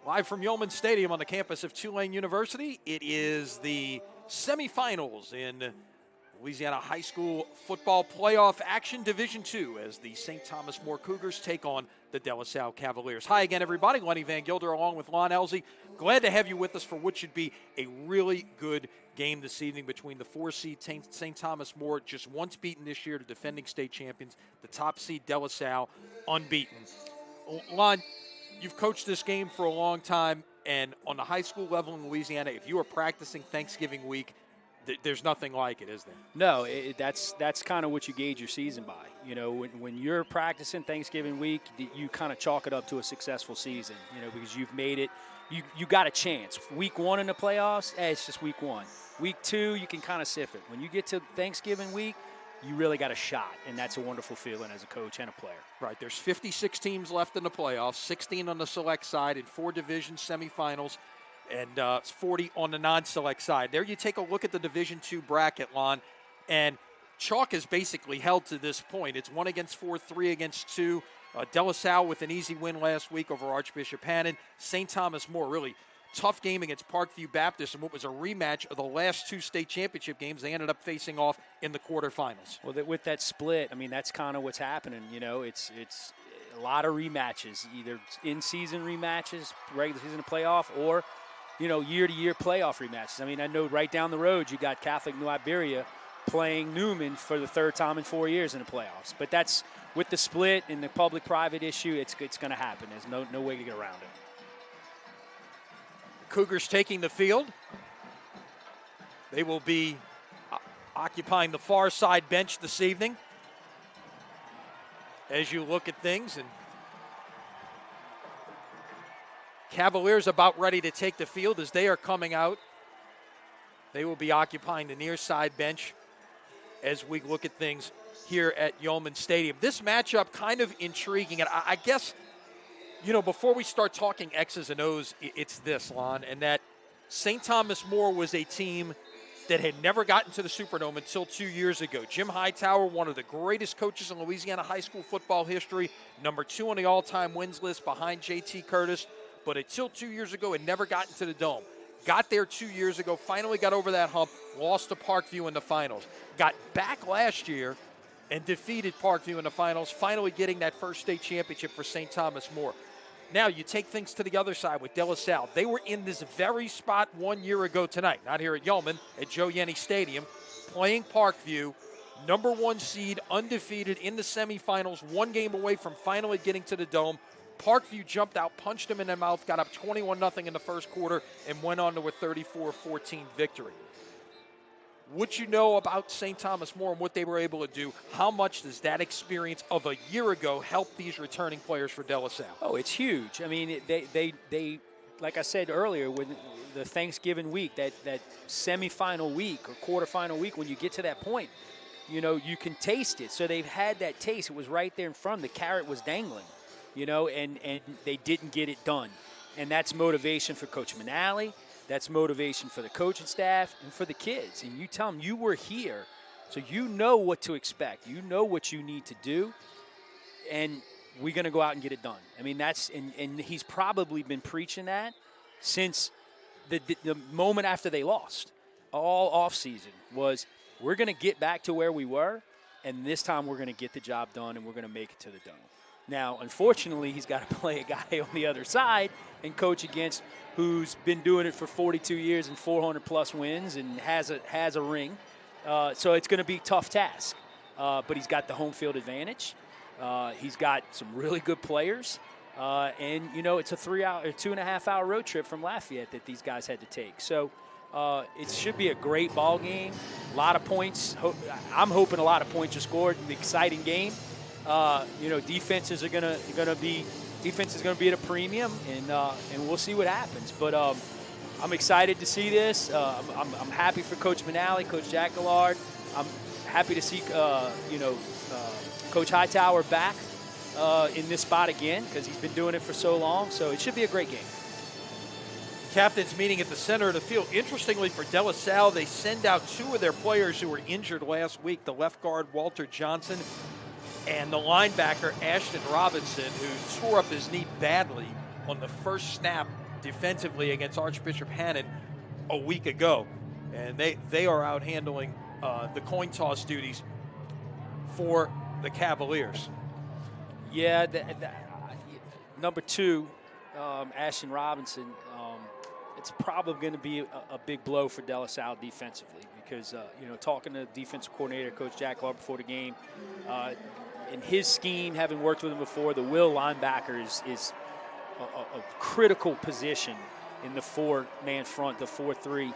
Live from Yeoman Stadium on the campus of Tulane University, it is the semifinals in Louisiana High School football playoff action, Division II, as the St. Thomas More Cougars take on the De La Salle Cavaliers. Hi again, everybody. Lenny Van Gilder along with Lon Elsey. Glad to have you with us for what should be a really good game this evening between the 4-seed St. Thomas More, just once beaten this year, to defending state champions, the top seed De La Salle, unbeaten. Lon, you've coached this game for a long time, and on the high school level in Louisiana, if you are practicing Thanksgiving week, there's nothing like it, is there? No, that's kind of what you gauge your season by. You know, when you're practicing Thanksgiving week, you kind of chalk it up to a successful season, you know, because you've made it. You got a chance. Week 1 in the playoffs, it's just week 1. Week 2, you can kind of sift it. When you get to Thanksgiving week, you really got a shot, and that's a wonderful feeling as a coach and a player. Right, there's 56 teams left in the playoffs, 16 on the select side in 4 division semifinals, and 40 on the non-select side. There you take a look at the Division II bracket, Lon, and chalk is basically held to this point. It's 1 against 4, 3 against 2. De La Salle with an easy win last week over Archbishop Hannon. St. Thomas More, really tough game against Parkview Baptist, and what was a rematch of the last 2 state championship games they ended up facing off in the quarterfinals. Well, with that split, I mean, that's kind of what's happening. You know, it's a lot of rematches, either in-season rematches, regular season playoff, or, you know, year-to-year playoff rematches. I mean, I know right down the road you got Catholic New Iberia playing Newman for the 3rd time in 4 years in the playoffs. But that's, with the split and the public-private issue, it's going to happen. There's no way to get around it. Cougars taking the field. They will be occupying the far side bench this evening. As you look at things, and Cavaliers about ready to take the field as they are coming out. They will be occupying the near side bench as we look at things here at Yeoman Stadium. This matchup kind of intriguing, and I guess, you know, before we start talking X's and O's, it's this, Lon, and that St. Thomas More was a team that had never gotten to the Superdome until 2 years ago. Jim Hightower, one of the greatest coaches in Louisiana high school football history, number 2 on the all-time wins list behind J.T. Curtis, but until 2 years ago had never gotten to the Dome. Got there 2 years ago, finally got over that hump, lost to Parkview in the finals. Got back last year and defeated Parkview in the finals, finally getting that first state championship for St. Thomas More. Now you take things to the other side with De La Salle. They were in this very spot 1 year ago tonight, not here at Yeoman, at Joe Yenny Stadium, playing Parkview, number 1 seed, undefeated in the semifinals, 1 game away from finally getting to the Dome. Parkview jumped out, punched them in the mouth, got up 21-0 in the first quarter, and went on to a 34-14 victory. What you know about St. Thomas More and what they were able to do, how much does that experience of a year ago help these returning players for De La Salle? Oh, it's huge. I mean, they like I said earlier, with the Thanksgiving week, that semifinal week or quarterfinal week, when you get to that point, you know, you can taste it. So they've had that taste. It was right there in front. The carrot was dangling, you know, and they didn't get it done. And that's motivation for Coach Manali. That's motivation for the coaching staff and for the kids. And you tell them you were here, so you know what to expect. You know what you need to do, and we're going to go out and get it done. I mean, that's and he's probably been preaching that since the moment after they lost. All offseason was, we're going to get back to where we were, and this time we're going to get the job done, and we're going to make it to the Dome. Now, unfortunately, he's got to play a guy on the other side and coach against who's been doing it for 42 years and 400-plus wins and has a ring. So it's going to be a tough task. But he's got the home field advantage. He's got some really good players. And, you know, it's a 2.5-hour road trip from Lafayette that these guys had to take. So it should be a great ball game. A lot of points. I'm hoping a lot of points are scored. An exciting game. You know, defense is going to be at a premium, and we'll see what happens. But I'm excited to see this. I'm happy for Coach Manali, Coach Jack Gillard. I'm happy to see Coach Hightower back in this spot again, because he's been doing it for so long. So it should be a great game. Captains meeting at the center of the field. Interestingly, for De La Salle, they send out 2 of their players who were injured last week, the left guard Walter Johnson and the linebacker Ashton Robinson, who tore up his knee badly on the first snap defensively against Archbishop Hannon a week ago. And they are out handling the coin toss duties for the Cavaliers. Yeah, number 2, Ashton Robinson, it's probably going to be a big blow for De La Salle defensively because, talking to defensive coordinator, Coach Jack Law before the game, in his scheme, having worked with him before, the will linebacker is a critical position in the 4-man front, the 4-3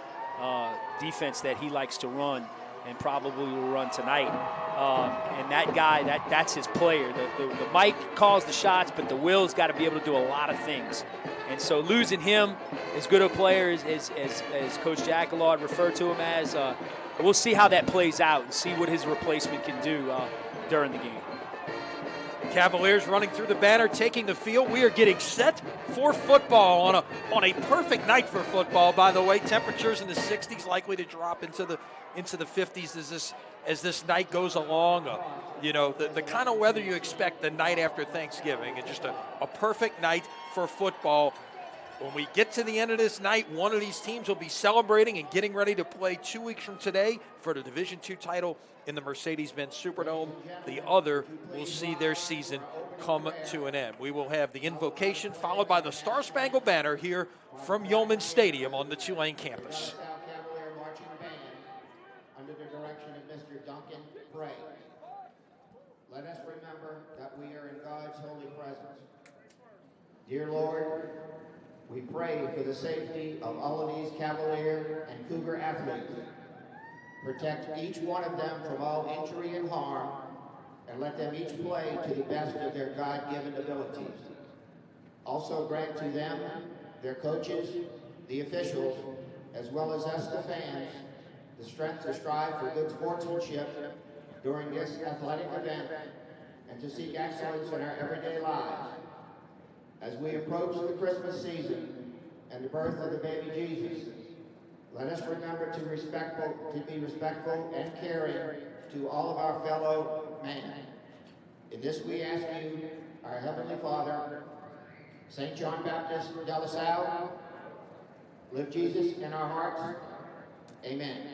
defense that he likes to run and probably will run tonight. And that guy, that's his player. The Mike calls the shots, but the Will's got to be able to do a lot of things. And so losing him, as good a player as Coach Jack Law referred to him as, we'll see how that plays out and see what his replacement can do during the game. Cavaliers running through the banner, taking the field. We are getting set for football on a perfect night for football, by the way. Temperatures in the 60s, likely to drop into the 50s as this night goes along. The kind of weather you expect the night after Thanksgiving, and just a perfect night for football. When we get to the end of this night, one of these teams will be celebrating and getting ready to play 2 weeks from today for the Division II title in the Mercedes-Benz Superdome. The other will see their season come to an end. We will have the invocation followed by the Star-Spangled Banner here from Yeoman Stadium on the Tulane campus. Cavalier Marching Band, under the direction of Mr. Duncan Bray. Let us remember that we are in God's holy presence. Dear Lord, we pray for the safety of all of these Cavalier and Cougar athletes. Protect each one of them from all injury and harm, and let them each play to the best of their God-given abilities. Also grant to them, their coaches, the officials, as well as us, the fans, the strength to strive for good sportsmanship during this athletic event and to seek excellence in our everyday lives. As we approach the Christmas season and the birth of the baby Jesus, let us remember to be respectful and caring to all of our fellow man. In this we ask you, our Heavenly Father, St. John Baptist de La Salle, live Jesus in our hearts. Amen.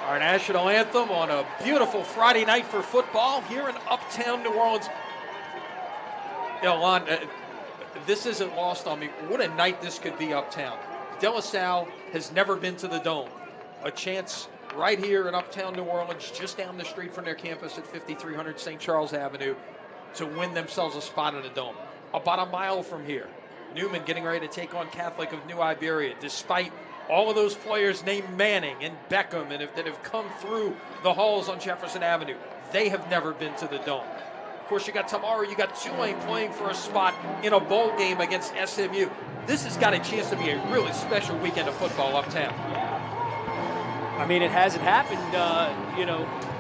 Our national anthem on a beautiful Friday night for football here in uptown New Orleans. Lon, this isn't lost on me. What a night this could be uptown. De La Salle has never been to the Dome. A chance right here in uptown New Orleans, just down the street from their campus at 5300 St. Charles Avenue, to win themselves a spot in the Dome. About a mile from here, Newman getting ready to take on Catholic of New Iberia, despite all of those players named Manning and Beckham that have come through the halls on Jefferson Avenue. They have never been to the Dome. Of course, tomorrow you got Tulane playing for a spot in a bowl game against SMU. This has got a chance to be a really special weekend of football uptown. I mean, it hasn't happened,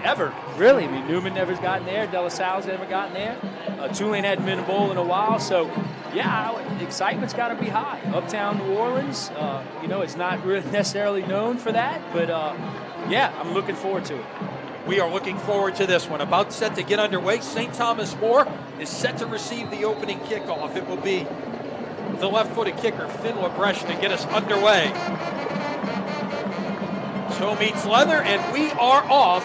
ever, really. I mean, Newman never's gotten there. De La Salle's never gotten there. Tulane hadn't been in a bowl in a while. So, the excitement's got to be high. Uptown New Orleans, it's not really necessarily known for that. But, I'm looking forward to it. We are looking forward to this one. About set to get underway. St. Thomas More is set to receive the opening kickoff. It will be the left-footed kicker, Finn LaBreche, to get us underway. Toe meets leather, and we are off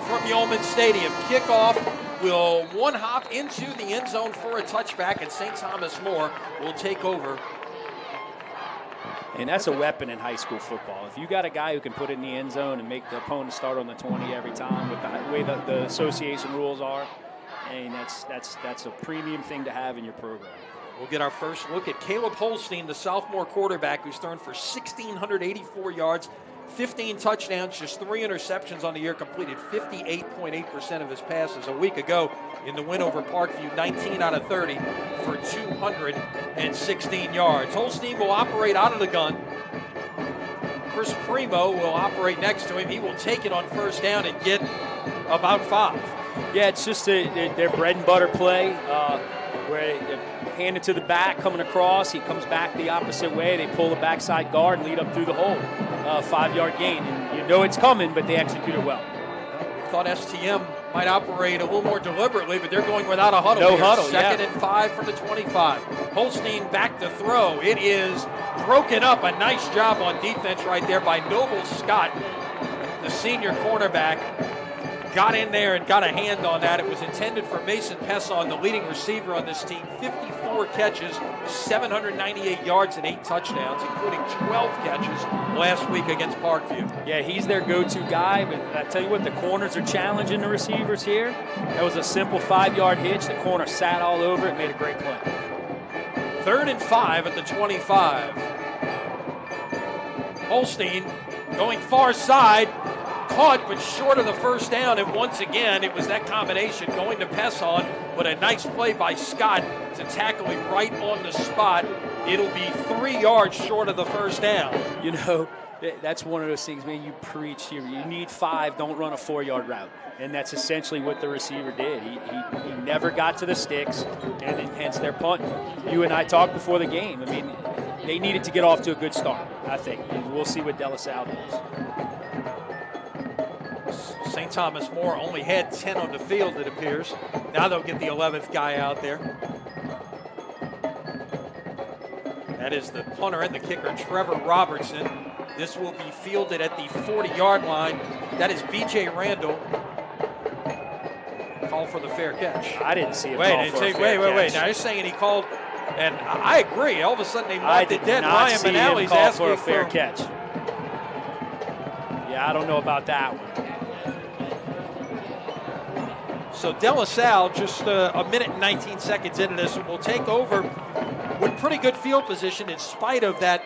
from Yeoman Stadium. Kickoff will one hop into the end zone for a touchback, and St. Thomas More will take over. And that's a weapon in high school football. If you got a guy who can put it in the end zone and make the opponent start on the 20 every time with the way the association rules are, and that's a premium thing to have in your program. We'll get our first look at Caleb Holstein, the sophomore quarterback who's thrown for 1,684 yards, 15 touchdowns, just 3 interceptions on the year, completed 58.8% of his passes. A week ago in the win over Parkview, 19 out of 30 for 216 yards. Holstein will operate out of the gun. Chris Primo will operate next to him. He will take it on first down and get about 5. Yeah, it's just their bread and butter play where they hand it to the back coming across. He comes back the opposite way. They pull the backside guard and lead up through the hole. 5-yard gain. And you know it's coming, but they execute it well. We thought STM might operate a little more deliberately, but they're going without a huddle. No here. huddle, Second and 5 from the 25. Holstein back to throw. It is broken up. A nice job on defense right there by Noble Scott, the senior cornerback. Got in there and got a hand on that. It was intended for Mason Pesson, the leading receiver on this team. 54 catches, 798 yards, and 8 touchdowns, including 12 catches last week against Parkview. Yeah, he's their go-to guy, but I tell you what, the corners are challenging the receivers here. That was a simple 5-yard hitch. The corner sat all over it and made a great play. 3rd and 5 at the 25. Holstein going far side. Caught, but short of the first down, and once again, it was that combination going to Pesson, but a nice play by Scott to tackle him right on the spot. It'll be 3 yards short of the first down. You know, that's one of those things, man, you preach here. You need 5, don't run a 4-yard route. And that's essentially what the receiver did. He never got to the sticks, and hence their punt. You and I talked before the game. I mean, they needed to get off to a good start, I think. And we'll see what De La Salle does. St. Thomas More only had 10 on the field, it appears. Now they'll get the 11th guy out there. That is the punter and the kicker, Trevor Robertson. This will be fielded at the 40-yard line. That is B.J. Randall. Call for the fair catch. I didn't see a call for a fair catch. Wait. Now you're saying he called, and I agree. All of a sudden they marked it dead. Ryan Manali's asking for a fair catch. Yeah, I don't know about that one. So De La Salle just a minute and 19 seconds into this, and will take over with pretty good field position in spite of that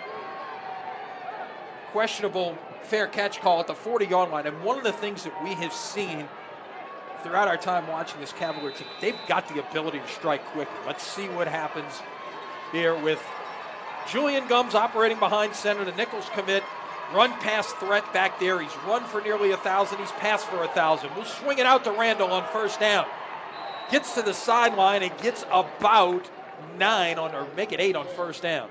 questionable fair catch call at the 40-yard line. And one of the things that we have seen throughout our time watching this Cavalier team, they've got the ability to strike quickly. Let's see what happens here with Julian Gums operating behind center, the Nichols commit. Run pass threat back there. He's run for nearly 1,000. He's passed for 1,000. We'll swing it out to Randall on first down. Gets to the sideline and gets about 9 on, or make it 8 on first down.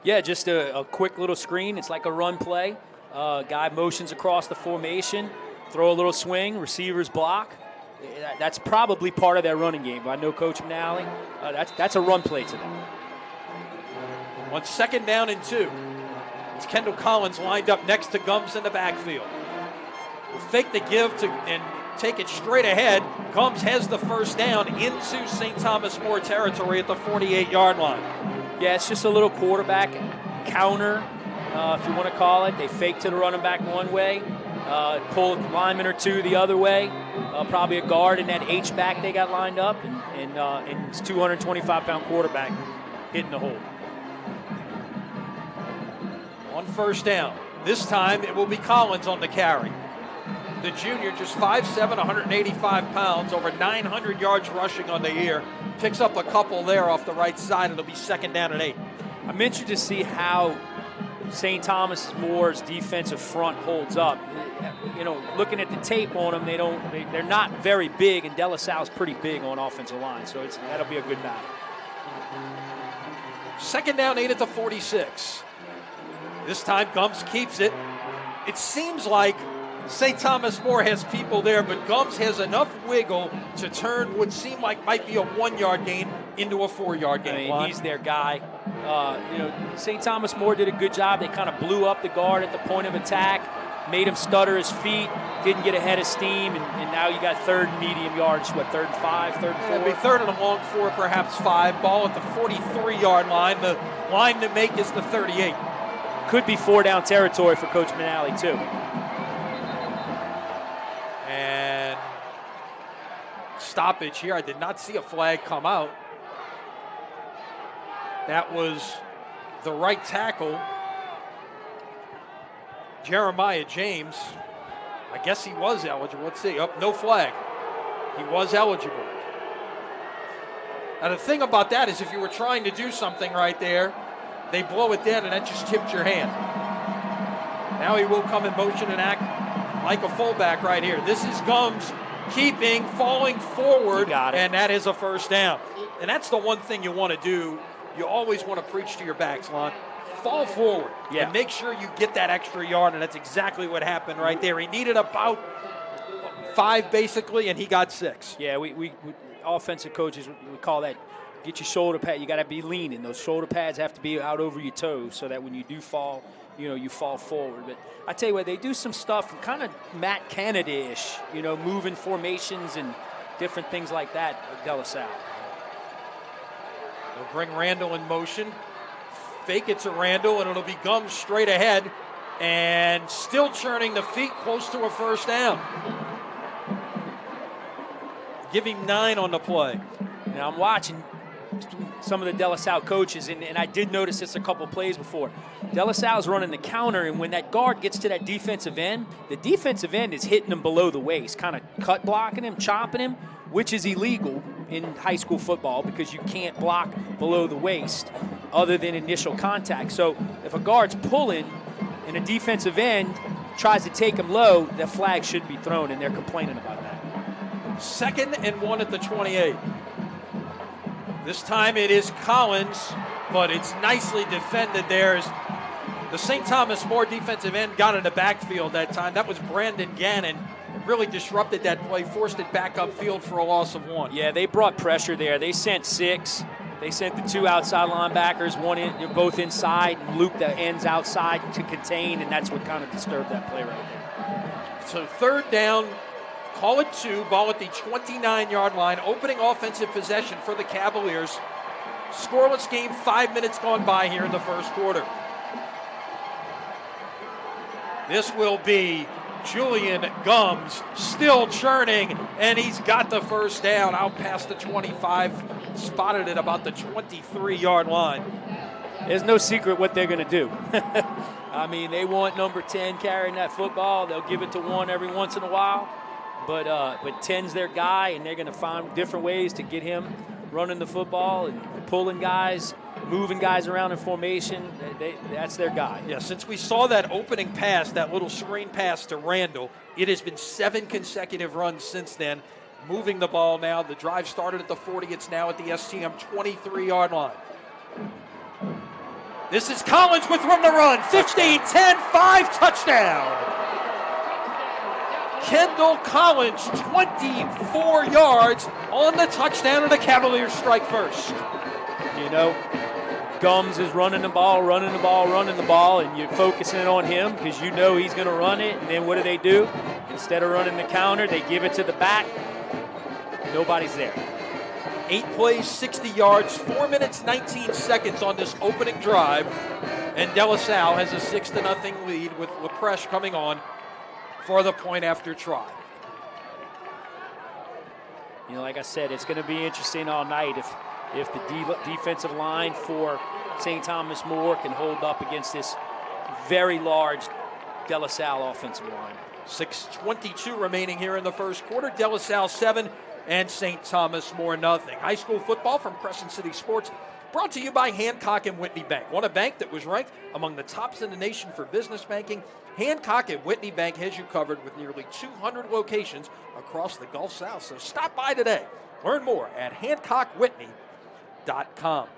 Yeah, just a quick little screen. It's like a run play. Guy motions across the formation, throw a little swing, receivers block. That's probably part of their running game. I know Coach Manali. That's a run play to them. On 2nd down and 2. It's Kendall Collins lined up next to Gums in the backfield. We'll fake the give and take it straight ahead. Gums has the first down into St. Thomas More territory at the 48-yard line. Yeah, it's just a little quarterback counter, if you want to call it. They fake to the running back one way, pull a lineman or two the other way, probably a guard in that H-back they got lined up, and it's 225-pound quarterback hitting the hole. On first down. This time it will be Collins on the carry. The junior, just 5'7", 185 pounds, over 900 yards rushing on the year. Picks up a couple there off the right side. It'll be 2nd down and 8. I'm interested to see how St. Thomas More's defensive front holds up. You know, looking at the tape on them, they're not very big, and De La Salle's pretty big on offensive line, so that'll be a good battle. 2nd down, 8 at the 46. This time Gums keeps it. It seems like St. Thomas More has people there, but Gums has enough wiggle to turn what seemed like might be a 1-yard gain into a 4-yard gain. I mean, he's their guy. St. Thomas More did a good job. They kind of blew up the guard at the point of attack, made him stutter his feet, didn't get ahead of steam, and now you got third and medium yards, third and 5, third and 4? It'll be third and a long 4, perhaps 5. Ball at the 43-yard line. The line to make is the 38. Could be 4-down territory for Coach Manali, too. And stoppage here. I did not see a flag come out. That was the right tackle, Jeremiah James. I guess he was eligible. Let's see. No flag. He was eligible. Now, the thing about that is if you were trying to do something right there, they blow it down and that just tipped your hand. Now he will come in motion and act like a fullback right here. This is Gums keeping, falling forward, and that is a first down. And that's the one thing you want to do. You always want to preach to your backs, Lon. Fall forward and make sure you get that extra yard, and that's exactly what happened right there. He needed about 5 basically, and he got 6. Yeah, we offensive coaches, we call that get your shoulder pad. You got to be leaning. Those shoulder pads have to be out over your toes so that when you do fall, you fall forward. But I tell you what, they do some stuff kind of Matt Canada-ish, moving formations and different things like that at De La Salle. They'll bring Randall in motion. Fake it to Randall, and it'll be Gums straight ahead. And still churning the feet close to a first down. Give him 9 on the play. Now I'm watching some of the De La Salle coaches, and I did notice this a couple plays before. De La Salle's running the counter, and when that guard gets to that defensive end, the defensive end is hitting him below the waist, kind of cut blocking him, chopping him, which is illegal in high school football because you can't block below the waist other than initial contact. So if a guard's pulling and a defensive end tries to take him low, the flag should be thrown, and they're complaining about that. 2nd and 1 at the 28. This time it is Collins, but it's nicely defended there as the St. Thomas More defensive end got in the backfield that time. That was Brandon Gannon. It really disrupted that play, forced it back upfield for a loss of 1. Yeah, they brought pressure there. They sent 6. They sent the 2 outside linebackers, they're both inside, and Luke the ends outside to contain, and that's what kind of disturbed that play right there. So 3rd down, call it 2, ball at the 29-yard line, opening offensive possession for the Cavaliers. Scoreless game, 5 minutes gone by here in the first quarter. This will be Julian Gums still churning, and he's got the first down out past the 25, spotted at about the 23-yard line. There's no secret what they're going to do. I mean, they want number 10 carrying that football. They'll give it to 1 every once in a while, but 10's their guy, and they're going to find different ways to get him running the football and pulling guys, moving guys around in formation. That's their guy. Yeah, since we saw that opening pass, that little screen pass to Randall, it has been 7 consecutive runs since then. Moving the ball now. The drive started at the 40. It's now at the STM 23-yard line. This is Collins with room to run. 15, 10, 5, touchdown. Kendall Collins, 24 yards on the touchdown, and the Cavaliers strike first. Gums is running the ball, and you're focusing on him because you know he's going to run it. And then what do? Instead of running the counter, they give it to the back. Nobody's there. 8 plays, 60 yards, 4 minutes, 19 seconds on this opening drive. And De La Salle has a 6-0 lead with LaPreche coming on for the point after try. Like I said, it's going to be interesting all night if the defensive line for St. Thomas More can hold up against this very large De La Salle offensive line. 6:22 remaining here in the first quarter. De La Salle 7 and St. Thomas More nothing. High school football from Crescent City Sports brought to you by Hancock and Whitney Bank. Want a bank that was ranked among the tops in the nation for business banking? Hancock and Whitney Bank has you covered with nearly 200 locations across the Gulf South. So stop by today. Learn more at HancockWhitney.com.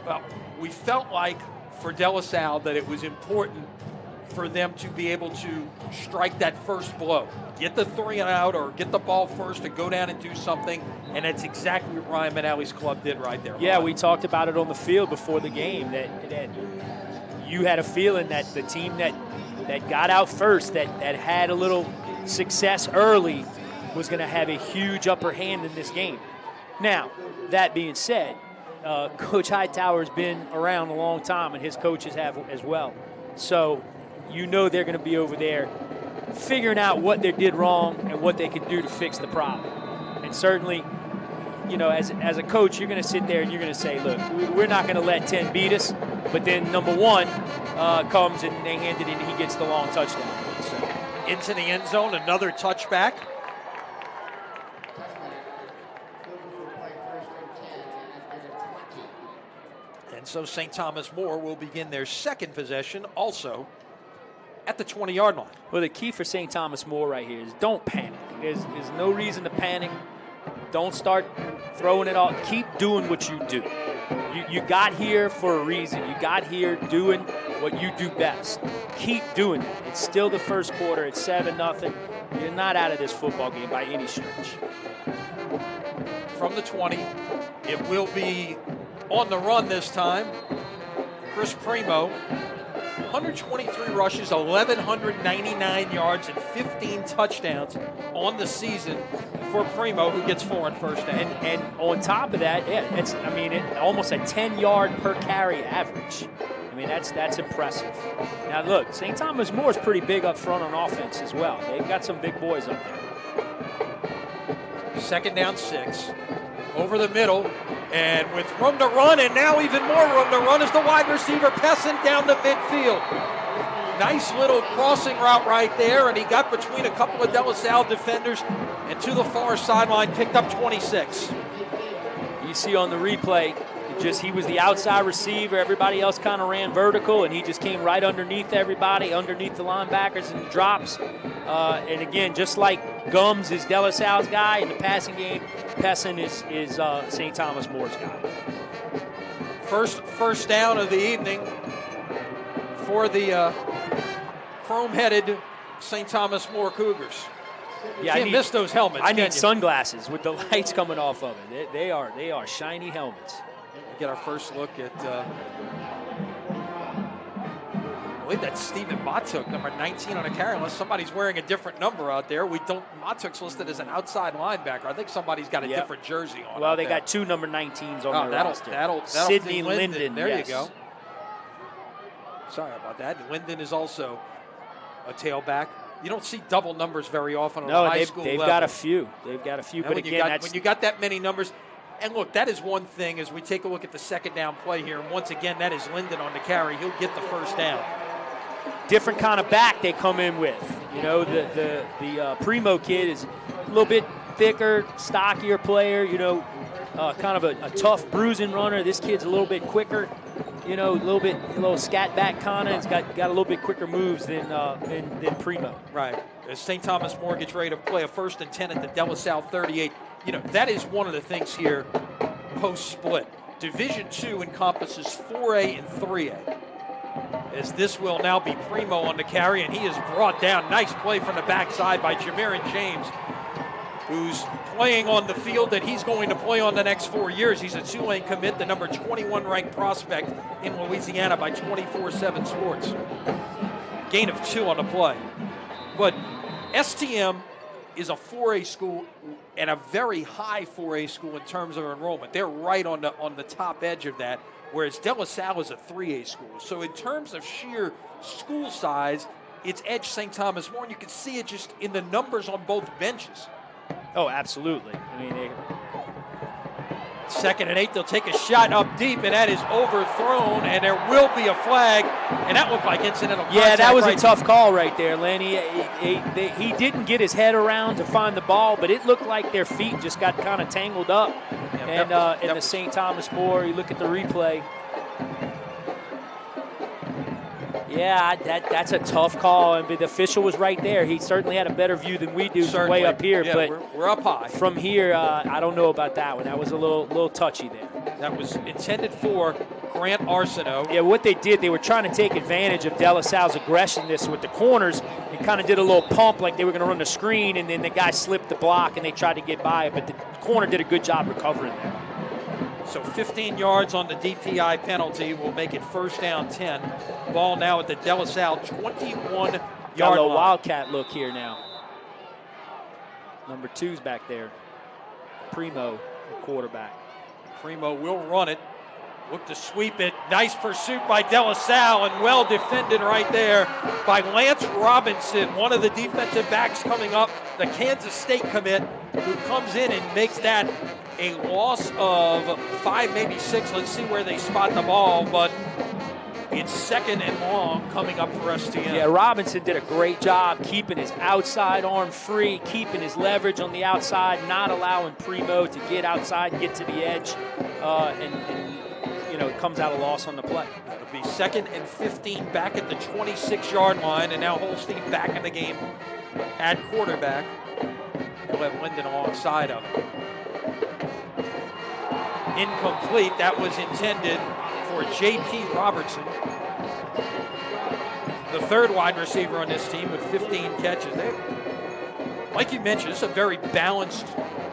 Well, we felt like for De La Salle that it was important for them to be able to strike that first blow. Get the 3 and out or get the ball first and go down and do something. And that's exactly what Ryan McNally's club did right there. Yeah, we talked about it on the field before the game, that you had a feeling that the team that got out first, that had a little success early, was going to have a huge upper hand in this game. Now, that being said, Coach Hightower's been around a long time, and his coaches have as well. So you know they're going to be over there figuring out what they did wrong and what they can do to fix the problem. And certainly, you know, as a coach, you're going to sit there and you're going to say, look, we're not going to let 10 beat us. But then number 1 comes and they hand it in and he gets the long touchdown. So. Into the end zone, another touchback. And so St. Thomas More will begin their second possession also at the 20-yard line. Well, the key for St. Thomas More right here is don't panic. There's no reason to panic. Don't start throwing it all. Keep doing what you do. You got here for a reason. You got here doing what you do best. Keep doing it. It's still the first quarter. It's 7-0. You're not out of this football game by any stretch. From the 20, it will be on the run this time. Chris Primo, 123 rushes, 1,199 yards, and 15 touchdowns on the season for Primo, who gets 4 on first down. And on top of that, yeah, it's almost a 10-yard per carry average. I mean, that's impressive. Now look, St. Thomas More is pretty big up front on offense as well. They've got some big boys up there. Second down 6. Over the middle, and with room to run, and now even more room to run is the wide receiver Crescent down the midfield. Nice little crossing route right there, and he got between a couple of De La Salle defenders and to the far sideline, picked up 26. You see on the replay, he was the outside receiver. Everybody else kind of ran vertical, and he just came right underneath everybody, underneath the linebackers and drops. And again, just like Gums is De La Salle's guy in the passing game, Pessin is St. Thomas More's guy. First down of the evening for the chrome-headed St. Thomas More Cougars. Yeah, you can't miss those helmets. I need sunglasses with the lights coming off of it. They are shiny helmets. Get our first look at, I believe that's Stephen Matuk, number 19 on a carry, unless somebody's wearing a different number out there. Matuk's listed as an outside linebacker. I think somebody's got a different jersey on. Well, they got 2 number 19s on their roster. That'll Sidney Linden. There you go. Sorry about that. Linden is also a tailback. You don't see double numbers very often on a high school level. They've got a few. But again, when you got that many numbers. And look, that is one thing as we take a look at the second down play here. And once again, that is Linden on the carry. He'll get the first down. Different kind of back they come in with. You know, the Primo kid is a little bit thicker, stockier player. You know, kind of a tough bruising runner. This kid's a little bit quicker. You know, a little scat back kind of. He's got a little bit quicker moves than Primo. Right. As St. Thomas More gets ready to play a 1st and 10 at the De La Salle 38. You know, that is one of the things here post-split. Division II encompasses 4A and 3A. As this will now be Primo on the carry, and he is brought down. Nice play from the backside by Jamiron James, who's playing on the field that he's going to play on the next 4 years. He's a Tulane commit, the number 21 ranked prospect in Louisiana by 24/7 Sports. Gain of 2 on the play. But STM is a 4A school and a very high 4A school in terms of enrollment. They're right on the top edge of that, whereas De La Salle is a 3A school. So in terms of sheer school size, it's edged St. Thomas More, and you can see it just in the numbers on both benches. Oh, absolutely. I mean, 2nd and 8, they'll take a shot up deep, and that is overthrown, and there will be a flag, and that looked like incidental contact. Yeah, that was a tough call right there, Lenny. He didn't get his head around to find the ball, but it looked like their feet just got kind of tangled up. And the St. Thomas More, you look at the replay. Yeah, that's a tough call, and the official was right there. He certainly had a better view than we do from way up here. Yeah, but we're up high. From here, I don't know about that one. That was a little touchy there. That was intended for Grant Arsenault. Yeah, what they did, they were trying to take advantage of De La Salle's aggressiveness with the corners and kind of did a little pump like they were going to run the screen, and then the guy slipped the block and they tried to get by it, but the corner did a good job recovering there. So 15 yards on the DPI penalty will make it first down 10. Ball now at the De La Salle 21-yard Got a little line. wildcat look here now. Number 2's back there. Primo, the quarterback. Primo will run it. Look to sweep it. Nice pursuit by De La Salle, and well defended right there by Lance Robinson, one of the defensive backs coming up, the Kansas State commit, who comes in and makes that a loss of 5, maybe 6. Let's see where they spot the ball, but it's second and long coming up for STM. Yeah, Robinson did a great job keeping his outside arm free, keeping his leverage on the outside, not allowing Primo to get outside and get to the edge, and it comes out a loss on the play. It'll be second and 15 back at the 26-yard line, and now Holstein back in the game at quarterback. We'll have Linden alongside of him. Incomplete. That was intended for J.P. Robertson, the third wide receiver on this team with 15 catches. Like you mentioned, it's a very balanced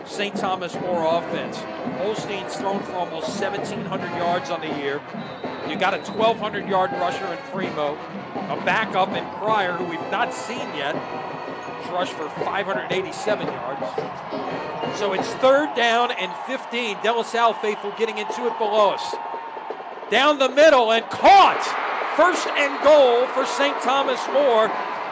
St. Thomas More offense. Holstein's thrown for almost 1,700 yards on the year. You got a 1,200-yard rusher in Primo, a backup in Cryer, who we've not seen yet. He's rushed for 587 yards. So it's third down and 15. De La Salle faithful getting into it below us. Down the middle and caught. First and goal for St. Thomas More.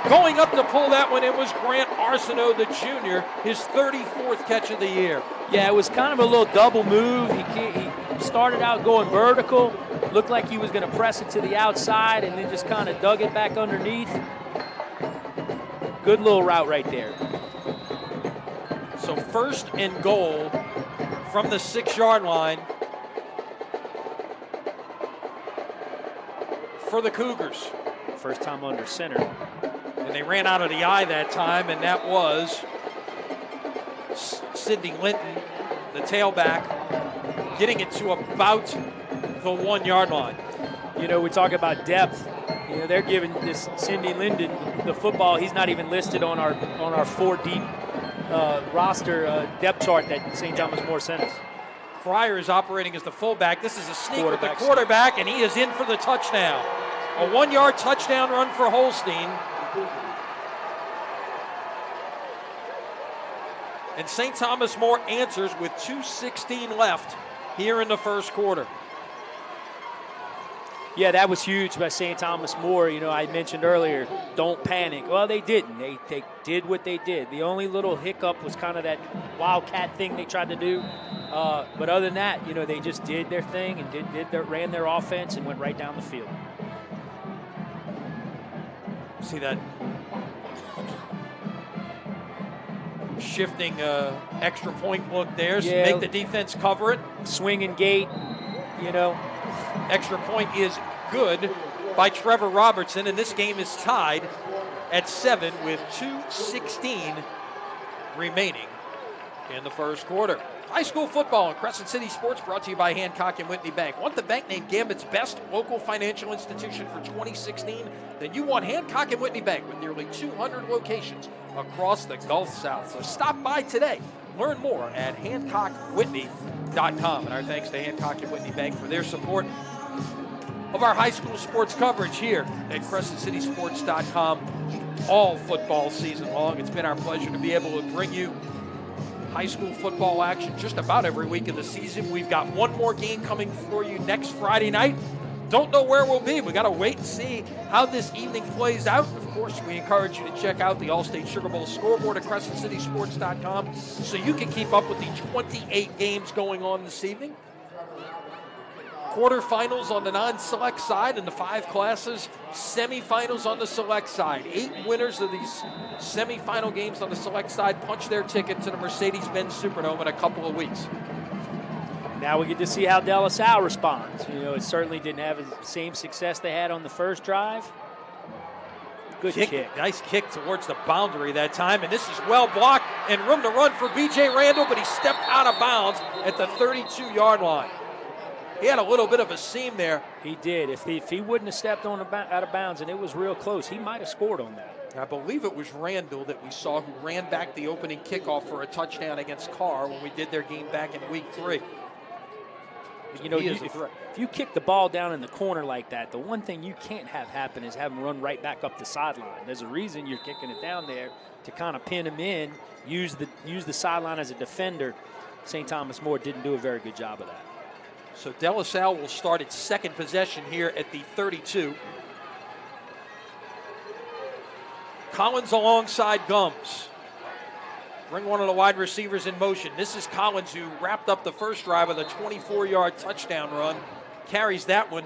Going up to pull that one, it was Grant Arsenault, the junior, his 34th catch of the year. Yeah, it was kind of a little double move. He started out going vertical, looked like he was going to press it to the outside, and then just kind of dug it back underneath. Good little route right there. So first and goal from the 6-yard line for the Cougars. First time under center. And they ran out of the eye that time, and that was Sidney Linton, the tailback, getting it to about the 1-yard line. We talk about depth. They're giving this Sidney Linden the football. He's not even listed on our 4-deep roster depth chart that St. Thomas More sent us. Cryer is operating as the fullback. This is a sneak with the quarterback, and he is in for the touchdown. A 1-yard touchdown run for Holstein. And St. Thomas More answers with 2:16 left here in the first quarter. Yeah, that was huge by St. Thomas More. I mentioned earlier, don't panic. Well, they didn't. They did what they did. The only little hiccup was kind of that wildcat thing they tried to do. But other than that, they just did their thing and ran their offense and went right down the field. See that shifting extra point look there. So make the defense cover it. Swinging gate, Extra point is good by Trevor Robertson, and this game is tied at 7 with 2:16 remaining in the first quarter. High school football and Crescent City Sports brought to you by Hancock and Whitney Bank. Want the bank named Gambit's best local financial institution for 2016? Then you want Hancock and Whitney Bank with nearly 200 locations across the Gulf South. So stop by today. Learn more at HancockWhitney.com. And our thanks to Hancock and Whitney Bank for their support of our high school sports coverage here at CrescentCitySports.com all football season long. It's been our pleasure to be able to bring you high school football action just about every week of the season. We've got one more game coming for you next Friday night. Don't know where we'll be. We got to wait and see how this evening plays out. Of course, we encourage you to check out the All-State Sugar Bowl scoreboard at CrescentCitySports.com so you can keep up with the 28 games going on this evening. Quarterfinals on the non-select side in the 5 classes, semifinals on the select side. 8 winners of these semifinal games on the select side punch their ticket to the Mercedes-Benz Superdome in a couple of weeks. Now we get to see how De La Salle responds. It certainly didn't have the same success they had on the first drive. Good kick. Nice kick towards the boundary that time, and this is well blocked and room to run for B.J. Randall, but he stepped out of bounds at the 32-yard line. He had a little bit of a seam there. He did. If he wouldn't have stepped on out of bounds and it was real close, he might have scored on that. I believe it was Randall that we saw who ran back the opening kickoff for a touchdown against Carr when we did their game back in week 3. So if you kick the ball down in the corner like that, the one thing you can't have happen is have him run right back up the sideline. There's a reason you're kicking it down there, to kind of pin him in, use the sideline as a defender. St. Thomas More didn't do a very good job of that. So De La Salle will start its second possession here at the 32. Collins alongside Gums. Bring one of the wide receivers in motion. This is Collins, who wrapped up the first drive with a 24-yard touchdown run. Carries that one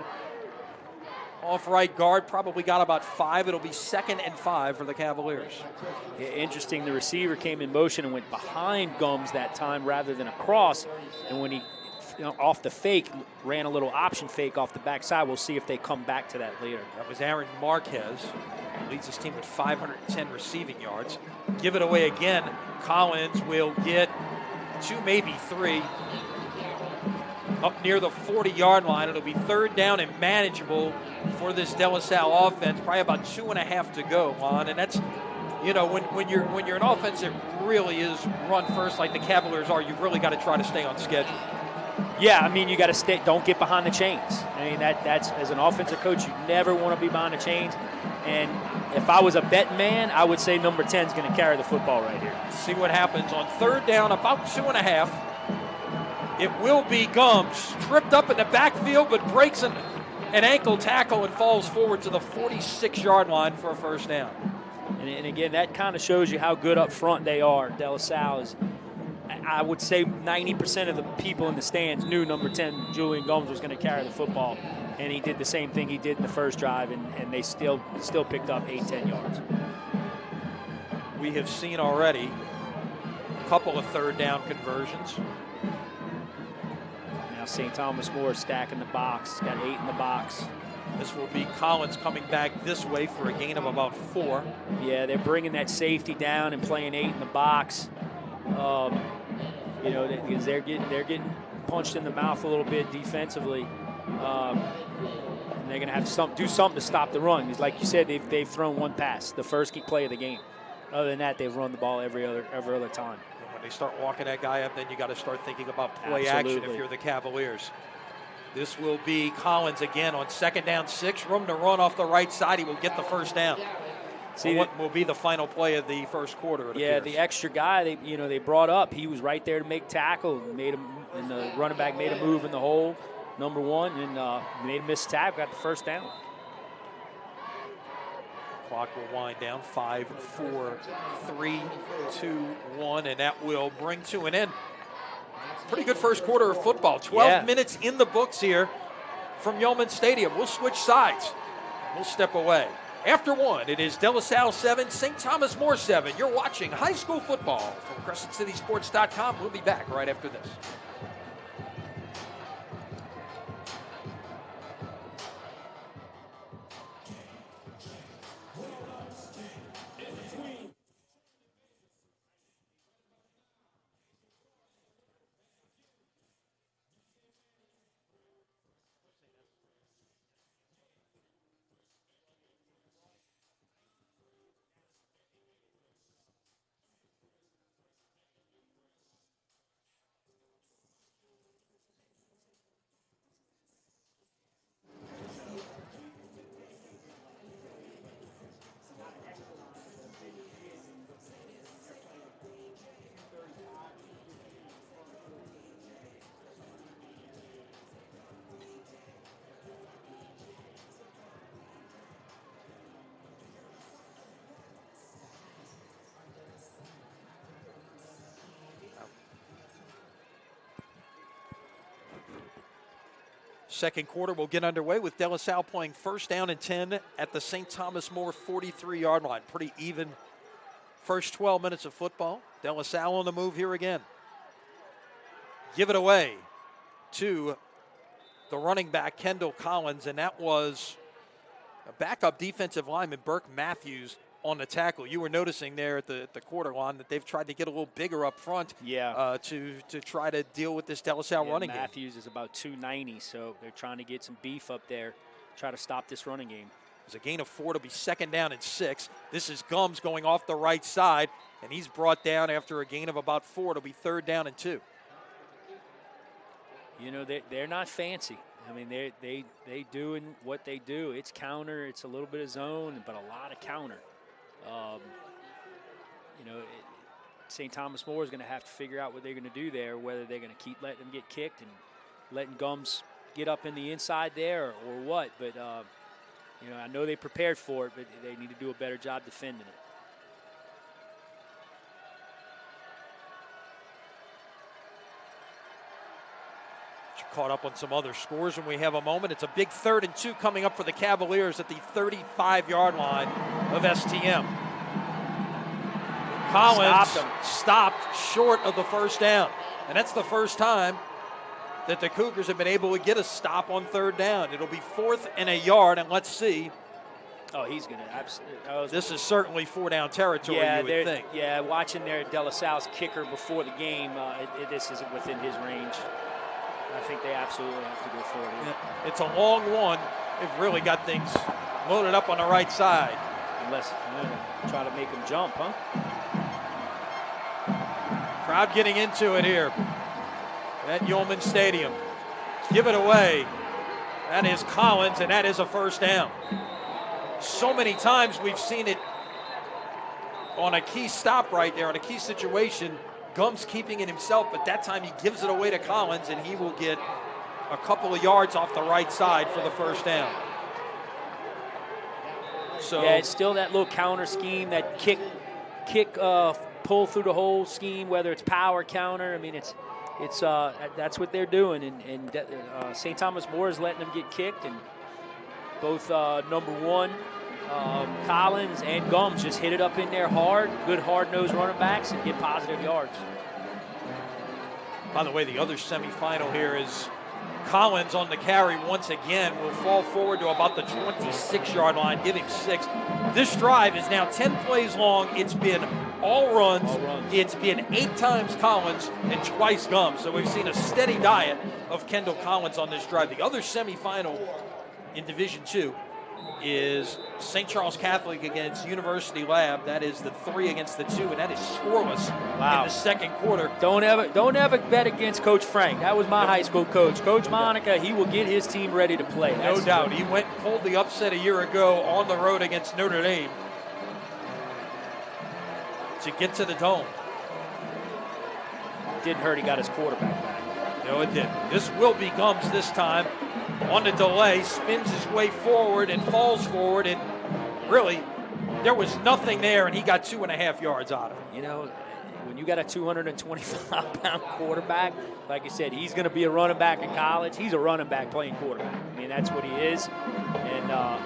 off right guard. Probably got about 5. It'll be 2nd and 5 for the Cavaliers. Yeah, interesting. The receiver came in motion and went behind Gums that time rather than across. And when he, off the fake, ran a little option fake off the backside. We'll see if they come back to that later. That was Aaron Marquez. Leads his team with 510 receiving yards. Give it away again. Collins will get 2, maybe 3. Up near the 40-yard line. It'll be 3rd down and manageable for this De La Salle offense. Probably about 2.5 to go, Juan. And that's, when you're an offense that really is run first like the Cavaliers are, you've really got to try to stay on schedule. Yeah, I mean, you got to stay. Don't get behind the chains. I mean, that's as an offensive coach, you never want to be behind the chains. And if I was a bet man, I would say number 10 is going to carry the football right here. See what happens on 3rd down, about 2.5. It will be Gums, tripped up in the backfield, but breaks an ankle tackle and falls forward to the 46-yard line for a 1st down. And again, that kind of shows you how good up front they are. De La Salle is, I would say 90% of the people in the stands knew number 10, Julian Gums, was going to carry the football. And he did the same thing he did in the first drive, and they still picked up 8-10 yards. We have seen already a couple of 3rd down conversions. Now St. Thomas More stacking the box. Got 8 in the box. This will be Collins coming back this way for a gain of about 4. Yeah, they're bringing that safety down and playing 8 in the box. Because they're getting punched in the mouth a little bit defensively. And they're going to have to do something to stop the run. Because like you said, they've thrown one pass, the first play of the game. Other than that, they've run the ball every other time. And when they start walking that guy up, then you got to start thinking about play action if you're the Cavaliers. This will be Collins again on 2nd down 6. Room to run off the right side. He will get the 1st down. See, what will be the final play of the first quarter? Yeah, the extra guy they brought up, he was right there to make tackle. And the running back made a move in the hole, number 1, and made a missed tackle, got the 1st down. Clock will wind down. 5, 4, 3, 2, 1, and that will bring to an end. Pretty good first quarter of football. 12 minutes in the books here from Yeoman Stadium. We'll switch sides. We'll step away. After 1, it is De La Salle 7, St. Thomas More 7. You're watching high school football from CrescentCitySports.com. We'll be back right after this. Second quarter will get underway with De La Salle playing 1st down and 10 at the St. Thomas More 43-yard line. Pretty even first 12 minutes of football. De La Salle on the move here again. Give it away to the running back, Kendall Collins, and that was a backup defensive lineman, Burke Matthews, on the tackle. You were noticing there at the quarter line that they've tried to get a little bigger up front to try to deal with this De La Salle running game. Matthews is about 290, so they're trying to get some beef up there, try to stop this running game. There's a gain of 4. It'll be 2nd down and 6. This is Gums going off the right side, and he's brought down after a gain of about 4. It'll be 3rd down and 2. You know, they're not fancy. I mean, they doing what they do. It's counter, it's a little bit of zone, but a lot of counter. You know, St. Thomas More is going to have to figure out what they're going to do there, whether they're going to keep letting them get kicked and letting Gums get up in the inside there or what. But, you know, I know they prepared for it, but they need to do a better job defending it. Caught up on some other scores when we have a moment. It's a big 3rd and 2 coming up for the Cavaliers at the 35-yard line of STM. Collins stopped short of the 1st down. And that's the first time that the Cougars have been able to get a stop on 3rd down. It'll be 4th and a yard, and let's see. Oh, he's going to absolutely. This is certainly 4-down territory, you would think. Yeah, watching their De La Salle's kicker before the game, this isn't within his range. I think they absolutely have to go for it. Yeah, it's a long one. They've really got things loaded up on the right side. Unless try to make them jump, huh? Crowd getting into it here at Yeoman Stadium. Give it away. That is Collins, and that is a 1st down. So many times we've seen it on a key stop right there, on a key situation. Gums keeping it himself, but that time he gives it away to Collins, and he will get a couple of yards off the right side for the 1st down. So yeah, it's still that little counter scheme, that kick, pull through the hole scheme, whether it's power counter. I mean, it's that's what they're doing, and St. Thomas More is letting them get kicked, and both number 1. Collins and Gums just hit it up in there hard. Good hard-nosed running backs and get positive yards. By the way, the other semifinal here is Collins on the carry once again. Will fall forward to about the 26-yard line, giving 6. This drive is now 10 plays long. It's been all runs. It's been 8 times Collins and twice Gums. So we've seen a steady diet of Kendall Collins on this drive. The other semifinal in Division II is St. Charles Catholic against University Lab. That is the 3 against the 2, and that is scoreless in the 2nd quarter. Don't ever bet against Coach Frank. That was my high school coach. Coach Monica, he will get his team ready to play. No doubt. He went and pulled the upset a year ago on the road against Notre Dame to get to the Dome. Didn't hurt he got his quarterback back. No, it didn't. This will be Gums this time. On the delay, spins his way forward and falls forward, and really, there was nothing there, and he got 2.5 yards out of it. You know, when you got a 225-pound quarterback, like I said, he's going to be a running back in college. He's a running back playing quarterback. I mean, that's what he is. And,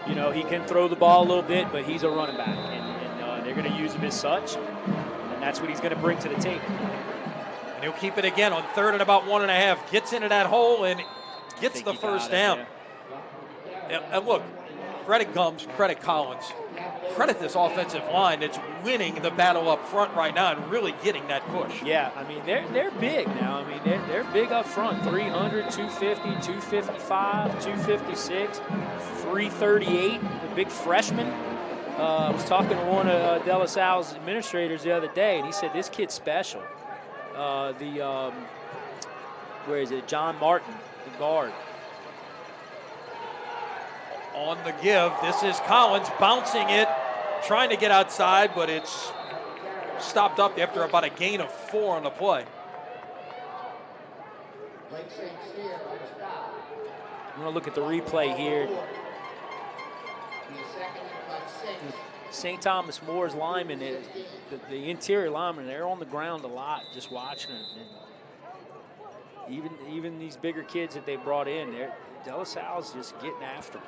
you know, he can throw the ball a little bit, but he's a running back, and they're going to use him as such, and that's what he's going to bring to the table. And he'll keep it again on 3rd and about 1.5. Gets into that hole and gets the 1st down. And look, credit Gums, credit Collins, credit this offensive line that's winning the battle up front right now and really getting that push. Yeah, I mean, they're big now. I mean, they're big up front. 300, 250, 255, 256, 338, the big freshman. I was talking to one of De La Salle's administrators the other day, and he said, this kid's special. Where is it? John Martin, the guard. On the give, this is Collins bouncing it, trying to get outside, but it's stopped up after about a gain of 4 on the play. I'm going to look at the replay here. St. Thomas More's linemen, the interior linemen, they're on the ground a lot just watching it. And even these bigger kids that they brought in, De La Salle's just getting after them.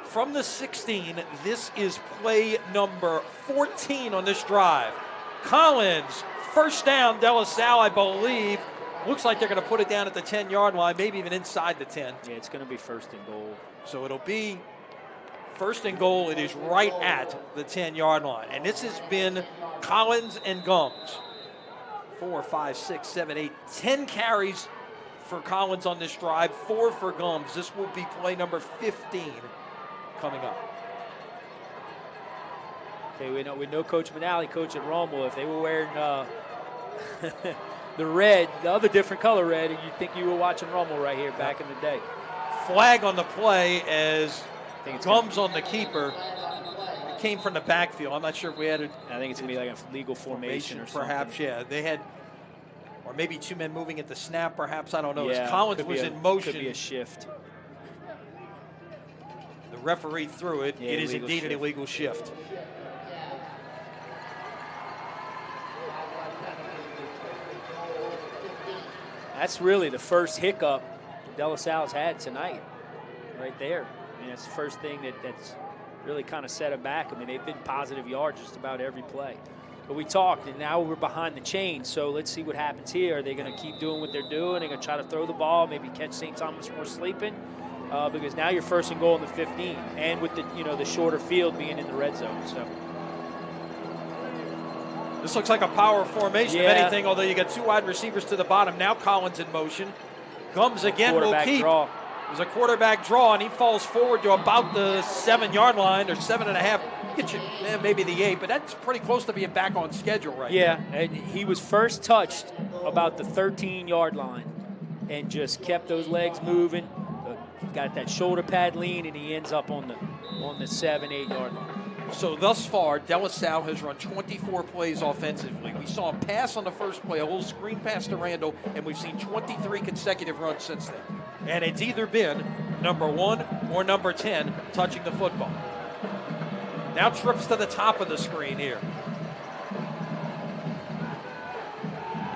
From the 16, this is play number 14 on this drive. Collins, 1st down, De La Salle, I believe. Looks like they're going to put it down at the 10-yard line, maybe even inside the 10. Yeah, it's going to be 1st and goal. So it'll be First and goal, it is right at the 10-yard line. And this has been Collins and Gums. 4, 5, 6, 7, 8, 10 carries for Collins on this drive, 4 for Gums. This will be play number 15 coming up. Okay, we know Coach Manali, Coach at Rommel. If they were wearing the red, the other different color red, you'd think you were watching Rommel right here back in the day. Flag on the play as Gums on the keeper. It came from the backfield. I'm not sure if we had it. I think it's going to be like a legal formation or something. Perhaps, yeah. They had, or maybe 2 men moving at the snap, perhaps. I don't know. Yeah, As Collins was in motion. Could be a shift. The referee threw it. Yeah, it is indeed an illegal shift. That's really the first hiccup De La Salle's had tonight, right there. I mean, that's the first thing that's really kind of set them back. I mean, they've been positive yards just about every play. But we talked, and now we're behind the chains, so let's see what happens here. Are they going to keep doing what they're doing? They're going to try to throw the ball, maybe catch St. Thomas more sleeping? Because now you're first and goal in the 15, and with the shorter field being in the red zone. So this looks like a power formation, if anything, although you got 2 wide receivers to the bottom. Now Collins in motion. Gums again will keep. Draw. There's a quarterback draw, and he falls forward to about the 7-yard line, or 7.5. Get you maybe the 8, but that's pretty close to being back on schedule right now. Yeah, and he was first touched about the 13-yard line and just kept those legs moving. Got that shoulder pad lean, and he ends up on the 7-8 yard line. So thus far, De La Salle has run 24 plays offensively. We saw him pass on the first play, a little screen pass to Randall, and we've seen 23 consecutive runs since then. And it's either been number 1 or number 10 touching the football. Now trips to the top of the screen here.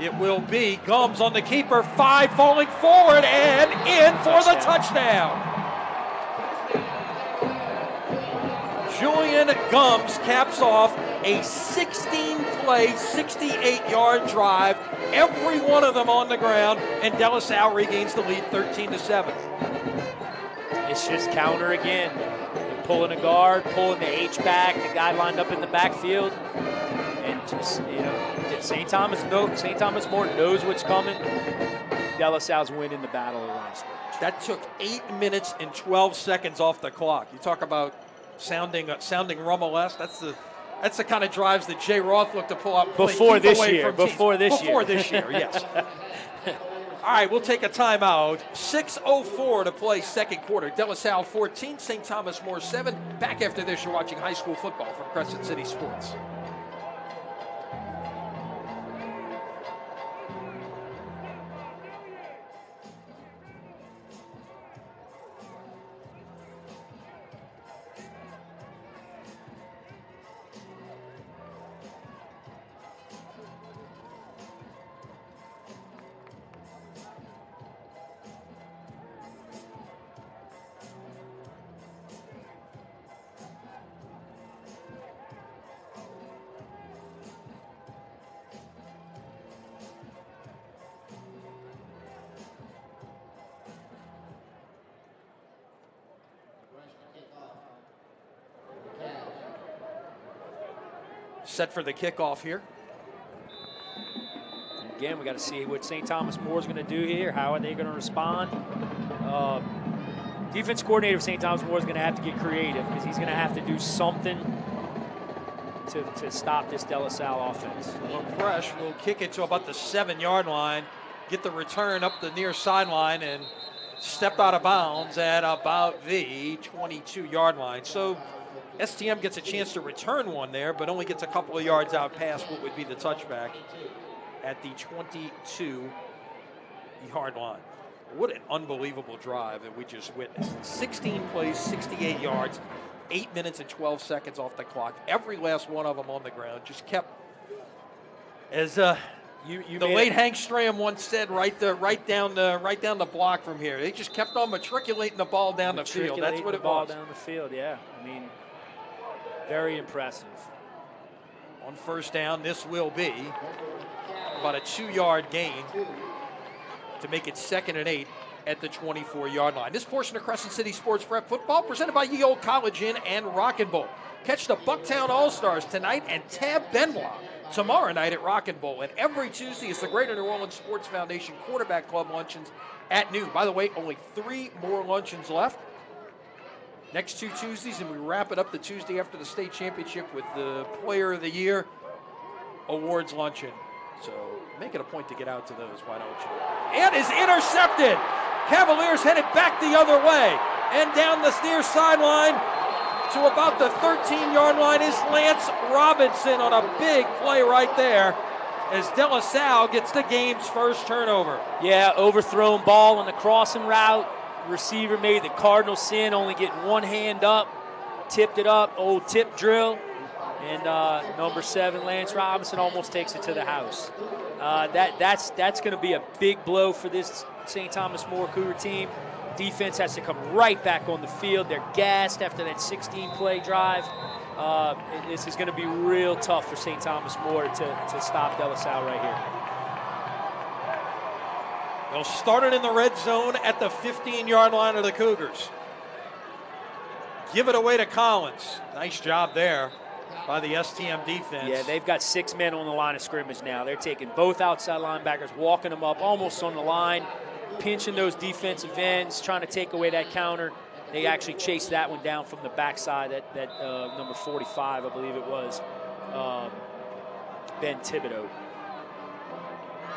It will be Gums on the keeper, 5 falling forward and in for the touchdown. Julian Gums caps off a 16-play, 68-yard drive, every one of them on the ground, and De La Salle regains the lead 13-7. It's just counter again. They're pulling a guard, pulling the H back, the guy lined up in the backfield, and just, St. Thomas More knows what's coming. De La Salle's winning the battle around scrimmage. That took 8 minutes and 12 seconds off the clock. You talk about sounding Rummel-esque. That's the kind of drives that Jay Roth looked to pull out before this year. Before this year, yes. All right, we'll take a timeout. 6:04 to play second quarter. De La Salle 14, St. Thomas More 7. Back after this, you're watching high school football from Crescent City Sports. Set for the kickoff here. Again, we got to see what St. Thomas More is going to do here. How are they going to respond? Defense coordinator of St. Thomas More is going to have to get creative because he's going to have to do something to stop this De La Salle offense. Fresh will kick it to about the 7-yard line, get the return up the near sideline, and stepped out of bounds at about the 22-yard line. So STM gets a chance to return one there, but only gets a couple of yards out past what would be the touchback at the 22-yard line. What an unbelievable drive that we just witnessed. 16 plays, 68 yards, 8 minutes and 12 seconds off the clock. Every last one of them on the ground just kept, as the late Hank Stram once said, right down the block from here. They just kept on matriculating the ball down the field. That's what it was. Down the field, yeah. I mean, very impressive. On first down, this will be about a 2-yard gain to make it 2nd and 8 at the 24-yard line. This portion of Crescent City Sports Prep Football presented by Ye Old College Inn and Rock and Bowl. Catch the Bucktown All-Stars tonight and Tab Benoit tomorrow night at Rock and Bowl. And every Tuesday is the Greater New Orleans Sports Foundation Quarterback Club luncheons at noon. By the way, only 3 more luncheons left. Next 2 Tuesdays, and we wrap it up the Tuesday after the state championship with the Player of the Year awards luncheon. So make it a point to get out to those, why don't you? And is intercepted. Cavaliers headed back the other way. And down the near sideline to about the 13-yard line is Lance Robinson on a big play right there as De La Salle gets the game's first turnover. Yeah, overthrown ball on the crossing route. Receiver made the cardinal sin, only getting one hand up, tipped it up, old tip drill. And number 7, Lance Robinson, almost takes it to the house. That's going to be a big blow for this St. Thomas More Cougar team. Defense has to come right back on the field. They're gassed after that 16-play drive. This is going to be real tough for St. Thomas More to stop De La Salle right here. They'll start it in the red zone at the 15-yard line of the Cougars. Give it away to Collins. Nice job there by the STM defense. Yeah, they've got 6 men on the line of scrimmage now. They're taking both outside linebackers, walking them up almost on the line, pinching those defensive ends, trying to take away that counter. They actually chased that one down from the backside, that number 45, I believe it was, Ben Thibodeau.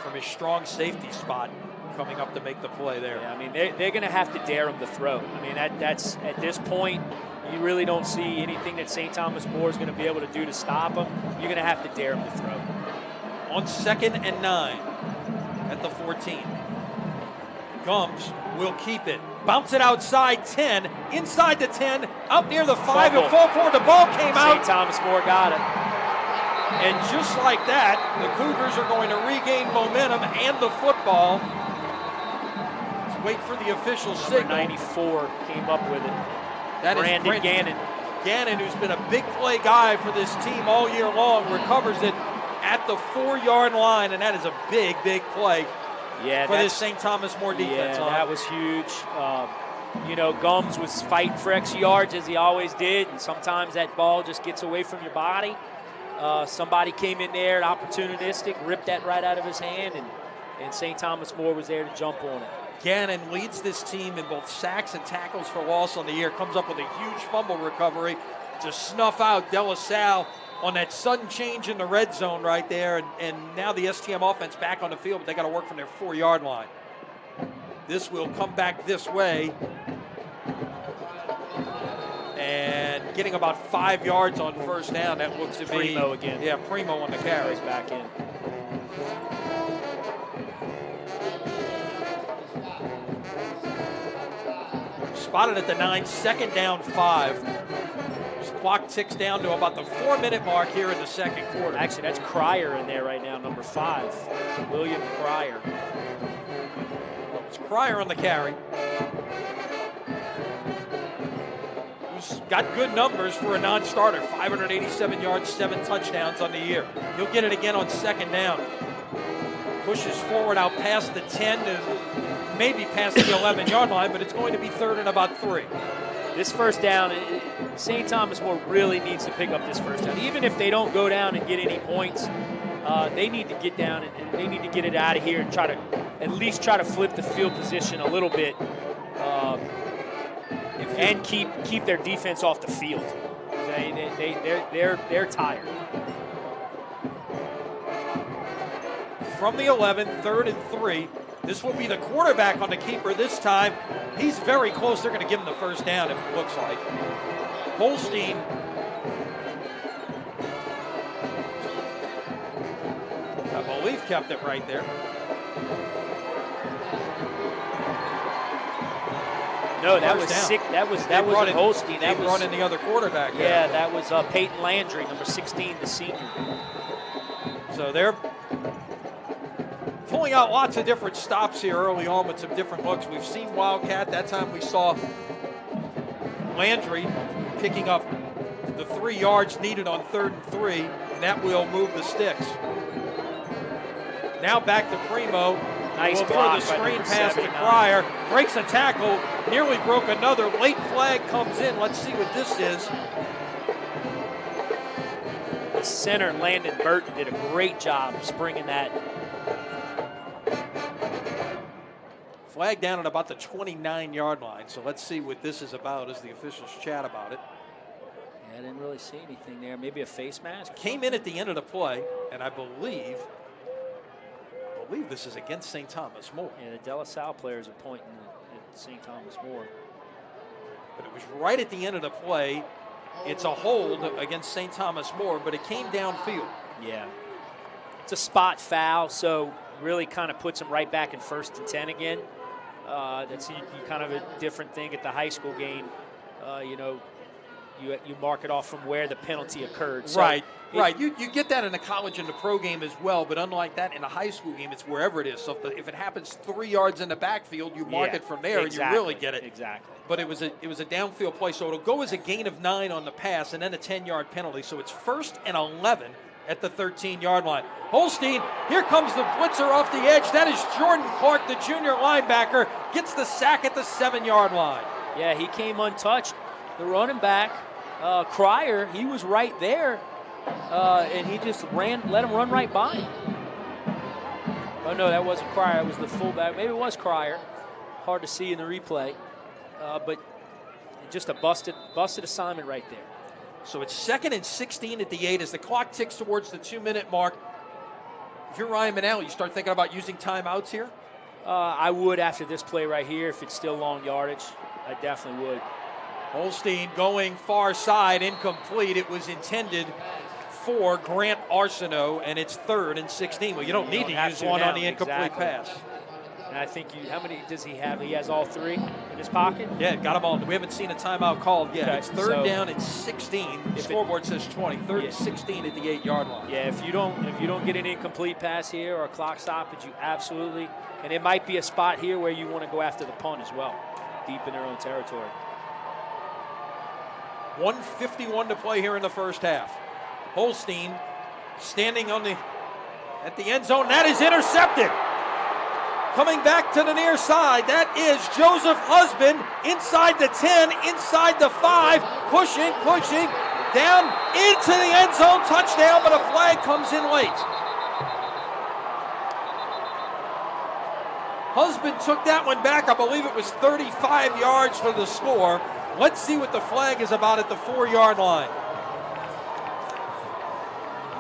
From his strong safety spot, coming up to make the play there. Yeah, I mean, they're going to have to dare him to throw. I mean, that's at this point, you really don't see anything that St. Thomas More is going to be able to do to stop him. You're going to have to dare him to throw. On 2nd and 9 at the 14. Gums will keep it. Bounce it outside 10, inside the 10, out near the 5, and fall forward. The ball came out. St. Thomas More got it. And just like that, the Cougars are going to regain momentum and the football. Let's wait for the official signal. 94 came up with it. That is Brandon Gannon. Gannon, who's been a big play guy for this team all year long, recovers it at the 4-yard line, and that is a big, big play for this St. Thomas More defense. Yeah, that was huge. You know, Gums was fighting for extra yards as he always did, and sometimes that ball just gets away from your body. Somebody came in there, opportunistic, ripped that right out of his hand, and St. Thomas More was there to jump on it. Gannon leads this team in both sacks and tackles for loss on the year. Comes up with a huge fumble recovery to snuff out De La Salle on that sudden change in the red zone right there. And now the STM offense back on the field, but they got to work from their 4-yard line. This will come back this way. And getting about 5 yards on first down. That looks to be Primo again. Yeah, Primo on the carry. Goes back in. Spotted at the 9, 2nd down 5. Clock ticks down to about the 4-minute mark here in the second quarter. Actually, that's Cryer in there right now, number 5. William Cryer. It's Cryer on the carry. Who's got good numbers for a non-starter. 587 yards, 7 touchdowns on the year. He'll get it again on 2nd down. Pushes forward out past the 10 and maybe past the 11-yard line, but it's going to be 3rd and about 3. This first down, St. Thomas More really needs to pick up this first down. Even if they don't go down and get any points, they need to get down and they need to get it out of here and try to at least try to flip the field position a little bit and keep their defense off the field. They're tired. From the 11, 3rd and 3. This will be the quarterback on the keeper this time. He's very close. They're going to give him the first down, it looks like. Holstein I believe kept it right there. No, that was sick. That was Holstein. That was running the other quarterback. Yeah, that was Peyton Landry, number 16, the senior. So they're pulling out lots of different stops here early on with some different looks. We've seen Wildcat. That time we saw Landry picking up the 3 yards needed on 3rd and 3, and that will move the sticks. Now back to Primo. Nice will throw block the by screen number pass to 79. Cryer. Breaks a tackle. Nearly broke another. Late flag comes in. Let's see what this is. The center, Landon Burton, did a great job springing that. Flag down at about the 29-yard line. So let's see what this is about as the officials chat about it. Yeah, I didn't really see anything there. Maybe a face mask? Came in at the end of the play, and I believe this is against St. Thomas More. Yeah, the De La Salle players are pointing at St. Thomas More. But it was right at the end of the play. It's a hold against St. Thomas More, but it came downfield. Yeah. It's a spot foul, so really kind of puts them right back in 1st and 10 again. That's you kind of a different thing at the high school game. You mark it off from where the penalty occurred. So right. You get that in the college and the pro game as well, but unlike that in a high school game, it's wherever it is. So if it happens 3 yards in the backfield, you mark it from there, exactly, and you really get it. Exactly. But it was a downfield play, so it'll go as a gain of 9 on the pass and then a 10-yard penalty. So it's 1st and 11 at the 13-yard line. Holstein, here comes the blitzer off the edge. That is Jordan Clark, the junior linebacker, gets the sack at the 7-yard line. Yeah, he came untouched. The running back, Cryer, he was right there, and he just let him run right by him. Oh, no, that wasn't Cryer. It was the fullback. Maybe it was Cryer. Hard to see in the replay. But just a busted assignment right there. So it's 2nd and 16 at the 8 as the clock ticks towards the 2-minute mark. If you're Ryan Manal, you start thinking about using timeouts here? I would after this play right here if it's still long yardage. I definitely would. Holstein going far side, incomplete. It was intended for Grant Arsenault, and it's 3rd and 16. Well, you don't need to use one on the incomplete pass. And I think how many does he have? He has all 3 in his pocket? Yeah, got them all. We haven't seen a timeout called yet. Okay, It's 3rd down and 16. The scoreboard says 20. 3rd and 16 at the 8-yard line. Yeah, if you don't get an incomplete pass here or a clock stoppage, you absolutely. And it might be a spot here where you want to go after the punt as well, deep in their own territory. 1:51 to play here in the first half. Holstein standing at the end zone. That is intercepted. Coming back to the near side, that is Joseph Husband inside the 10, inside the 5, pushing, down into the end zone, touchdown, but a flag comes in late. Husband took that one back. I believe it was 35 yards for the score. Let's see what the flag is about at the 4-yard line.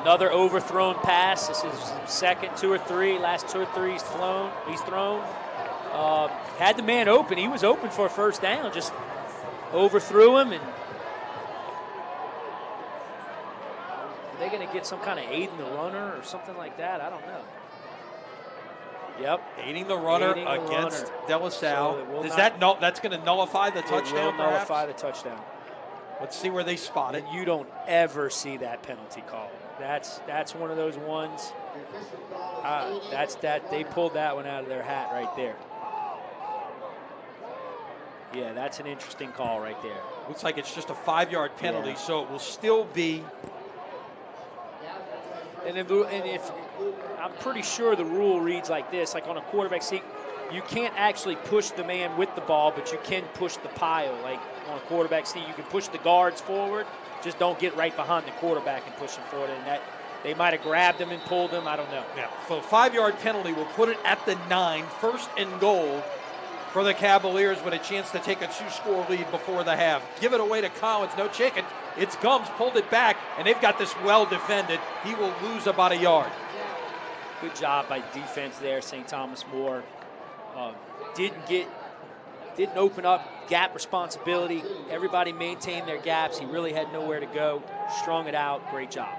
Another overthrown pass. This is 2nd, 2 or 3. Last 2 or 3 he's thrown. Had the man open. He was open for a 1st down. Just overthrew him. And are they going to get some kind of aiding the runner or something like that? I don't know. Yep. Aiding the runner against De La Salle. So that's going to nullify the touchdown, will nullify the touchdown. Let's see where they spot it. And you don't ever see that penalty call. That's one of those ones. They pulled that one out of their hat right there. Yeah, that's an interesting call right there. Looks like it's just a 5-yard penalty, so it will still be. And if I'm pretty sure the rule reads like this, like on a quarterback seat, you can't actually push the man with the ball, but you can push the pile. Like on a quarterback seat, you can push the guards forward, just don't get right behind the quarterback and push him forward. And that they might have grabbed him and pulled him. I don't know. Yeah, so 5-yard penalty will put it at the 9, 1st and goal for the Cavaliers with a chance to take a 2-score lead before the half. Give it away to Collins, no chicken. It's Gums, pulled it back, and they've got this well defended. He will lose about a yard. Good job by defense there, St. Thomas More. Didn't open up gap responsibility. Everybody maintained their gaps. He really had nowhere to go. Strung it out. Great job.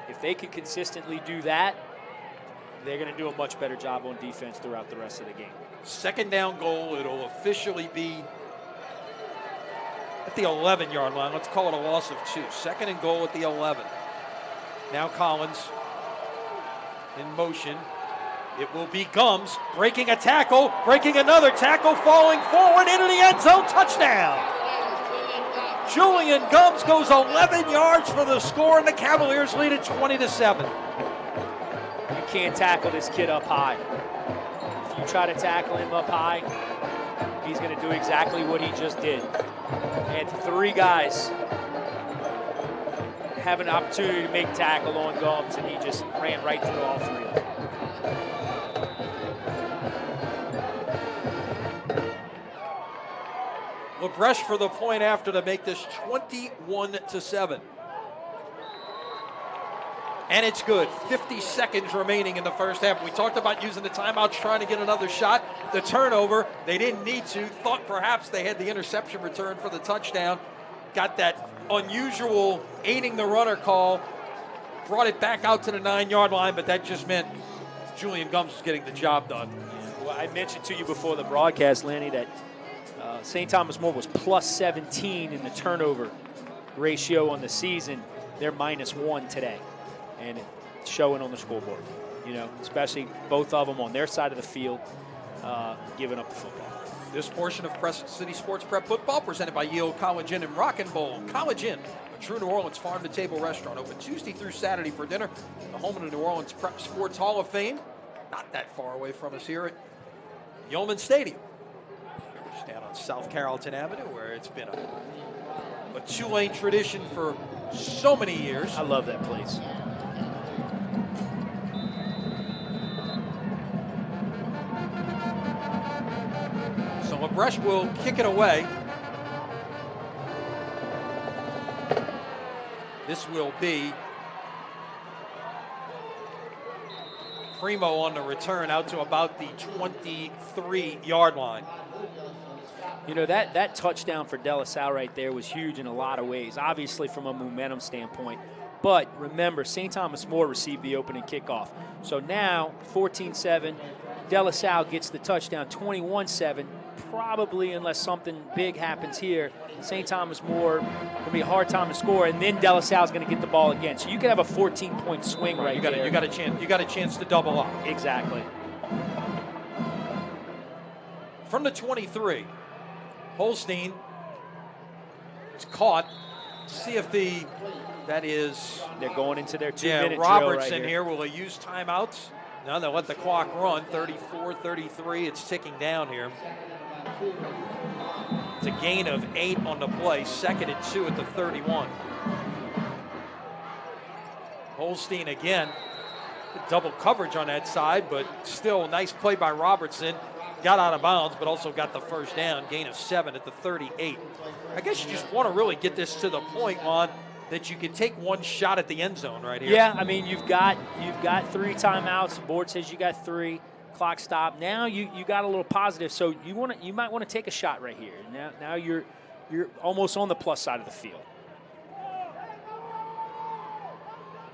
If they can consistently do that, they're going to do a much better job on defense throughout the rest of the game. 2nd down goal. It'll officially be at the 11-yard line. Let's call it a loss of 2. 2nd and goal at the 11. Now Collins in motion. It will be Gums breaking a tackle, breaking another tackle, falling forward into the end zone, touchdown. Julian Gums goes 11 yards for the score, and the Cavaliers lead at 20-7. You can't tackle this kid up high. If you try to tackle him up high, he's going to do exactly what he just did. And 3 guys have an opportunity to make tackle on Gums, and he just ran right through all 3 of them. LaBreche for the point after to make this 21-7. And it's good. 50 seconds remaining in the first half. We talked about using the timeouts, trying to get another shot. The turnover, they didn't need to. Thought perhaps they had the interception return for the touchdown. Got that unusual aiding the runner call. Brought it back out to the 9-yard line, but that just meant Julian Gums was getting the job done. Yeah, well, I mentioned to you before the broadcast, Lanny, that St. Thomas More was plus 17 in the turnover ratio on the season. They're -1 today. And it's showing on the scoreboard, especially both of them on their side of the field, giving up the football. This portion of Crescent City Sports Prep Football presented by Yale College Inn and Rock and Bowl. College Inn, a true New Orleans farm-to-table restaurant, open Tuesday through Saturday for dinner. The home of the New Orleans Prep Sports Hall of Fame, not that far away from us here at Yeoman Stadium. Just down on South Carrollton Avenue, where it's been a 2-lane tradition for so many years. I love that place. So LaBreche will kick it away. This will be Primo on the return out to about the 23-yard line. That touchdown for De La Salle right there was huge in a lot of ways, obviously from a momentum standpoint. But remember, St. Thomas More received the opening kickoff. So now, 14-7, De La Salle gets the touchdown, 21-7. Probably, unless something big happens here, St. Thomas More will be a hard time to score, and then De La Salle is going to get the ball again. So you could have a 14-point swing right there. You got a chance to double up. Exactly. From the 23, Holstein is caught. See if that is. They're going into their 2-minute drill Robertson right here. Will they use timeouts? No, they'll let the clock run. 34-33. It's ticking down here. It's a gain of 8 on the play. 2nd and 2 at the 31. Holstein again. Double coverage on that side, but still nice play by Robertson. Got out of bounds, but also got the first down. Gain of 7 at the 38. I guess you just want to really get this to the point, Lon, that you can take one shot at the end zone right here. Yeah, I mean, you've got 3 timeouts. The board says you got 3. Clock stop. Now you got a little positive, so you might want to take a shot right here. Now you're almost on the plus side of the field.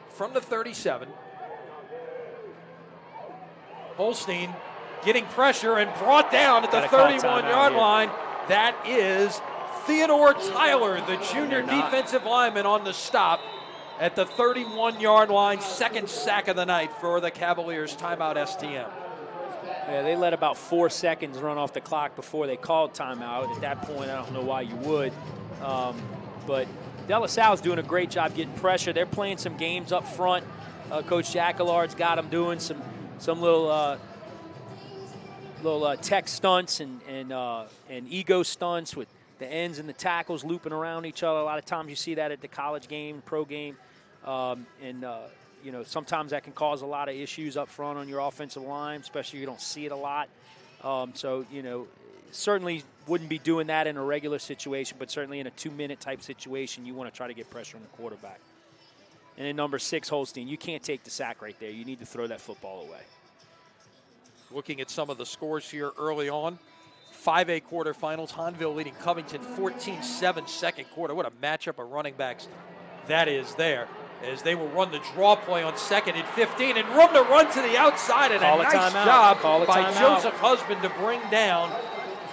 From the 37, Holstein getting pressure and brought down at the 31-yard line. That is Theodore Tyler, the junior defensive lineman, on the stop at the 31-yard line. 2nd sack of the night for the Cavaliers. Timeout STM. Yeah, they let about 4 seconds run off the clock before they called timeout. At that point, I don't know why you would. But De La Salle's doing a great job getting pressure. They're playing some games up front. Coach Jacquelard's got them doing some little tech stunts and ego stunts with the ends and the tackles looping around each other. A lot of times you see that at the college game, pro game. Sometimes that can cause a lot of issues up front on your offensive line, especially if you don't see it a lot. Certainly wouldn't be doing that in a regular situation, but certainly in a 2-minute type situation, you want to try to get pressure on the quarterback. And then number 6, Holstein, you can't take the sack right there. You need to throw that football away. Looking at some of the scores here early on. 5A quarterfinals, Hahnville leading Covington 14-7 second quarter. What a matchup of running backs that is there. As they will run the draw play on 2nd and 15 and room to run to the outside, and a nice job by Joseph Husband to bring down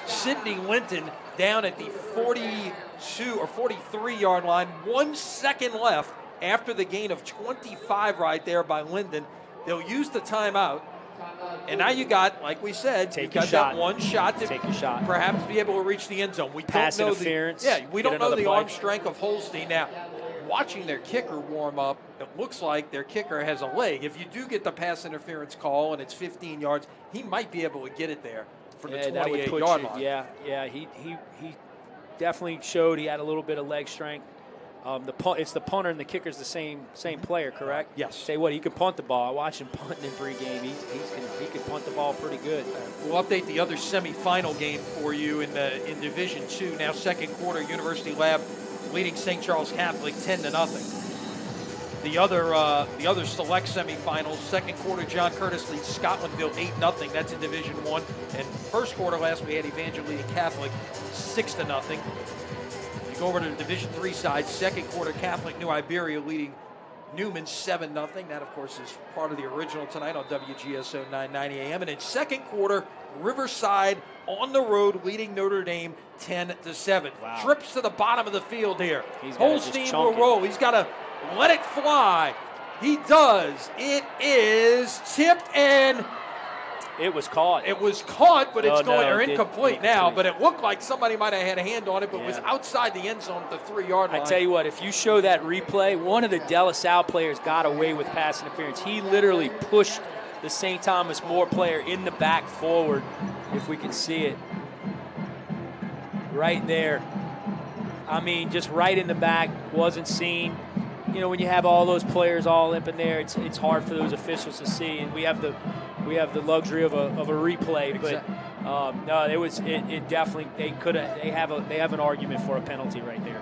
Sidney Linton down at the 42 or 43-yard line. 1 second left after the gain of 25 right there by Linden. They'll use the timeout. And now you got, like we said, you got that one shot to perhaps be able to reach the end zone. We Pass don't know interference. we don't know the arm strength of Holstein now. watching their kicker warm up, it looks like their kicker has a leg. If you do get the pass interference call and it's 15 yards, he might be able to get it there for the 28-yard line. Yeah, he definitely showed he had a little bit of leg strength. It's the punter and the kicker's the same player, correct? Yes. Say what? He could punt the ball. I watched him punting in pregame. He could punt the ball pretty good. We'll update the other semifinal game for you in Division II. Now second quarter, University Lab leading St. Charles Catholic 10-0. The other select semifinals, second quarter, John Curtis leads Scotlandville 8-0. That's in Division I. And first quarter last we had Evangeline Catholic 6-0. You go over to the Division III side, second quarter, Catholic New Iberia leading Newman 7-0. That, of course, is part of the original tonight on WGSO 990 AM. And in second quarter, Riverside on the road leading Notre Dame 10-7. Wow. Trips to the bottom of the field here. Holstein will roll. He's got to let it fly. He does. It is tipped and it was caught. It was caught, but it's incomplete incomplete now. But it looked like somebody might have had a hand on it, but was outside the end zone at the 3-yard line. I tell you what, if you show that replay, one of the De La Salle players got away with pass interference. He literally pushed the St. Thomas More player in the back forward, if we can see it. Right there. I mean, just right in the back, wasn't seen. You know, when you have all those players all up in there, it's hard for those officials to see, and we have the luxury of a replay. Exactly. But no, it definitely they have an argument for a penalty right there.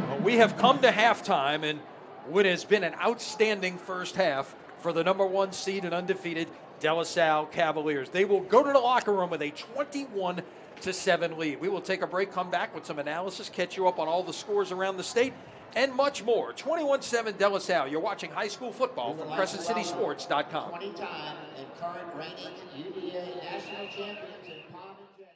Well, we have come to halftime, and what has been an outstanding first half for the number 1 seed and undefeated De La Salle Cavaliers. They will go to the locker room with a 21-7 lead. We will take a break, come back with some analysis, catch you up on all the scores around the state, and much more. 21-7 De La Salle. You're watching high school football from CrescentCitySports.com. 20-time and current reigning UVA national champions in Palm and Jet.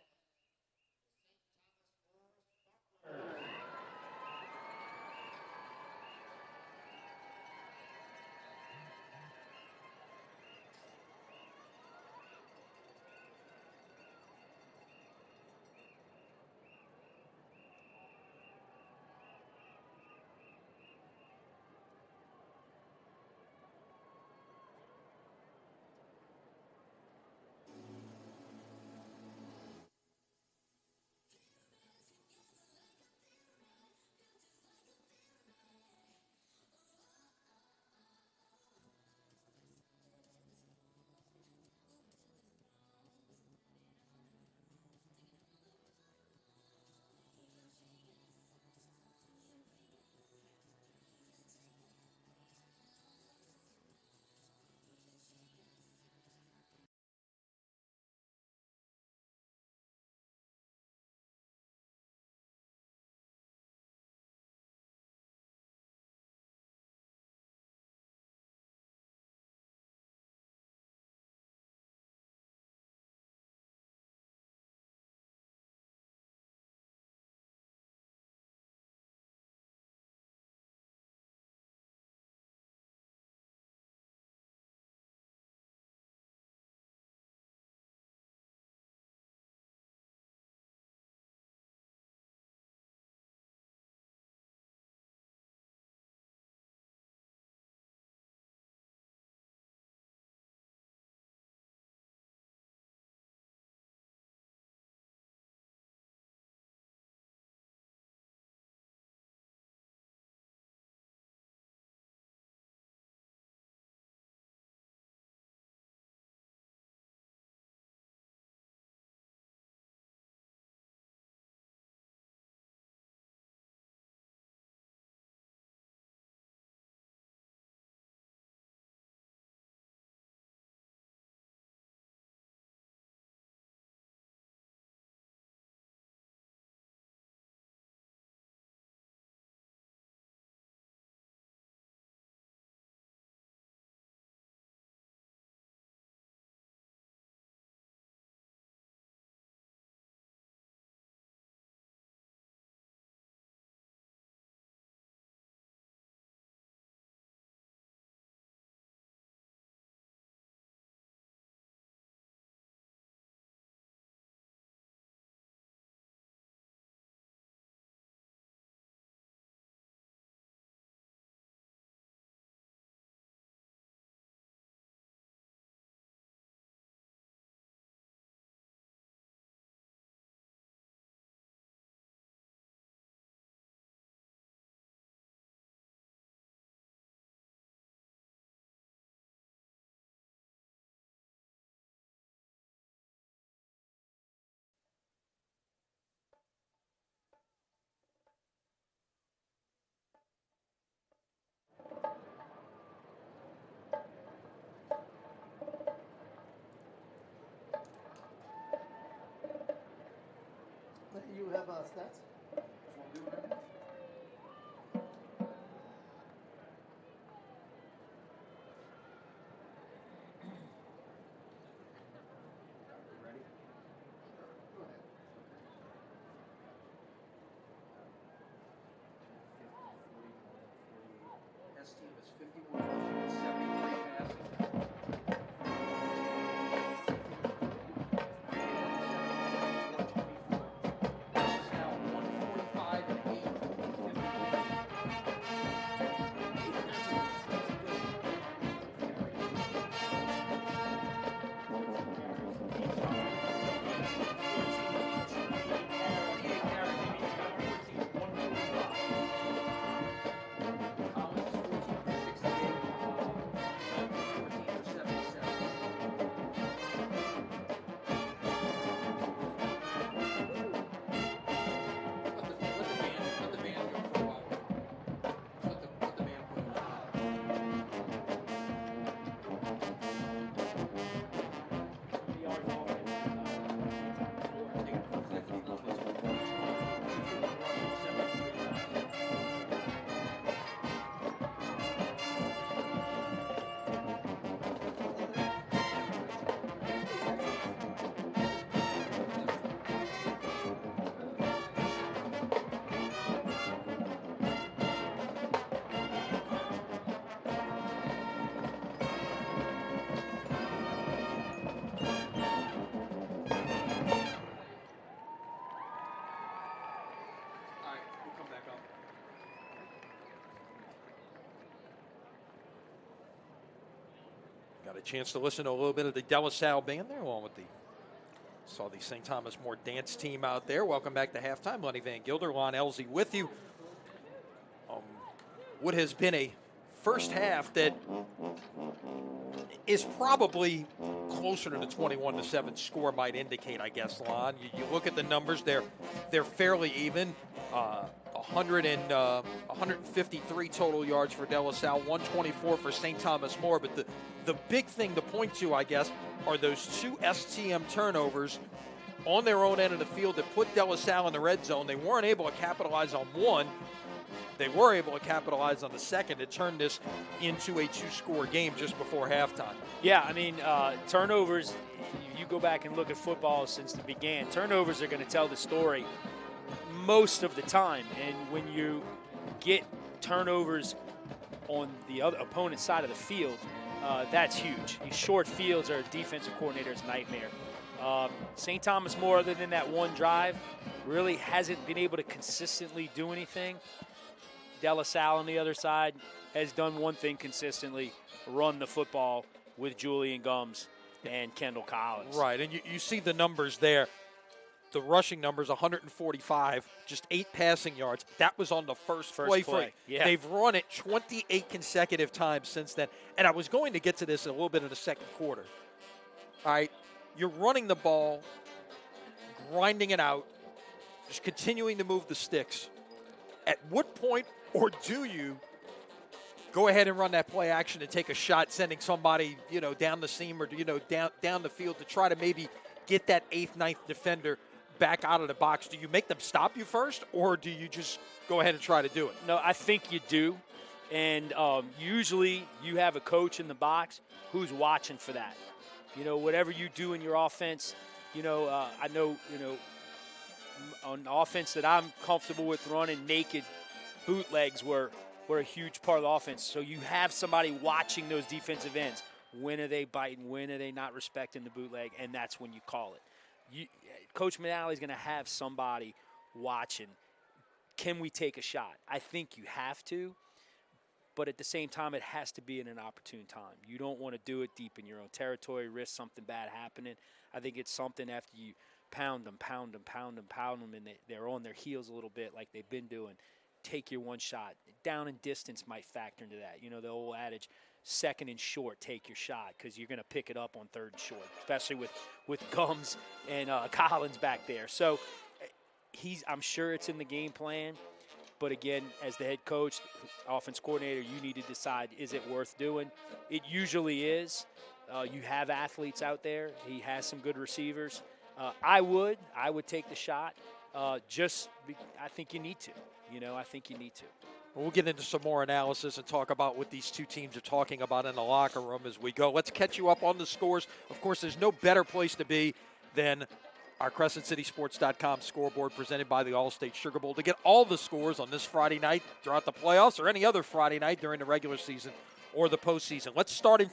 Got a chance to listen to a little bit of the De La Salle band there, along with saw the St. Thomas More dance team out there. Welcome back to halftime. Lenny Van Gilder, Lon Elsie with you. What has been a first half that is probably closer to the 21-7 score might indicate, I guess, Lon. You look at the numbers, they're fairly even. 153 total yards for De La Salle, 124 for St. Thomas More. But the big thing to point to, I guess, are those two STM turnovers on their own end of the field that put De La Salle in the red zone. They weren't able to capitalize on one. They were able to capitalize on the second. It turned this into a two-score game just before halftime. Yeah, I mean, turnovers, you go back and look at football since it began, turnovers are going to tell the story most of the time. And when you get turnovers on the other opponent's side of the field, that's huge. These short fields are a defensive coordinator's nightmare. St. Thomas More, other than that one drive, really hasn't been able to consistently do anything. De La Salle on the other side has done one thing consistently, run the football with Julian Gums and Kendall Collins. Right, and you see the numbers there. The rushing numbers, 145, just 8 passing yards. That was on the first play. Yeah. They've run it 28 consecutive times since then. And I was going to get to this a little bit in the second quarter. All right, you're running the ball, grinding it out, just continuing to move the sticks. At what point, or do you go ahead and run that play action and take a shot, sending somebody, down the seam or, down the field to try to maybe get that 8th, 9th defender back out of the box? Do you make them stop you first, or do you just go ahead and try to do it? No, I think you do. And usually you have a coach in the box who's watching for that. Whatever you do in your offense, I know, on offense that I'm comfortable with running, naked bootlegs were a huge part of the offense. So you have somebody watching those defensive ends. When are they biting? When are they not respecting the bootleg? And that's when you call it. Coach McNally's going to have somebody watching. Can we take a shot? I think you have to. But at the same time, it has to be in an opportune time. You don't want to do it deep in your own territory, risk something bad happening. I think it's something after you pound them, and they're on their heels a little bit like they've been doing. Take your one shot. Down and distance might factor into that. The old adage, second and short, take your shot, because you're going to pick it up on third and short, especially with Gums and Collins back there. So I'm sure it's in the game plan. But again, as the head coach, offense coordinator, you need to decide, is it worth doing? It usually is. You have athletes out there. He has some good receivers. I would take the shot. I think you need to. I think you need to. We'll get into some more analysis and talk about what these two teams are talking about in the locker room as we go. Let's catch you up on the scores. Of course, there's no better place to be than our CrescentCitySports.com scoreboard presented by the All-State Sugar Bowl to get all the scores on this Friday night throughout the playoffs or any other Friday night during the regular season or the postseason. Let's start in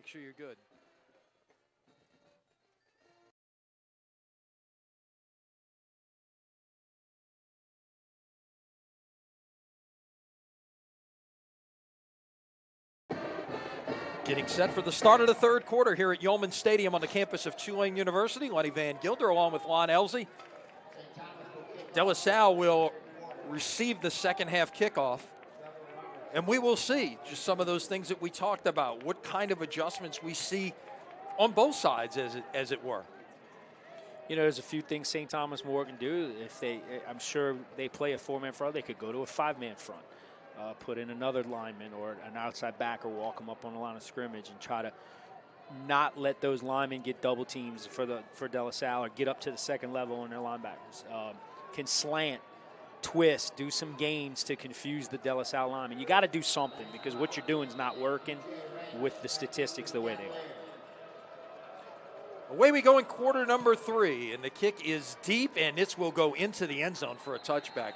Make sure you're good. Getting set for the start of the third quarter here at Yeoman Stadium on the campus of Tulane University. Lenny Van Gilder along with Lon Elsie. De La Salle will receive the second half kickoff. And we will see just some of those things that we talked about, what kind of adjustments we see on both sides, as it were. You know, there's a few things St. Thomas More can do. I'm sure they play a 4-man front, they could go to a 5-man front. Put in another lineman or an outside backer, walk them up on the line of scrimmage and try to not let those linemen get double teams for De La Salle or get up to the second level on their linebackers. Can slant, twist, do some games to confuse the De La Salle linemen. You got to do something because what you're doing is not working with the statistics the way they are. Away we go in quarter number 3, and the kick is deep, and this will go into the end zone for a touchback.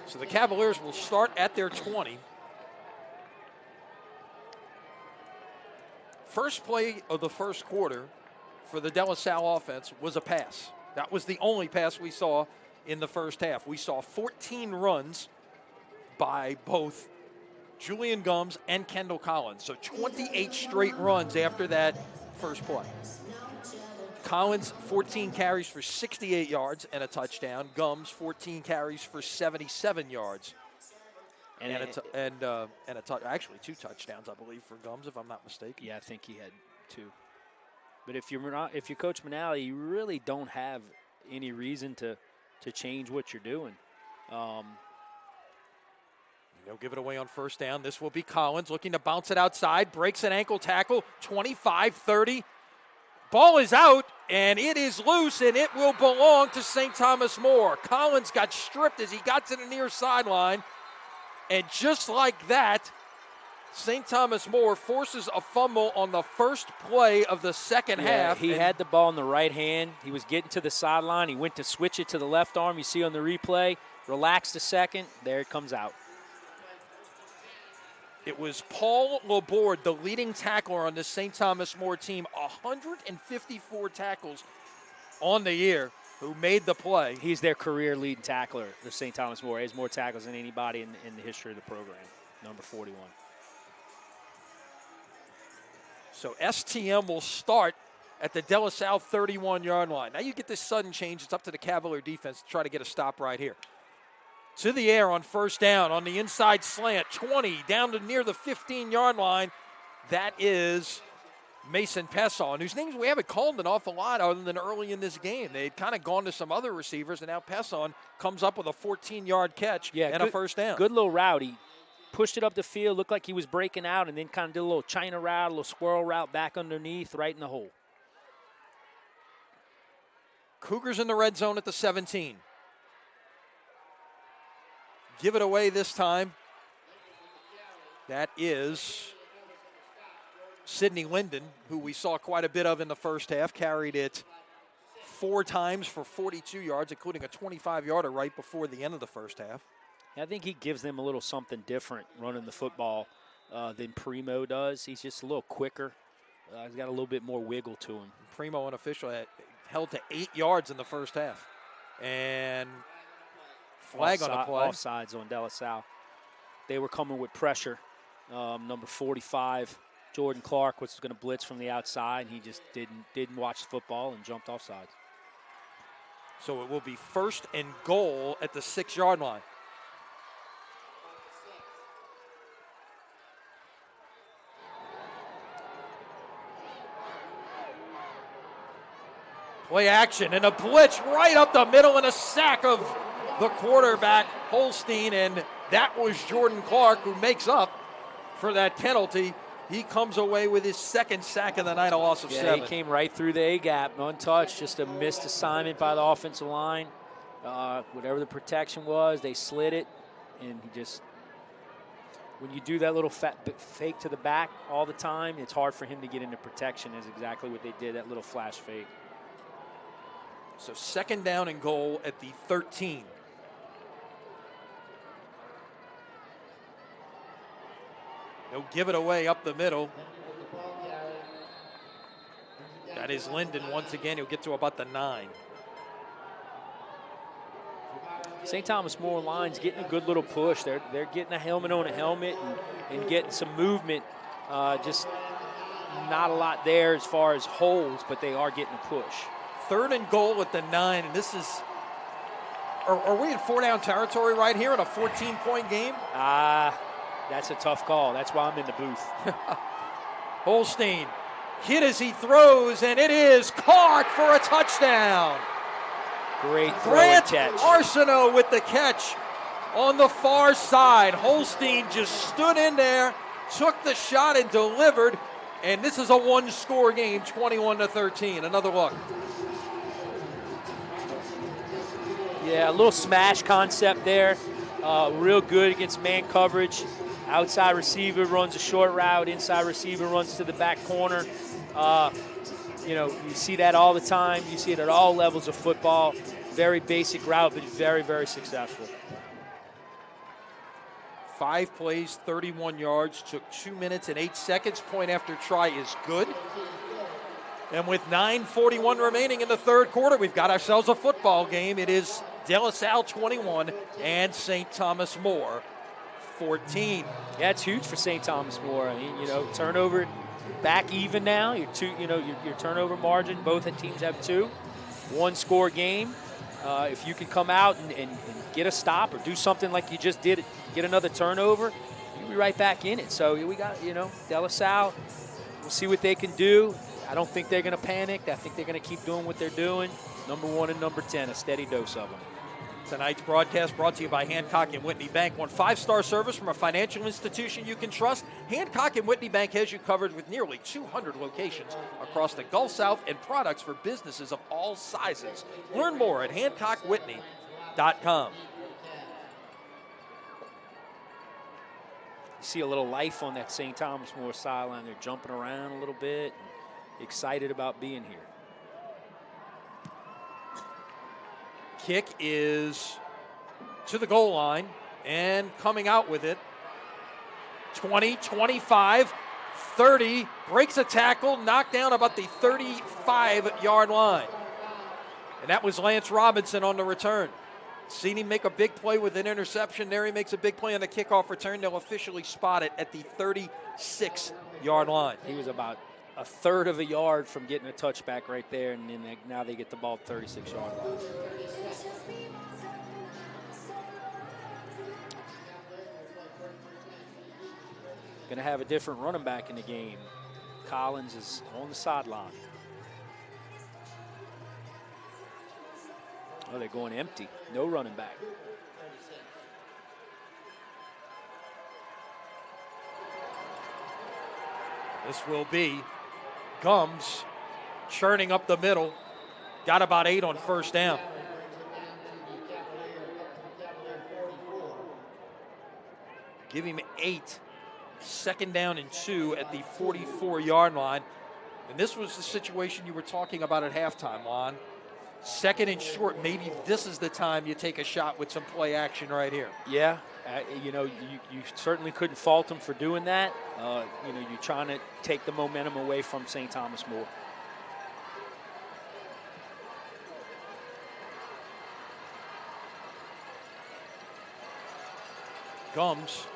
So the Cavaliers will start at their 20. First play of the first quarter for the De La Salle offense was a pass. That was the only pass we saw in the first half. We saw 14 runs by both Julian Gums and Kendall Collins. So 28 straight runs after that first play. Collins, 14 carries for 68 yards and a touchdown. Gums, 14 carries for 77 yards. Actually 2 touchdowns, I believe, for Gums, if I'm not mistaken. Yeah, I think he had 2. But if you're Coach Manali, you really don't have any reason to change what you're doing. They'll give it away on first down. This will be Collins looking to bounce it outside, breaks an ankle tackle, 25-30. Ball is out, and it is loose, and it will belong to St. Thomas More. Collins got stripped as he got to the near sideline, and just like that, St. Thomas More forces a fumble on the first play of the second half. He had the ball in the right hand. He was getting to the sideline. He went to switch it to the left arm. You see on the replay, relaxed a second. There it comes out. It was Paul Laborde, the leading tackler on the St. Thomas More team, 154 tackles on the year, who made the play. He's their career leading tackler, the St. Thomas More. He has more tackles than anybody in the history of the program, number 41. So STM will start at the De La Salle 31-yard line. Now you get this sudden change. It's up to the Cavalier defense to try to get a stop right here. To the air on first down on the inside slant, 20 down to near the 15-yard line. That is Mason Pesson, whose names we haven't called an awful lot other than early in this game. They'd kind of gone to some other receivers, and now Pesson comes up with a 14-yard catch and a first down. Good little route. He pushed it up the field, looked like he was breaking out, and then kind of did a little China route, a little squirrel route back underneath, right in the hole. Cougars in the red zone at the 17. Give it away this time. That is Sidney Linden, who we saw quite a bit of in the first half. Carried it 4 times for 42 yards, including a 25-yarder right before the end of the first half. I think he gives them a little something different running the football than Primo does. He's just a little quicker. He's got a little bit more wiggle to him. Primo, unofficial, held to 8 yards in the first half. And flag on the play. Offsides on De La Salle. They were coming with pressure. Number 45, Jordan Clark, was going to blitz from the outside, and he just didn't watch the football and jumped offsides. So it will be first and goal at the 6-yard line. Play action and a blitz right up the middle and a sack of the quarterback, Holstein, and that was Jordan Clark who makes up for that penalty. He comes away with his second sack of the night, a loss of 7. He came right through the A-gap, untouched, just a missed assignment by the offensive line. Whatever the protection was, they slid it, and he just, when you do that little fake to the back all the time, it's hard for him to get into protection, is exactly what they did, that little flash fake. So second down and goal at the 13. He'll give it away up the middle. That is Linden once again. He'll get to about the 9. St. Thomas More line's getting a good little push. They're getting a helmet on a helmet and getting some movement. Just not a lot there as far as holes, but they are getting a push. 3rd and goal at the 9, and this is, are we in 4-down territory right here in a 14-point game? That's a tough call. That's why I'm in the booth. Holstein hit as he throws, and it is caught for a touchdown. Great throw Grant and catch. Arsenault with the catch on the far side. Holstein just stood in there, took the shot, and delivered. And this is a one-score game, 21-13. Another look. Yeah, a little smash concept there. Real good against man coverage. Outside receiver runs a short route. Inside receiver runs to the back corner. You see that all the time. You see it at all levels of football. Very basic route, but very, very successful. 5 plays, 31 yards, took 2 minutes and 8 seconds. Point after try is good. And with 9:41 remaining in the 3rd quarter, we've got ourselves a football game. It is De La Salle 21 and St. Thomas More 14. Yeah, it's huge for St. Thomas More. I mean, turnover back even now. Your turnover margin, both teams have 2. 1-score game. If you can come out and get a stop or do something like you just did, get another turnover, you'll be right back in it. So we got, De La Salle, we'll see what they can do. I don't think they're going to panic. I think they're going to keep doing what they're doing. Number 1 and number 10, a steady dose of them. Tonight's broadcast brought to you by Hancock and Whitney Bank. Want 5-star service from a financial institution you can trust? Hancock and Whitney Bank has you covered with nearly 200 locations across the Gulf South and products for businesses of all sizes. Learn more at HancockWhitney.com. You see a little life on that St. Thomas More sideline. They're jumping around a little bit, and excited about being here. Kick is to the goal line and coming out with it. 20, 25, 30, breaks a tackle, knocked down about the 35-yard line. And that was Lance Robinson on the return. Seen him make a big play with an interception. There he makes a big play on the kickoff return. They'll officially spot it at the 36-yard line. He was about a third of a yard from getting a touchback right there, and then now they get the ball 36-yard line. Going to have a different running back in the game. Collins is on the sideline. Oh, they're going empty. No running back. This will be Gums churning up the middle. Got about 8 on first down. Give him 8. 2nd down and 2 at the 44-yard line. And this was the situation you were talking about at halftime, Lon. 2nd and short, maybe this is the time you take a shot with some play action right here. Yeah, you certainly couldn't fault them for doing that. You're trying to take the momentum away from St. Thomas More. Gums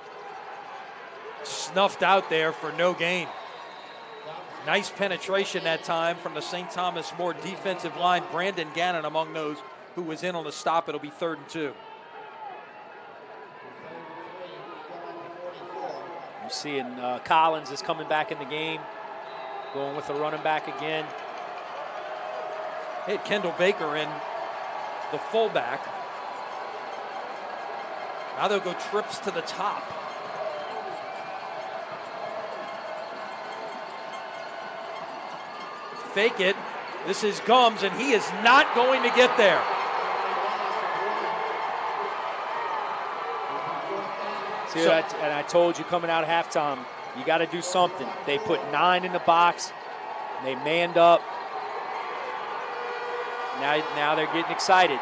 snuffed out there for no gain. Nice penetration that time from the St. Thomas More defensive line. Brandon Gannon among those who was in on the stop. It'll be 3rd and 2. You're seeing Collins is coming back in the game, going with the running back again. They had Kendall Baker in, the fullback. Now they'll go trips to the top. Fake it. This is Gums, and he is not going to get there. See, and I told you coming out of halftime, you got to do something. They put 9 in the box. They manned up. Now they're getting excited.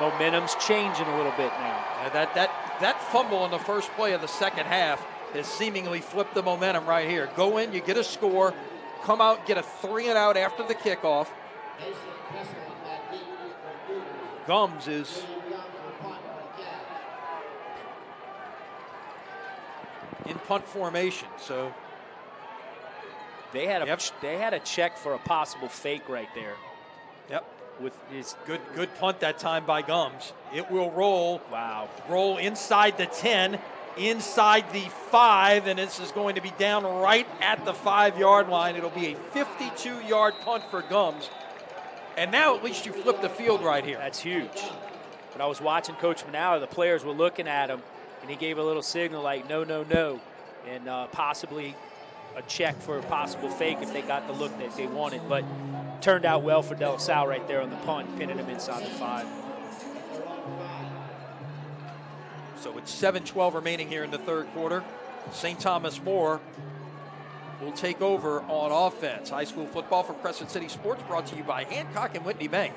Momentum's changing a little bit now. That fumble on the first play of the second half has seemingly flipped the momentum right here. Go in, you get a score, come out, get a 3-and-out after the kickoff. Gums is in punt formation, so they had a check for a possible fake right there. Yep. With his good punt that time by Gums. It will roll. Wow. Roll inside the 10, inside the 5, and this is going to be down right at the 5-yard line. It'll be a 52-yard punt for Gums. And now at least you flip the field right here. That's huge. But I was watching Coach Manala, the players were looking at him, and he gave a little signal like, no, no, no, and possibly a check for a possible fake if they got the look that they wanted. But turned out well for De La Salle right there on the punt, pinning him inside the 5. So it's 7:12 remaining here in the third quarter. St. Thomas More will take over on offense. High school football from Crescent City Sports brought to you by Hancock and Whitney Bank.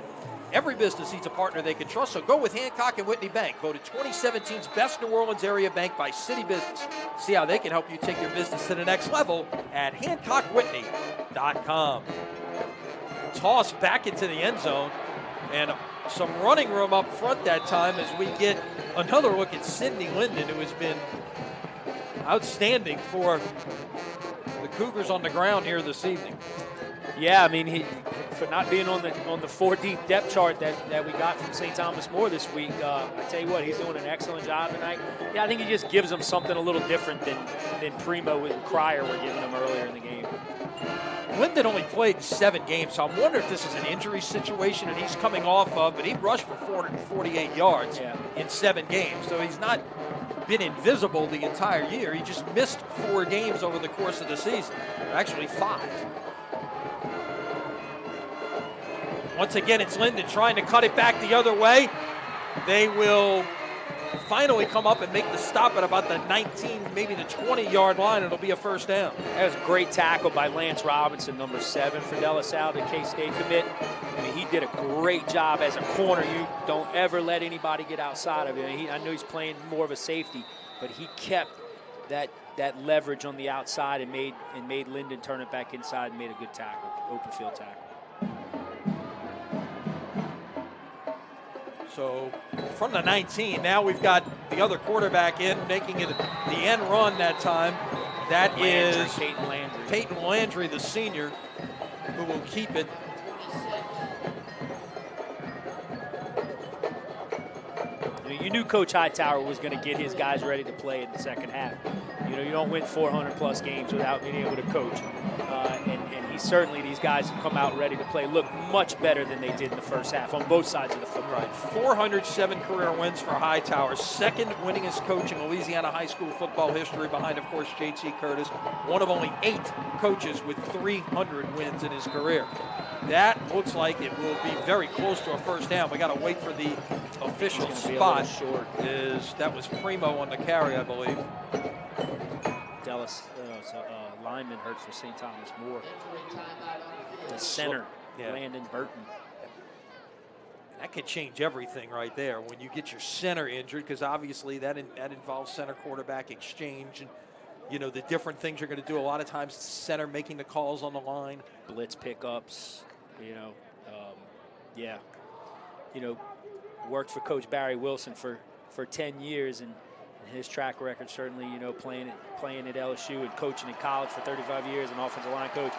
Every business needs a partner they can trust, so go with Hancock and Whitney Bank. Voted 2017's best New Orleans area bank by City Business. See how they can help you take your business to the next level at HancockWhitney.com. Toss back into the end zone, and some running room up front that time as we get another look at Sidney Linden, who has been outstanding for the Cougars on the ground here this evening. Yeah, I mean, he for not being on the 4 deep depth chart that we got from St. Thomas More this week. I tell you what, he's doing an excellent job tonight. Yeah, I think he just gives them something a little different than Primo and Cryer were giving them earlier in the game. Linden only played 7 games, so I wonder if this is an injury situation and he's coming off of, but he rushed for 448 yards in 7 games, so he's not been invisible the entire year. He just missed 4 games over the course of the season, actually 5. Once again, it's Linden trying to cut it back the other way. They will finally come up and make the stop at about the 19, maybe the 20-yard line. It'll be a first down. That was a great tackle by Lance Robinson, number 7 for De La Salle, the K-State commit. I mean, he did a great job as a corner. You don't ever let anybody get outside of him. I know he's playing more of a safety, but he kept that leverage on the outside and made Linden turn it back inside and made a good tackle, open field tackle. So from the 19, now we've got the other quarterback in, making it the end run that time. That is Peyton Landry, the senior, who will keep it. You knew Coach Hightower was going to get his guys ready to play in the second half. You know, you don't win 400-plus games without being able to coach. And he certainly, these guys have come out ready to play, look much better than they did in the first half on both sides of the football. Right. 407 career wins for Hightower, second winningest coach in Louisiana high school football history, behind, of course, J.T. Curtis, one of only 8 coaches with 300 wins in his career. That looks like it will be very close to a first down. We got to wait for the official spot. That was Primo on the carry, I believe. Dallas lineman hurt for St. Thomas More. The center, Landon Burton. That could change everything right there when you get your center injured, because obviously that involves center quarterback exchange and, you know, the different things you're going to do. A lot of times center making the calls on the line. Blitz pickups, you know. Worked for Coach Barry Wilson for 10 years, and his track record certainly, you know, playing at LSU and coaching in college for 35 years, an offensive line coach.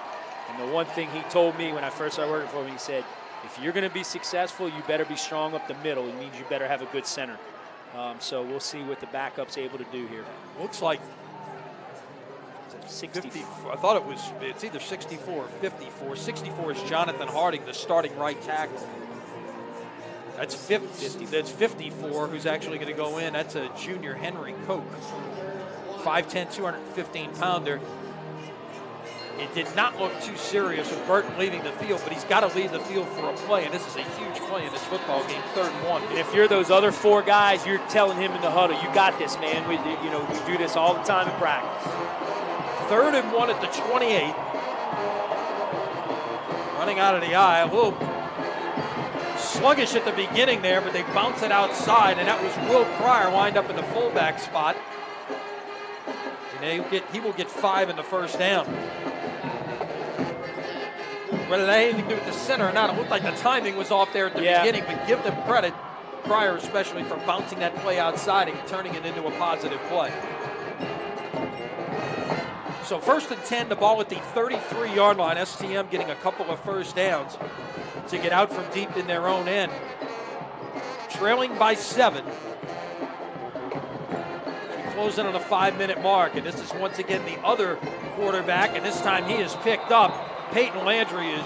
And the one thing he told me when I first started working for him, he said, if you're going to be successful, you better be strong up the middle. It means you better have a good center. So we'll see what the backup's able to do here. Looks like 60. 50, I thought it's either 64 or 54. 64 is Jonathan Harding, the starting right tackle. That's 50. That's 54 who's actually going to go in. That's a junior Henry Koch, 5'10", 215-pounder. It did not look too serious with Burton leaving the field, but he's got to leave the field for a play, and this is a huge play in this football game, 3rd and 1. And if you're those other 4 guys, you're telling him in the huddle, you got this, man. We do this all the time in practice. 3rd and 1 at the 28. Running out of the eye, a little sluggish at the beginning there, but they bounce it outside, and that was Will Cryer wind up in the fullback spot. And And he will get 5 in the first down. Whether that had anything to do with the center or not, it looked like the timing was off there at the beginning, but give them credit, Pryor especially, for bouncing that play outside and turning it into a positive play. So 1st and 10, the ball at the 33-yard line. STM getting a couple of first downs to get out from deep in their own end. Trailing by 7. We close in on the 5-minute mark, and this is once again the other quarterback, and this time he is picked up. Peyton Landry is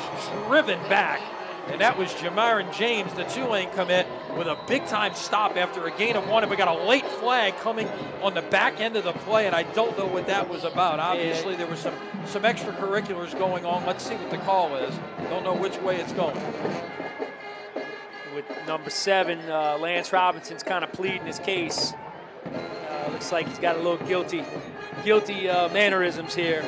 driven back, and that was Jamiron James, the Tulane commit, with a big-time stop after a gain of 1, and we got a late flag coming on the back end of the play, and I don't know what that was about. Obviously, there was some extracurriculars going on. Let's see what the call is. Don't know which way it's going. With number 7, Lance Robinson's kind of pleading his case. Looks like he's got a little guilty mannerisms here.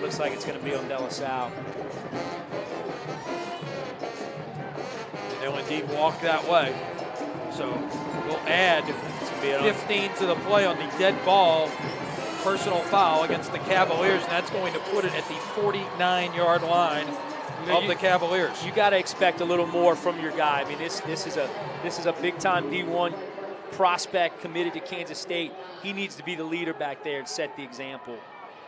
Looks like it's going to be on De La Salle. They'll indeed walk that way. So we'll add 15 to the play on the dead ball personal foul against the Cavaliers, and that's going to put it at the 49-yard line of the Cavaliers. You got to expect a little more from your guy. I mean, this is a big-time D1 prospect committed to Kansas State. He needs to be the leader back there and set the example.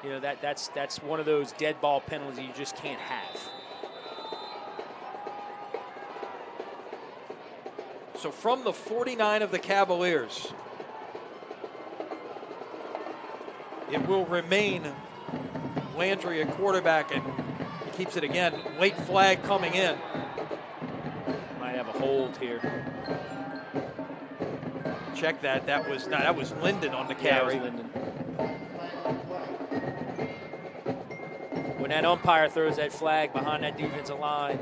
You know, that's one of those dead ball penalties you just can't have. So from the 49 of the Cavaliers, it will remain Landry at quarterback, and he keeps it again. Late flag coming in. Might have a hold here. Check that. That was Linden on the carry. Yeah, it was Linden. When that umpire throws that flag behind that defensive line,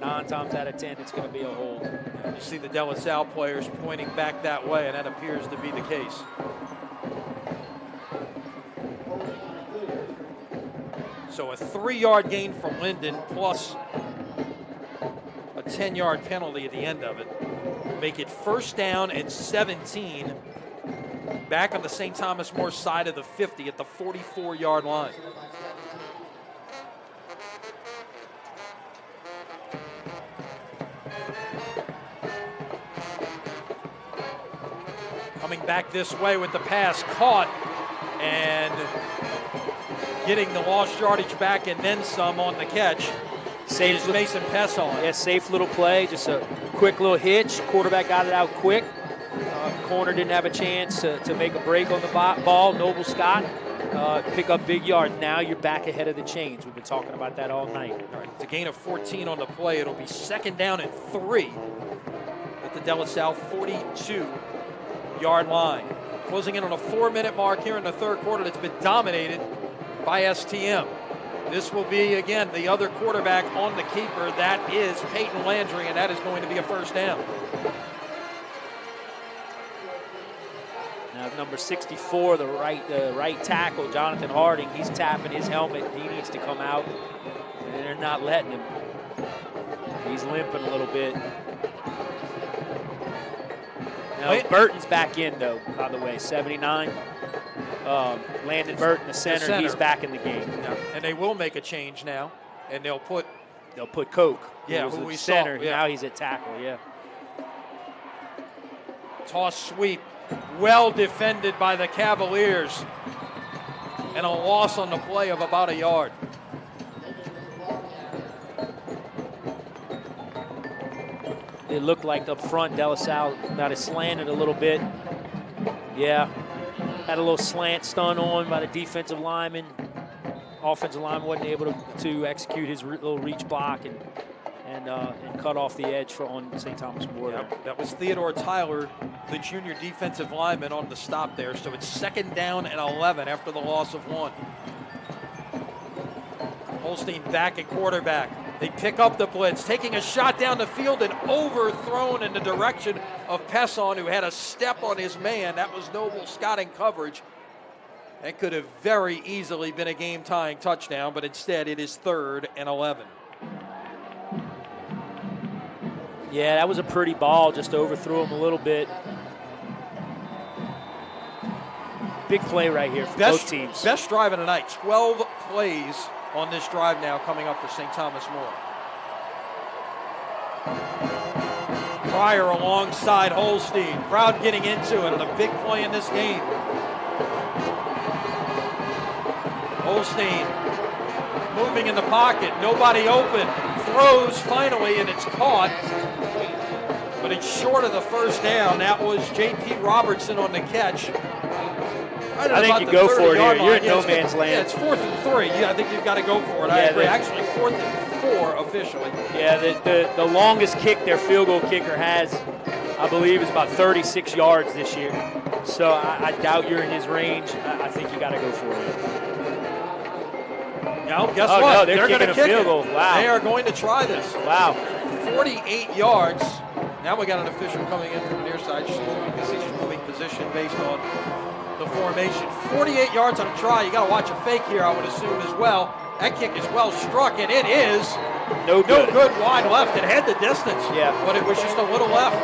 9 times out of 10, it's going to be a hold. You see the De La Salle players pointing back that way, and that appears to be the case. So a 3-yard gain from Linden plus a 10-yard penalty at the end of it. Make it 1st down and 17. Back on the St. Thomas More side of the 50 at the 44-yard line. Coming back this way with the pass, caught, and getting the lost yardage back and then some on the catch. Saves Mason Pesson. Yeah, safe little play, just a quick little hitch. Quarterback got it out quick. Corner didn't have a chance to make a break on the ball. Noble Scott pick up big yard. Now you're back ahead of the chains. We've been talking about that all night. All right, it's a gain of 14 on the play. It'll be 2nd down and 3 at the De La Salle 42-yard line. Closing in on a 4-minute mark here in the 3rd quarter that's been dominated by STM. This will be, again, the other quarterback on the keeper. That is Peyton Landry, and that is going to be a 1st down. Now number 64, the right tackle, Jonathan Harding, he's tapping his helmet. He needs to come out, and they're not letting him. He's limping a little bit. Now Burton's back in, though, by the way, 79. Landon Burton, the center, he's back in the game. Yeah. And they will make a change now, and they'll put Coke. Who we center. Saw, yeah. Now he's at tackle. Yeah. Toss sweep, well defended by the Cavaliers, and a loss on the play of about a yard. It looked like up front, De La Salle got it slanted a little bit. Yeah. Had a little slant stun on by the defensive lineman. Offensive lineman wasn't able to execute his little reach block and cut off the edge on St. Thomas More. Yep, that was Theodore Tyler, the junior defensive lineman, on the stop there. So it's 2nd down and 11 after the loss of 1. Holstein back at quarterback. They pick up the blitz, taking a shot down the field and overthrown in the direction of Pesson, who had a step on his man. That was Noble Scott in coverage. That could have very easily been a game-tying touchdown, but instead it is 3rd and 11. Yeah, that was a pretty ball. Just overthrew him a little bit. Big play right here for both teams. Best drive of the night. 12 plays on this drive now coming up for St. Thomas More. Pryor alongside Holstein. Crowd getting into it, and a big play in this game. Holstein moving in the pocket. Nobody open. Throws finally, and it's caught. But it's short of the first down. That was J.P. Robertson on the catch. I think you go for it here. You're in no man's land. Yeah, it's 4th and 3. Yeah, I think you've got to go for it. I agree. Actually, 4th and 4 officially. Yeah, the longest kick their field goal kicker has, I believe, is about 36 yards this year. So I doubt you're in his range. I think you got to go for it. Now, guess what? No, they're going to kicking a field goal. Wow. They are going to try this. Wow. 48 yards. Now we got an official coming in from the near side. She's moving, moving position based on the formation. 48 yards on a try. You got to watch a fake here, I would assume, as well. That kick is well struck, and it is no good wide left. It had the distance, but it was just a little left.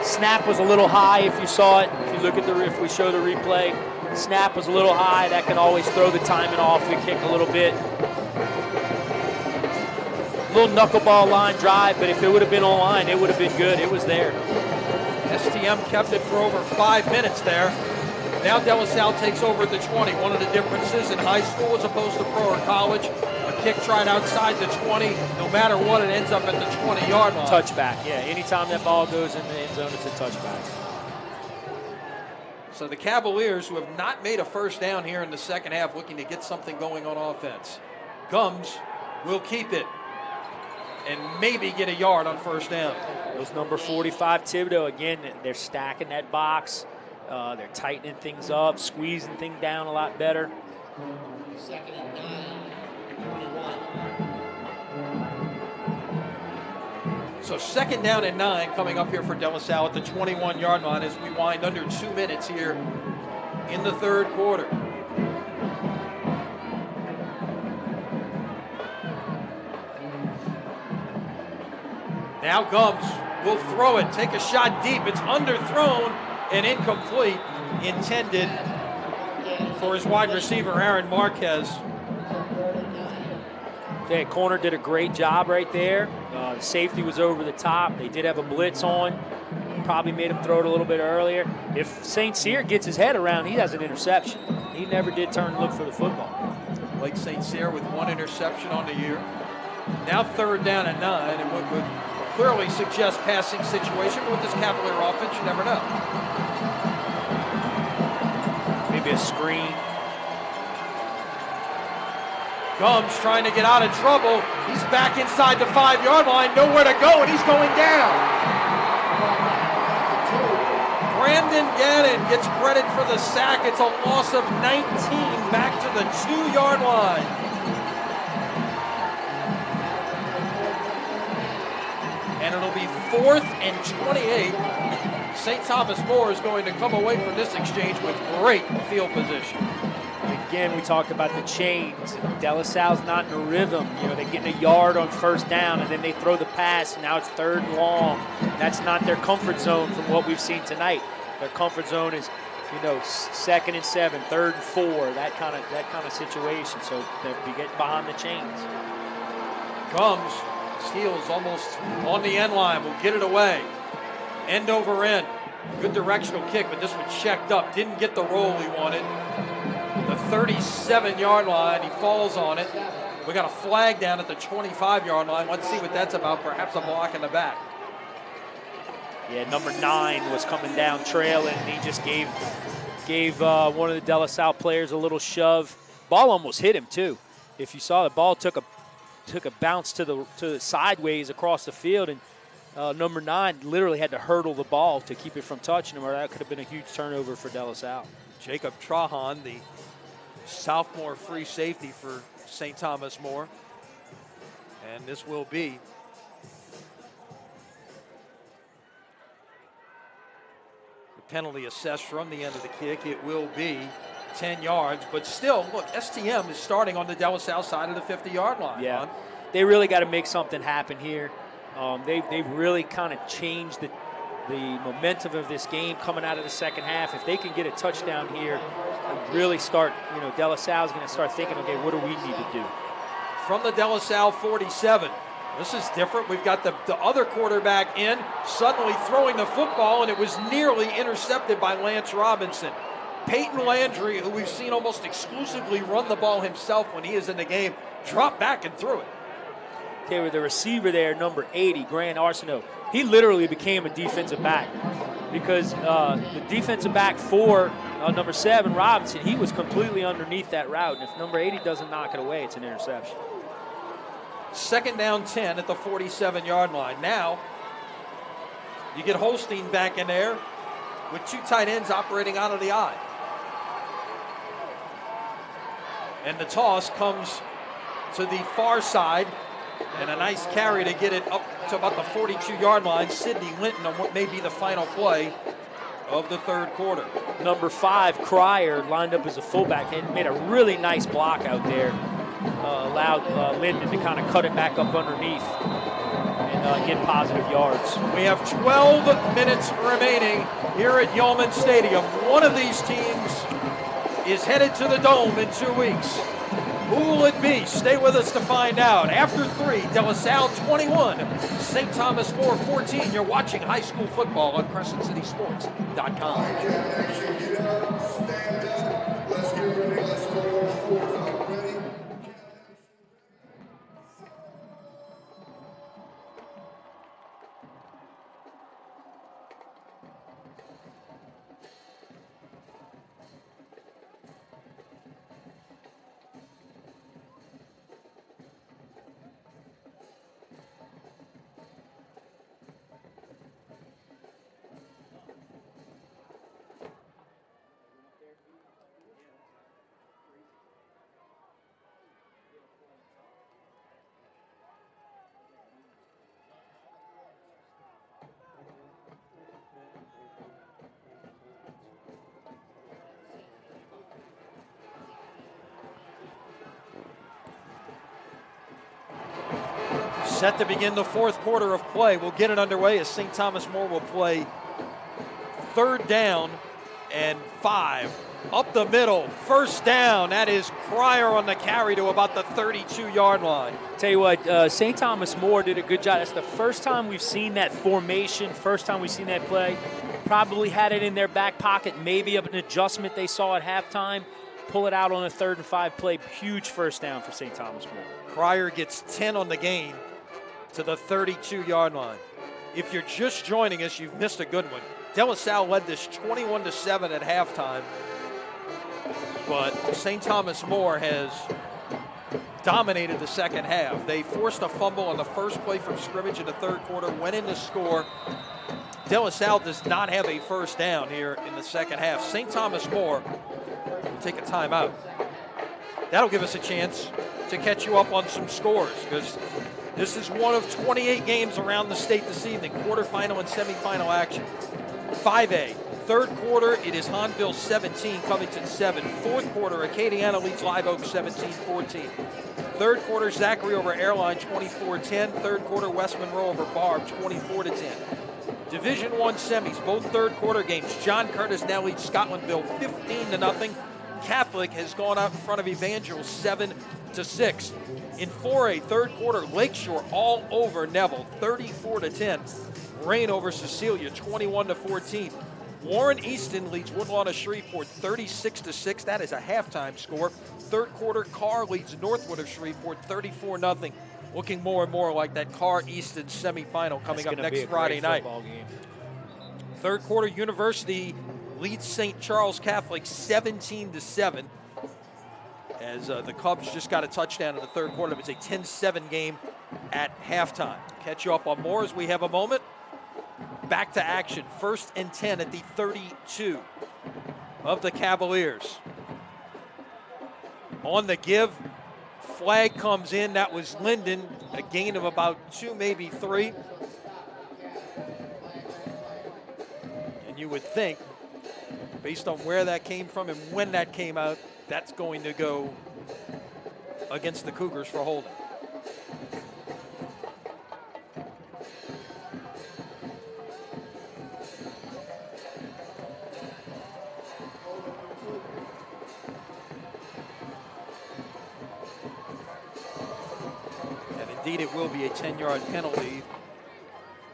Snap was a little high if you saw it. If you look at if we show the replay, snap was a little high. That can always throw the timing off. We kicked a little bit. Little knuckleball line drive, but if it would have been on line, it would have been good. It was there. STM kept it for over 5 minutes there. Now De La Salle takes over at the 20. One of the differences in high school as opposed to pro or college, a kick tried outside the 20, no matter what, it ends up at the 20-yard line. Touchback, yeah. Anytime that ball goes in the end zone, it's a touchback. So the Cavaliers, who have not made a first down here in the second half, looking to get something going on offense. Gums will keep it and maybe get a yard on first down. Those number 45 Thibodeau, again, they're stacking that box. They're tightening things up, squeezing things down a lot better. 2nd and 9, 21. So 2nd down and 9 coming up here for De La Salle at the 21-yard line as we wind under 2 minutes here in the third quarter. Now Gums will throw it, take a shot deep. It's underthrown and incomplete, intended for his wide receiver, Aaron Marquez. Okay, corner did a great job right there. The safety was over the top. They did have a blitz on. Probably made him throw it a little bit earlier. If St. Cyr gets his head around, he has an interception. He never did turn and look for the football. Blake St. Cyr with 1 interception on the year. Now 3rd down and 9, and what would clearly suggest passing situation, but with this Cavalier offense, you never know. Maybe a screen. Gums trying to get out of trouble. He's back inside the 5-yard line, nowhere to go, and he's going down. Brandon Gannon gets credit for the sack. It's a loss of 19 back to the 2-yard line. And it'll be 4th and 28. St. Thomas More is going to come away from this exchange with great field position. Again, we talked about the chains. De La Salle's not in a rhythm. You know, they get a yard on first down, and then they throw the pass, and now it's 3rd and long. That's not their comfort zone from what we've seen tonight. Their comfort zone is, 2nd and 7, 3rd and 4, that kind of situation. So they get behind the chains. Gums steals almost on the end line. Will get it away. End over end. Good directional kick, but this one checked up. Didn't get the roll he wanted. The 37-yard line. He falls on it. We got a flag down at the 25-yard line. Let's see what that's about. Perhaps a block in the back. Yeah, number 9 was coming down trailing, and he just gave one of the De La Salle players a little shove. Ball almost hit him too. If you saw, the ball took a bounce to the sideways across the field, and number 9 literally had to hurdle the ball to keep it from touching him, or that could have been a huge turnover for De La Salle. Jacob Trahan, the sophomore free safety for St. Thomas More. And this will be the penalty assessed from the end of the kick. It will be 10 yards, but still, look, STM is starting on the De La Salle side of the 50-yard line. Yeah, they really got to make something happen here. They've really kind of changed the momentum of this game coming out of the second half. If they can get a touchdown here, and really start, De La Salle's going to start thinking, okay, what do we need to do? From the De La Salle 47. This is different. We've got the other quarterback in, suddenly throwing the football, and it was nearly intercepted by Lance Robinson. Peyton Landry, who we've seen almost exclusively run the ball himself when he is in the game, dropped back and threw it. Okay, with the receiver there, number 80, Grant Arsenault, he literally became a defensive back because the defensive back for number 7, Robinson, he was completely underneath that route, and if number 80 doesn't knock it away, it's an interception. 2nd down 10 at the 47-yard line. Now, you get Holstein back in there with 2 tight ends operating out of the eye. And the toss comes to the far side, and a nice carry to get it up to about the 42-yard line. Sidney Linton on what may be the final play of the 3rd quarter. Number 5, Cryer, lined up as a fullback, and made a really nice block out there. Allowed Linden to kind of cut it back up underneath and get positive yards. We have 12 minutes remaining here at Yeoman Stadium. One of these teams is headed to the Dome in 2 weeks. Who will it be? Stay with us to find out. After 3, De La Salle 21, St. Thomas More 14. You're watching high school football on CrescentCitySports.com. Let's get ready. Let's go. Ready? Set to begin the 4th quarter of play. We'll get it underway as St. Thomas More will play 3rd down and 5. Up the middle, 1st down. That is Cryer on the carry to about the 32-yard line. Tell you what, St. Thomas More did a good job. That's the first time we've seen that formation, first time we've seen that play. Probably had it in their back pocket, maybe an adjustment they saw at halftime. Pull it out on a 3rd and 5 play. Huge 1st down for St. Thomas More. Cryer gets 10 on the game to the 32-yard line. If you're just joining us, you've missed a good one. De La Salle led this 21-7 at halftime, but St. Thomas More has dominated the second half. They forced a fumble on the first play from scrimmage in the 3rd quarter, went in to score. De La Salle does not have a 1st down here in the second half. St. Thomas More will take a timeout. That'll give us a chance to catch you up on some scores, because this is one of 28 games around the state this evening, quarterfinal and semifinal action. 5A, 3rd quarter, it is Hahnville 17, Covington 7. 4th quarter, Acadiana leads Live Oak 17-14. 3rd quarter, Zachary over Airline 24-10. 3rd quarter, West Monroe over Barb 24-10. Division I semis, both 3rd quarter games. John Curtis now leads Scotlandville 15-0. Catholic has gone out in front of Evangel 7-6. In 4A, 3rd quarter, Lakeshore all over Neville 34-10. Rain over Cecilia 21-14. Warren Easton leads Woodlawn of Shreveport 36-6. That is a halftime score. 3rd quarter, Carr leads Northwood of Shreveport 34-0. Looking more and more like that Carr-Easton semifinal coming up next Friday night. 3rd quarter, University leads St. Charles Catholic 17-7. As the Cubs just got a touchdown in the 3rd quarter. It's a 10-7 game at halftime. Catch you up on more as we have a moment. Back to action. 1st and 10 at the 32 of the Cavaliers. On the give, flag comes in. That was Linden, a gain of about 2, maybe 3. And you would think, based on where that came from and when that came out, that's going to go against the Cougars for holding. Indeed, it will be a 10-yard penalty.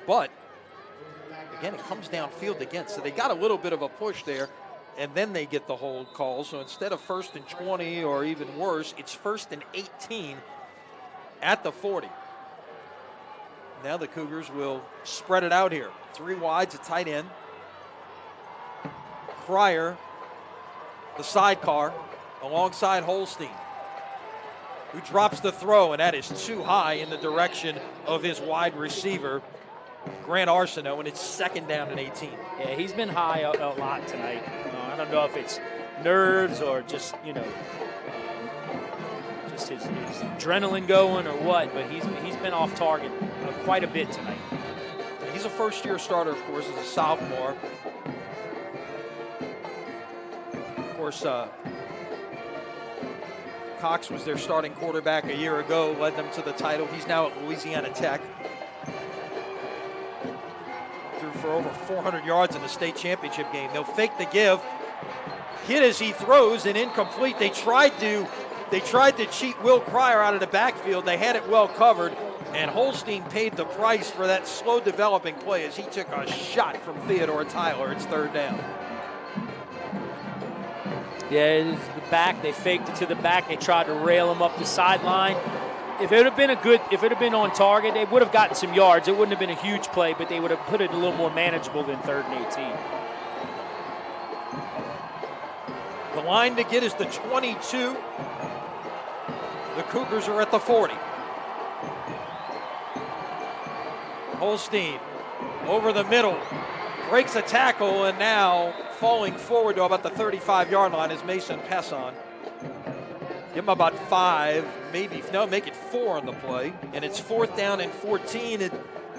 But, again, it comes downfield again. So they got a little bit of a push there, and then they get the hold call. So instead of 1st and 20 or even worse, it's 1st and 18 at the 40. Now the Cougars will spread it out here. 3 wides, a tight end. Cryer, the sidecar, alongside Holstein, who drops the throw, and that is too high in the direction of his wide receiver, Grant Arsenault, and it's 2nd down and 18. Yeah, he's been high a lot tonight. I don't know if it's nerves or just, just his adrenaline going or what, but he's been off target quite a bit tonight. He's a first-year starter, of course, as a sophomore. Of course, Cox was their starting quarterback a year ago, led them to the title. He's now at Louisiana Tech. Threw for over 400 yards in the state championship game. They'll fake the give. Hit as he throws and incomplete. They tried to cheat Will Cryer out of the backfield. They had it well covered, and Holstein paid the price for that slow developing play as he took a shot from Theodore Tyler. It's 3rd down. Yeah, it is the back. They faked it to the back. They tried to rail him up the sideline. If it had been on target, they would have gotten some yards. It wouldn't have been a huge play, but they would have put it a little more manageable than 3rd and 18. The line to get is the 22. The Cougars are at the 40. Holstein over the middle, breaks a tackle, and now falling forward to about the 35-yard line is Mason Pesson. Give him about 5, make it 4 on the play, and it's 4th down and 14.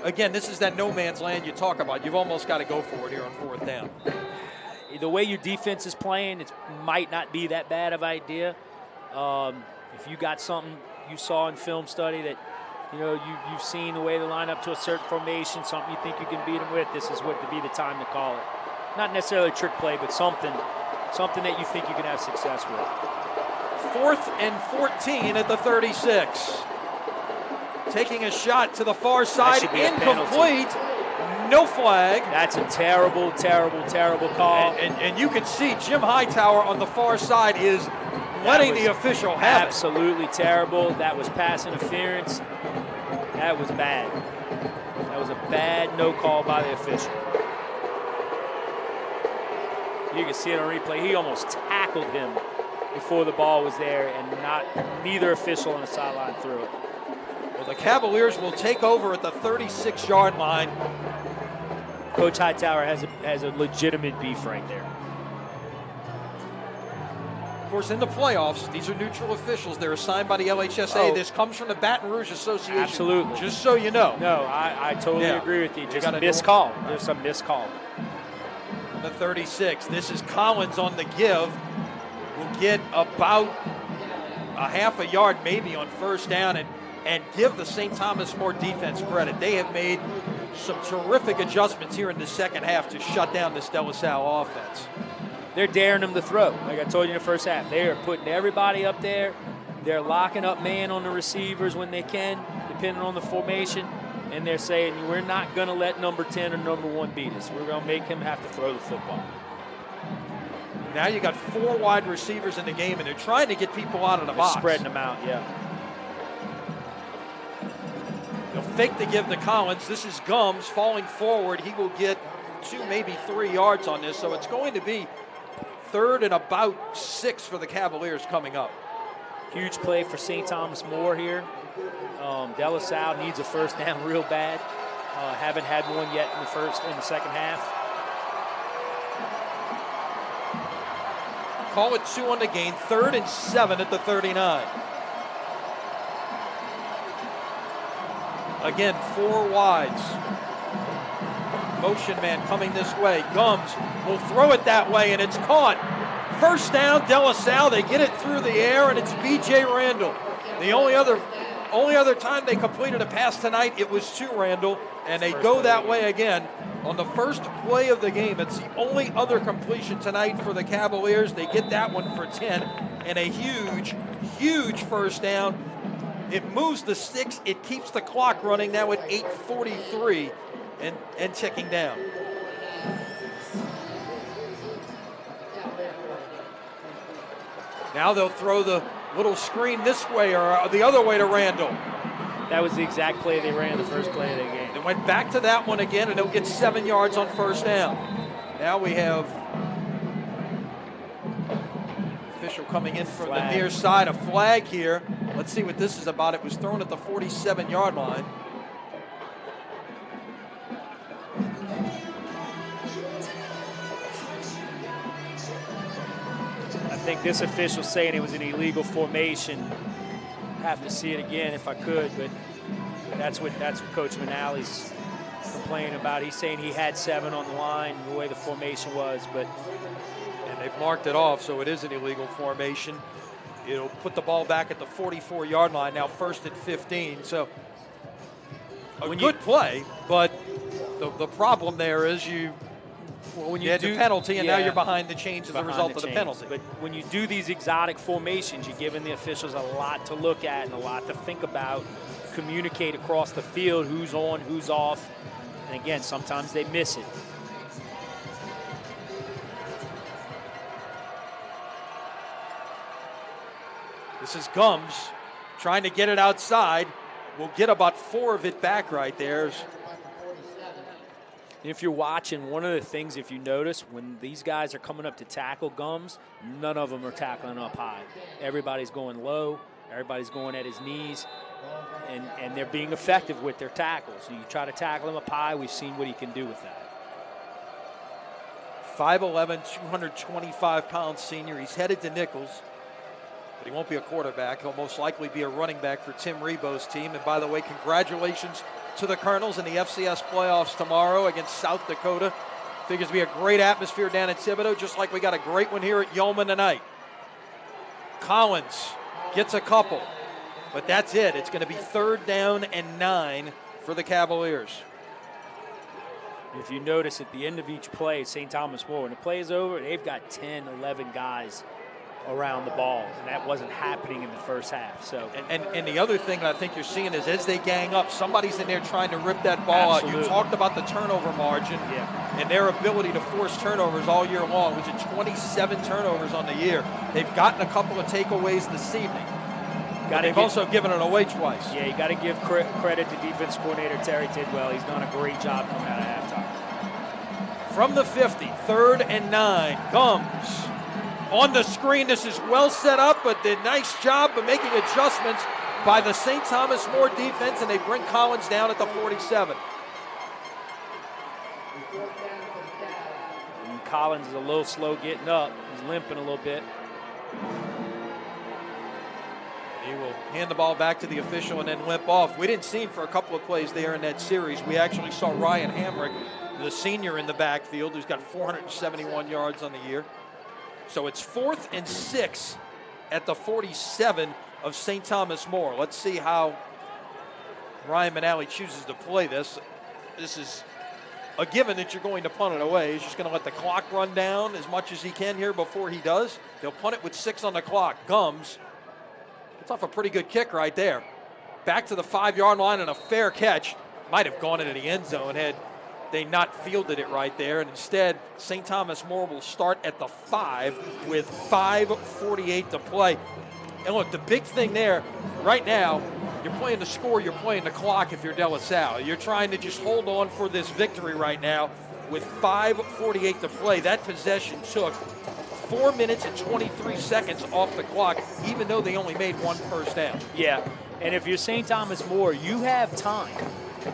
Again, this is that no man's land you talk about. You've almost got to go for it here on 4th down. The way your defense is playing, it might not be that bad of an idea. If you got something you saw in film study that you've seen the way they line up to a certain formation, something you think you can beat them with, this is what to be the time to call it. Not necessarily a trick play, but something that you think you can have success with. 4th and 14 at the 36. Taking a shot to the far side, incomplete. No flag. That's a terrible, terrible, terrible call. And you can see Jim Hightower on the far side is letting the official have it. Absolutely terrible. That was pass interference. That was bad. That was a bad no call by the official. You can see it on replay. He almost tackled him before the ball was there, and neither official on the sideline threw it. Well, the Cavaliers will take over at the 36-yard line. Coach Hightower has a legitimate beef right there. Of course, in the playoffs, these are neutral officials. They're assigned by the LHSA. Oh. This comes from the Baton Rouge Association. Absolutely. Just so you know. No, I totally agree with you. Just a missed call. There's some missed call. The 36. This is Collins on the give. Will get about a half a yard maybe on 1st down and give the St. Thomas More defense credit. They have made some terrific adjustments here in the second half to shut down this De La Salle offense. They're daring them to throw. Like I told you in the first half, they are putting everybody up there. They're locking up man on the receivers when they can, depending on the formation. And they're saying, we're not going to let number 10 or number 1 beat us. We're going to make him have to throw the football. Now you got 4 wide receivers in the game, and they're trying to get people out of the box. Spreading them out, yeah. They'll fake the give to Collins. This is Gums falling forward. He will get 2, maybe 3 yards on this. So it's going to be 3rd and about 6 for the Cavaliers coming up. Huge play for St. Thomas More here. De La Salle needs a 1st down real bad. Haven't had one yet in the second half. Call it 2 on the gain. 3rd and 7 at the 39. Again, 4 wides. Motion man coming this way. Gums will throw it that way, and it's caught. 1st down, De La Salle. They get it through the air, and it's B.J. Randall. The only other time they completed a pass tonight, it was to Randall, and they go that way again on the first play of the game. It's the only other completion tonight for the Cavaliers. They get that one for 10, and a huge, huge 1st down. It moves the sticks. It keeps the clock running now at 8:43 and ticking down. Now they'll throw the little screen this way or the other way to Randall. That was the exact play they ran the first play of the game. They went back to that one again, and they'll get 7 yards on first down. Now we have official coming in from the near side, a flag here. Let's see what this is about. It was thrown at the 47-yard line. I think this official's saying it was an illegal formation. Have to see it again if I could, but that's what Coach Manali's complaining about. He's saying he had 7 on the line, the way the formation was, and they've marked it off, so it is an illegal formation. It'll put the ball back at the 44-yard line, now 1st and 15. So a good play, but the problem there is when you had the penalty, and now you're behind the chains as a result of the penalty. But when you do these exotic formations, you're giving the officials a lot to look at and a lot to think about, communicate across the field who's on, who's off. And again, sometimes they miss it. This is Gums trying to get it outside. We'll get about 4 of it back right there. If you're watching, one of the things, if you notice, when these guys are coming up to tackle Gums, none of them are tackling up high. Everybody's going low. Everybody's going at his knees. And they're being effective with their tackles. So you try to tackle him up high, we've seen what he can do with that. 5'11", 225-pound senior. He's headed to Nichols, but he won't be a quarterback. He'll most likely be a running back for Tim Rebo's team. And by the way, congratulations to the Colonels in the FCS playoffs tomorrow against South Dakota. Figures to be a great atmosphere down in Thibodaux, just like we got a great one here at Yeoman tonight. Collins gets a couple, but that's it. It's going to be 3rd down and 9 for the Cavaliers. If you notice at the end of each play, St. Thomas More, when the play is over, they've got 10, 11 guys around the ball, and that wasn't happening in the first half. So, and the other thing I think you're seeing is as they gang up, somebody's in there trying to rip that ball out. You talked about the turnover margin and their ability to force turnovers all year long, which is 27 turnovers on the year. They've gotten a couple of takeaways this evening. They've also given it away twice. Yeah, you got to give credit to defense coordinator Terry Tidwell. He's done a great job coming out of halftime. From the 50, 3rd and 9, Gums on the screen. This is well set up, but did nice job of making adjustments by the St. Thomas More defense, and they bring Collins down at the 47. And Collins is a little slow getting up. He's limping a little bit. He will hand the ball back to the official and then limp off. We didn't see him for a couple of plays there in that series. We actually saw Ryan Hamrick, the senior in the backfield, who's got 471 yards on the year. So it's 4th and 6 at the 47 of St. Thomas More. Let's see how Ryan Manali chooses to play this. This is a given that you're going to punt it away. He's just going to let the clock run down as much as he can here before he does. He'll punt it with 6 on the clock. Gums, it's off a pretty good kick right there. Back to the 5-yard line and a fair catch. Might have gone into the end zone had they not fielded it right there. And instead, St. Thomas More will start at the 5 with 5:48 to play. And look, the big thing there right now, you're playing the score, you're playing the clock if you're De La Salle. You're trying to just hold on for this victory right now with 5:48 to play. That possession took 4 minutes and 23 seconds off the clock, even though they only made 1 first down. Yeah, and if you're St. Thomas More, you have time.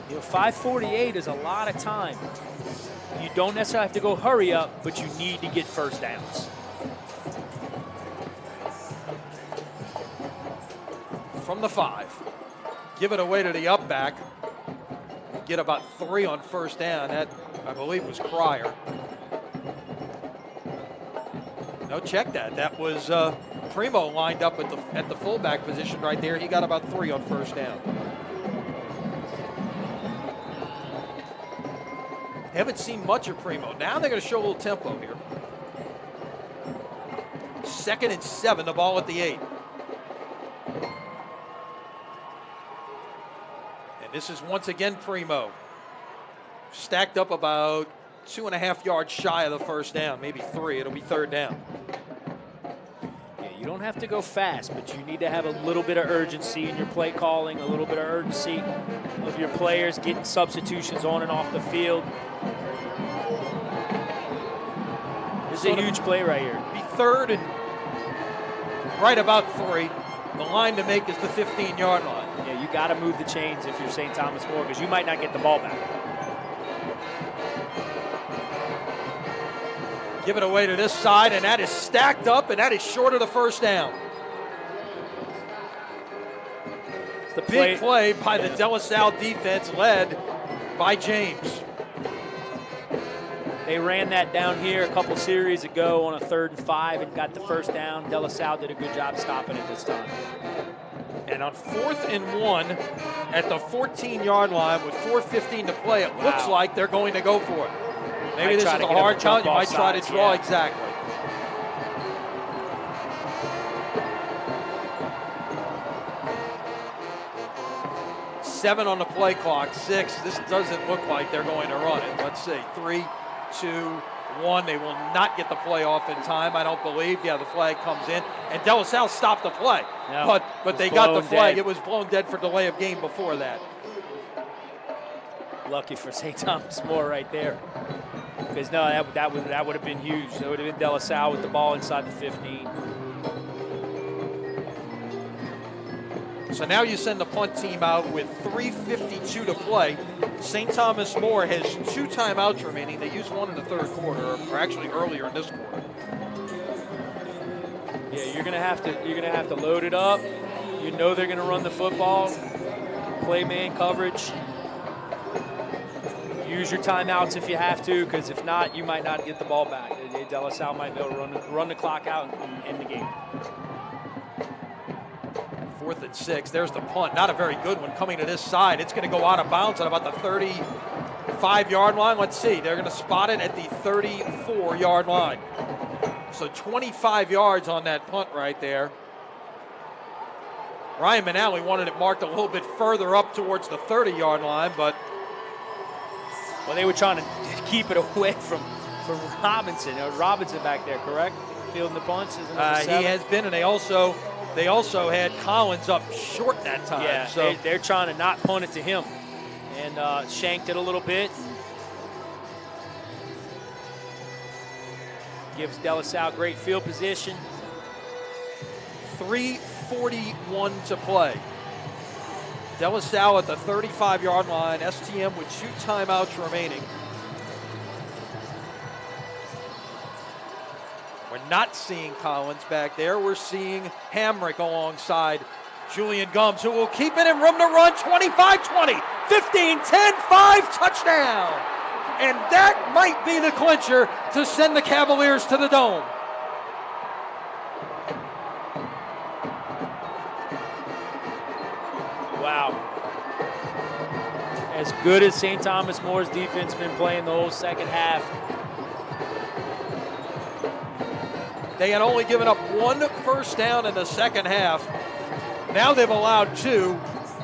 5:48 is a lot of time. You don't necessarily have to go hurry up, but you need to get first downs. From the 5, give it away to the up back. Get about 3 on first down. That, I believe, was Cryer. No, check that. That was Primo lined up at the fullback position right there. He got about 3 on first down. Haven't seen much of Primo. Now they're going to show a little tempo here. 2nd and 7, the ball at the 8. This is once again Primo. Stacked up about 2.5 yards shy of the first down, maybe 3. It'll be third down. Yeah, you don't have to go fast, but you need to have a little bit of urgency in your play calling, a little bit of urgency of your players getting substitutions on and off the field. This is a huge play right here. Be third and right about 3. The line to make is the 15-yard line. Yeah, you got to move the chains if you're St. Thomas More because you might not get the ball back. Give it away to this side, and that is stacked up, and that is short of the first down. It's the Big play by the De La Salle defense led by James. They ran that down here a couple series ago on a 3rd and 5 and got the first down. De La Salle did a good job stopping it this time. And on 4th and 1 at the 14-yard line with 4:15 to play, it looks like they're going to go for it. Maybe this is a hard challenge. You might try to draw, exactly. Seven on the play clock, 6. This doesn't look like they're going to run it. Let's see, 3, 2, 1. They will not get the play off in time, I don't believe. Yeah, the flag comes in. And De La Salle stopped the play. No, but they got the flag. Dead. It was blown dead for delay of game before that. Lucky for St. Thomas More right there. Because, no, that would have been huge. That would have been De La Salle with the ball inside the 15. So now you send the punt team out with 3:52 to play. St. Thomas More has 2 timeouts remaining. They used one in the third quarter, or actually earlier in this quarter. Yeah, you're gonna have to load it up. You know they're gonna run the football, play man coverage. Use your timeouts if you have to, because if not, you might not get the ball back. De La Salle might be able to run the clock out and end the game. 4th and 6. There's the punt. Not a very good one coming to this side. It's going to go out of bounds at about the 35-yard line. Let's see. They're going to spot it at the 34-yard line. So 25 yards on that punt right there. Ryan Manali wanted it marked a little bit further up towards the 30-yard line, but... Well, they were trying to keep it away from Robinson. Robinson back there, correct? Fielding the punts. Isn't it he has been, and they also had Collins up short that time. Yeah, so they're trying to not punt it to him. And shanked it a little bit. Gives De La Salle great field position. 3:41 to play. De La Salle at the 35-yard line. STM with 2 timeouts remaining. We're not seeing Collins back there. We're seeing Hamrick alongside Julian Gums, who will keep it in room to run. 25-20, 15-10, 5, touchdown. And that might be the clincher to send the Cavaliers to the Dome. Wow. As good as St. Thomas More's defense been playing the whole second half. They had only given up 1 first down in the second half. Now they've allowed 2.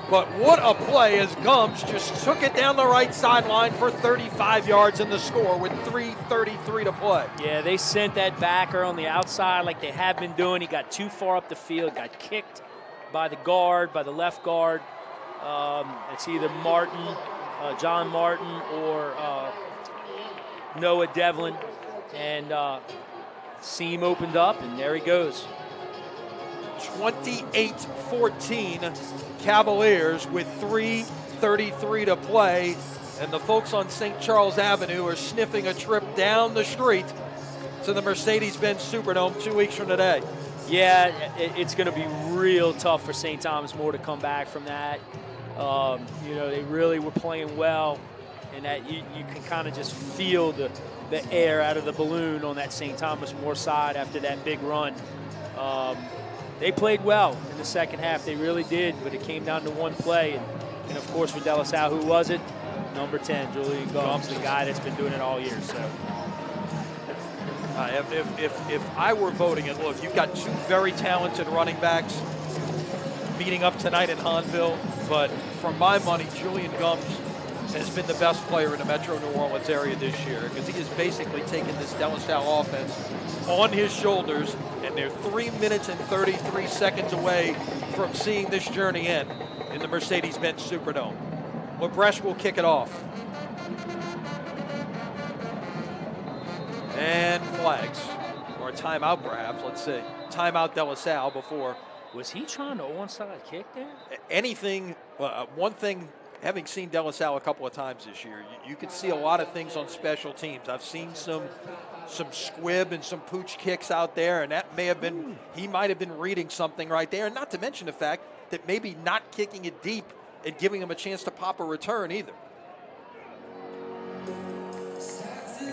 But what a play as Gums just took it down the right sideline for 35 yards in the score with 3:33 to play. Yeah, they sent that backer on the outside like they have been doing. He got too far up the field, got kicked by the guard, by the left guard. It's either John Martin, or Noah Devlin. And seam opened up, and there he goes. 28-14 Cavaliers with 3:33 to play. And the folks on St. Charles Avenue are sniffing a trip down the street to the Mercedes-Benz Superdome 2 weeks from today. Yeah, it's going to be real tough for St. Thomas More to come back from that. They really were playing well, and that you can kind of just feel the air out of the balloon on that St. Thomas More side after that big run. They played well in the second half. They really did, but it came down to one play. And of course, for De La Salle, who was it? Number 10, Julian Gums, the guy that's been doing it all year. So, if I were voting, and look, you've got 2 very talented running backs meeting up tonight in Hahnville. but for my money, Julian Gums has been the best player in the Metro New Orleans area this year because he has basically taken this De La Salle offense on his shoulders, and they're 3 minutes and 33 seconds away from seeing this journey end in the Mercedes-Benz Superdome. LaBreche will kick it off. And flags, or a timeout perhaps, let's see. Timeout De La Salle before. Was he trying to onside kick there? Anything, one thing, having seen De La Salle a couple of times this year, you could see a lot of things on special teams. I've seen some squib and some pooch kicks out there, and that may have been, he might have been reading something right there, and not to mention the fact that maybe not kicking it deep and giving him a chance to pop a return either.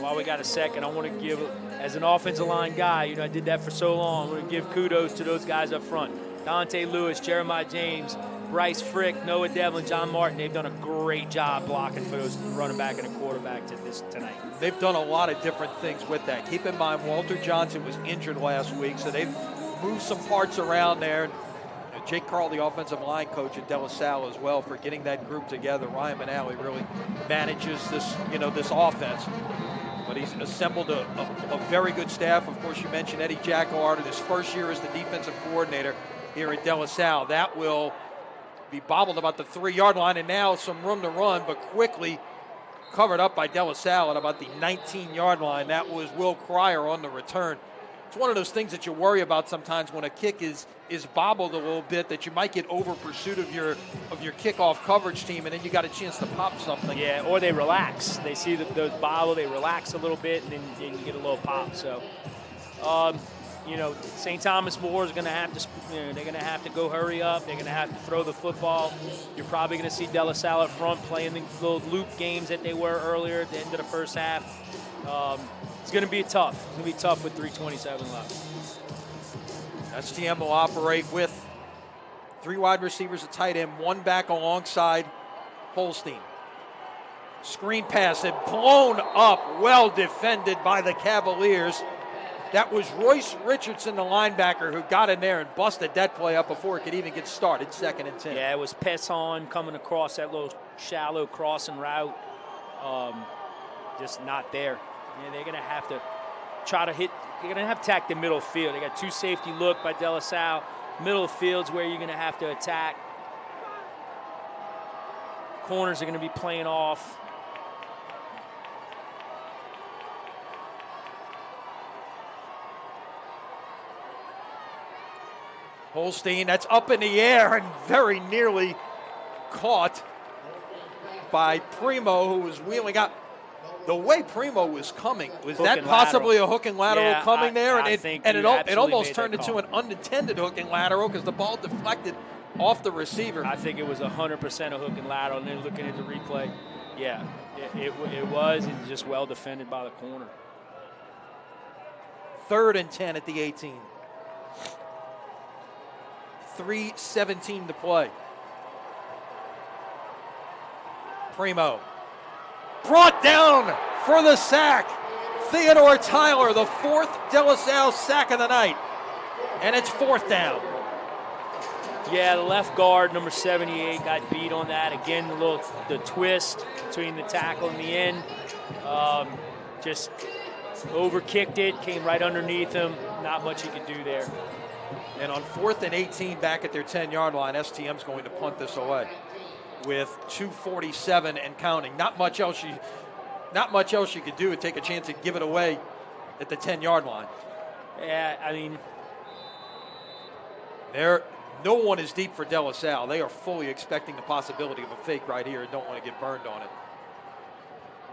While we got a second, I want to give, as an offensive line guy, I did that for so long. I want to give kudos to those guys up front. Dante Lewis, Jeremiah James, Bryce Frick, Noah Devlin, John Martin. They've done a great job blocking for those running back and a quarterback tonight. They've done a lot of different things with that. Keep in mind, Walter Johnson was injured last week, so they've moved some parts around there. Jake Carl, the offensive line coach at De La Salle as well, for getting that group together. Ryan Manali really manages this, this offense. But he's assembled a very good staff. Of course, you mentioned Eddie Jackard in his first year as the defensive coordinator here at De La Salle. That will be bobbled about the 3-yard line, and now some room to run, but quickly covered up by De La Salle at about the 19-yard line. That was Will Cryer on the return. It's one of those things that you worry about sometimes when a kick is bobbled a little bit, that you might get over pursuit of your kickoff coverage team, and then you got a chance to pop something. Yeah, or they relax. They see the bobble, they relax a little bit, and then you get a little pop. So, St. Thomas More is going to have to, they're going to have to go hurry up. They're going to have to throw the football. You're probably going to see De La Salle up front playing the little loop games that they were earlier at the end of the first half. It's going to be tough. It's going to be tough with 3:27 left. STM will operate with 3 wide receivers, a tight end, 1 back alongside Holstein. Screen pass and blown up, well defended by the Cavaliers. That was Royce Richardson, the linebacker, who got in there and busted that play up before it could even get started, 2nd and 10. Yeah, it was Pesson coming across that little shallow crossing route. Just not there. Yeah, they're going to have to try to hit. They're going to have to attack the middle field. They got 2 safety look by De La Salle. Middle of field's where you're going to have to attack. Corners are going to be playing off. Holstein, that's up in the air and very nearly caught by Primo, who was wheeling out. The way Primo was coming, was that possibly a hook and lateral coming there? I And it almost turned into an unintended hook and lateral because the ball deflected off the receiver. I think it was 100% a hook and lateral, and then looking at the replay, yeah, it was, and just well defended by the corner. 3rd and 10 at the 18. 3:17 to play. Primo brought down for the sack. Theodore Tyler, the 4th De La Salle sack of the night. And it's 4th down. Yeah, the left guard, number 78, got beat on that. Again, the twist between the tackle and the end. Just overkicked it, came right underneath him. Not much he could do there. And on 4th and 18 back at their 10-yard line, STM's going to punt this away with 2:47 and counting. Not much else you could do to take a chance to give it away at the 10-yard line. Yeah, I mean, no one is deep for De La Salle. They are fully expecting the possibility of a fake right here and don't want to get burned on it.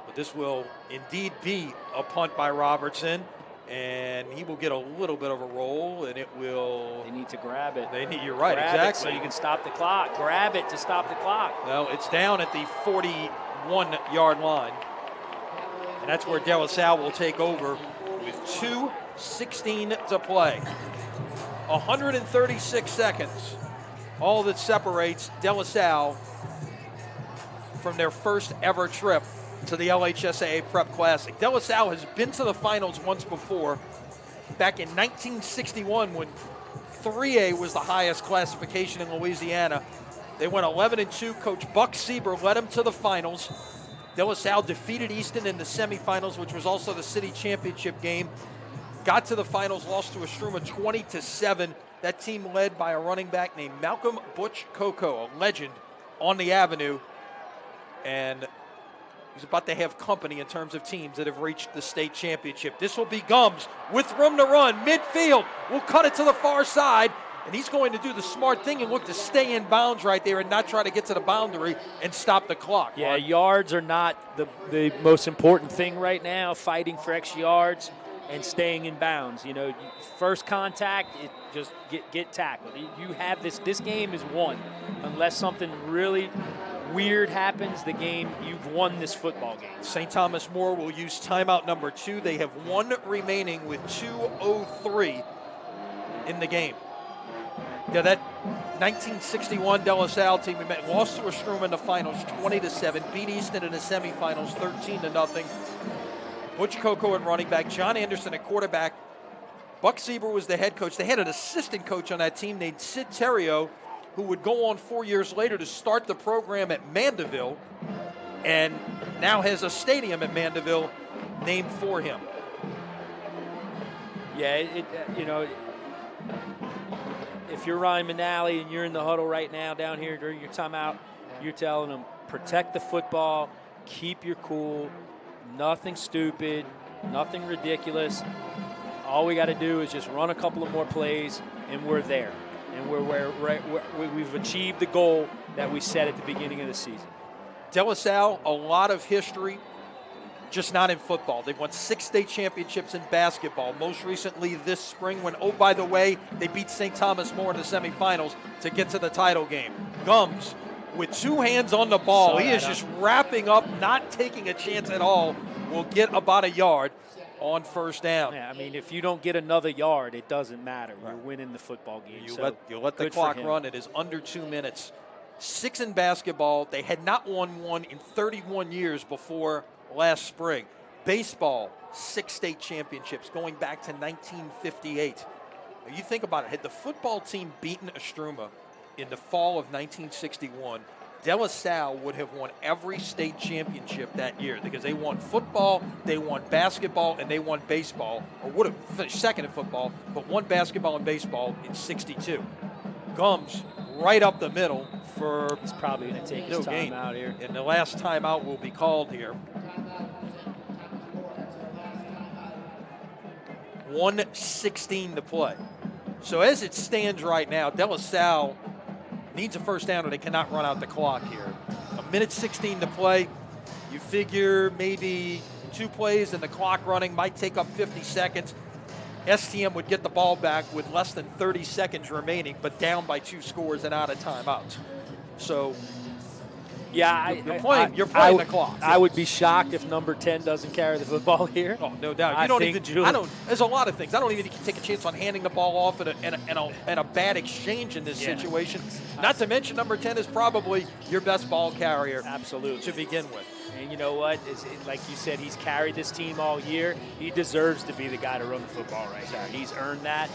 But this will indeed be a punt by Robertson, and he will get a little bit of a roll, and it will. They need to grab it. You're right, grab exactly. It so you can stop the clock. Grab it to stop the clock. Well, it's down at the 41-yard line, and that's where De La Salle will take over with 2:16 to play. 136 seconds, all that separates De La Salle from their first ever trip to the LHSAA Prep Classic. De La Salle has been to the finals once before, back in 1961 when 3A was the highest classification in Louisiana. They went 11-2. Coach Buck Sieber led them to the finals. De La Salle defeated Easton in the semifinals, which was also the city championship game. Got to the finals, lost to Estruma 20-7. That team led by a running back named Malcolm Butch Coco, a legend on the Avenue. And he's about to have company in terms of teams that have reached the state championship. This will be Gums with room to run, midfield. We'll cut it to the far side. And he's going to do the smart thing and look to stay in bounds right there and not try to get to the boundary and stop the clock. Yeah, yards are not the most important thing right now. Fighting for extra yards and staying in bounds. You know, first contact, just get tackled. You have this. This game is won. Unless something really weird happens, the game, you've won this football game. St. Thomas More will use timeout number 2. They have one remaining with 2:03 in the game. Yeah, that 1961 De La Salle team we met lost to Estruma in the finals 20-7, beat Easton in the semifinals 13-0. Butch Coco at running back, John Anderson at quarterback. Buck Sieber was the head coach. They had an assistant coach on that team named Sid Terrio, who would go on 4 years later to start the program at Mandeville and now has a stadium at Mandeville named for him. Yeah, if you're Ryan Manali and you're in the huddle right now down here during your timeout, you're telling them, protect the football, keep your cool, nothing stupid, nothing ridiculous. All we got to do is just run a couple of more plays, and we're there. And we've achieved the goal that we set at the beginning of the season. De La Salle, a lot of history, just not in football. They've won 6 state championships in basketball, most recently this spring when, oh, by the way, they beat St. Thomas More in the semifinals to get to the title game. Gums with 2 hands on the ball. He is just wrapping up, not taking a chance at all. Will get about a yard on first down. Yeah, I mean, if you don't get another yard, it doesn't matter. You're winning the football game. You let the clock run. It is under 2 minutes. 6 in basketball. They had not won one in 31 years before last spring. Baseball, 6 state championships going back to 1958. Now you think about it. Had the football team beaten Estruma in the fall of 1961, De La Salle would have won every state championship that year because they won football, they won basketball, and they won baseball, or would have finished second in football, but won basketball and baseball in 62. Gums right up the middle for he's probably going to take his time out here. And the last timeout will be called here. 1:16 to play. So as it stands right now, De La Salle needs a first down or they cannot run out the clock here. 1:16 to play. You figure maybe 2 plays and the clock running might take up 50 seconds. STM would get the ball back with less than 30 seconds remaining, but down by 2 scores and out of timeouts. So, yeah, you're playing the clock. I would be shocked if number 10 doesn't carry the football here. Oh, no doubt. There's a lot of things. I don't even take a chance on handing the ball off and a bad exchange in this situation. Not to mention number 10 is probably your best ball carrier. Absolutely. To begin with. And you know what? Like you said, he's carried this team all year. He deserves to be the guy to run the football right now. He's earned that.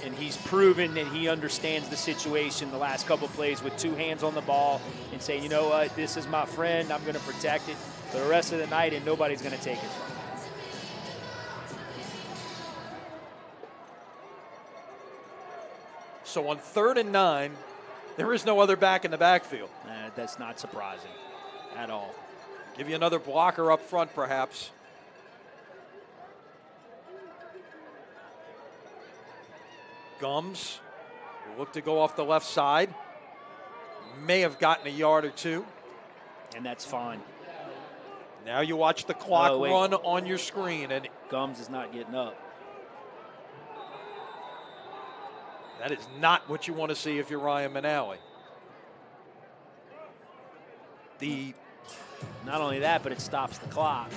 And he's proven that he understands the situation the last couple of plays with 2 hands on the ball and saying, you know what, this is my friend. I'm going to protect it for the rest of the night, and nobody's going to take it from him. So on 3rd and 9, there is no other back in the backfield. That's not surprising at all. Give you another blocker up front, perhaps. Gums will look to go off the left side. May have gotten a yard or 2. And that's fine. Now you watch the clock run on your screen. And Gums is not getting up. That is not what you want to see if you're Ryan Manali. Not only that, but it stops the clock.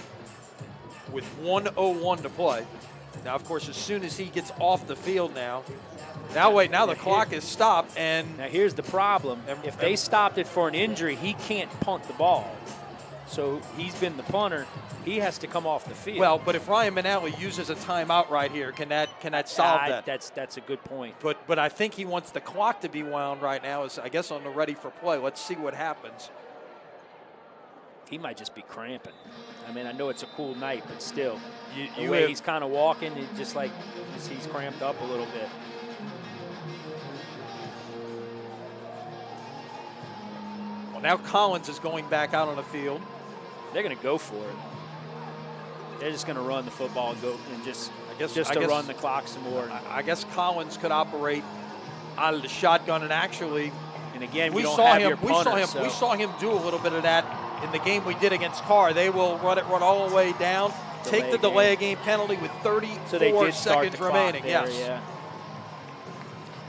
With 1:01 to play. Now, of course, as soon as he gets off the field now the clock is stopped. And now here's the problem. If they stopped it for an injury, he can't punt the ball. So he's been the punter. He has to come off the field. Well, but if Ryan Manali uses a timeout right here, can that solve that? That's a good point. But I think he wants the clock to be wound right now. Is I guess on the ready for play. Let's see what happens. He might just be cramping. I mean, I know it's a cool night, but still, The the way have- he's kind of walking, he's cramped up a little bit. Well, now Collins is going back out on the field. They're going to go for it. They're just going to run the football and go and just run the clock some more. I guess Collins could operate out of the shotgun, and actually, And again, we don't saw have him. your We punter, saw him do a little bit of that in the game we did against Carr. They will run all the way down, take the delay of game penalty with 34 so they did start seconds the clock remaining. there, Yes.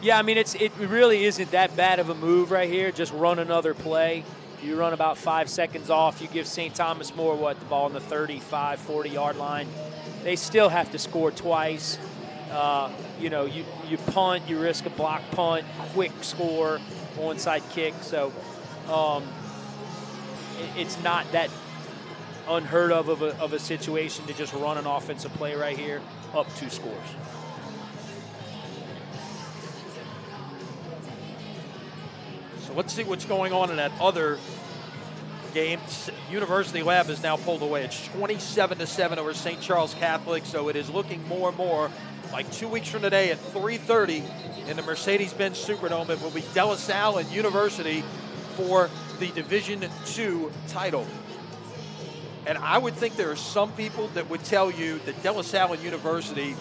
Yeah, I mean, it really isn't that bad of a move right here. Just run another play. You run about 5 seconds off. You give St. Thomas More, the ball on the 35, 40-yard line. They still have to score twice. You punt, you risk a block punt, quick score, onside kick. So it's not that unheard of a situation to just run an offensive play right here, up 2 scores. So let's see what's going on in that other game. University Lab is now pulled away. It's 27-7 over St. Charles Catholic, so it is looking more and more like 2 weeks from today at 3:30 in the Mercedes-Benz Superdome. It will be De La Salle and University for the Division II title. And I would think there are some people that would tell you that De La Salle and University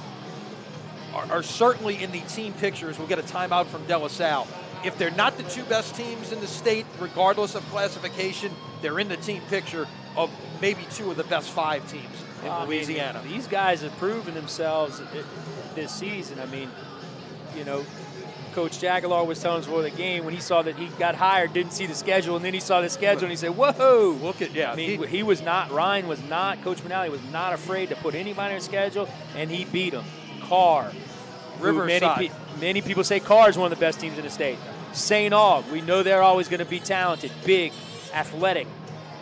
are certainly in the team pictures. We'll get a timeout from De La Salle. If they're not the 2 best teams in the state, regardless of classification, they're in the team picture of maybe 2 of the best 5 teams in Louisiana. These guys have proven themselves this season. I mean, Coach Jaguar was telling us before the game when he saw that he got hired, didn't see the schedule, and then he saw the schedule and he said, "Whoa!" I mean, Coach Manali was not afraid to put anybody on the schedule, and he beat them. Carr, Riverside. Many people say Carr is one of the best teams in the state. St. Aug, we know they're always going to be talented, big, athletic.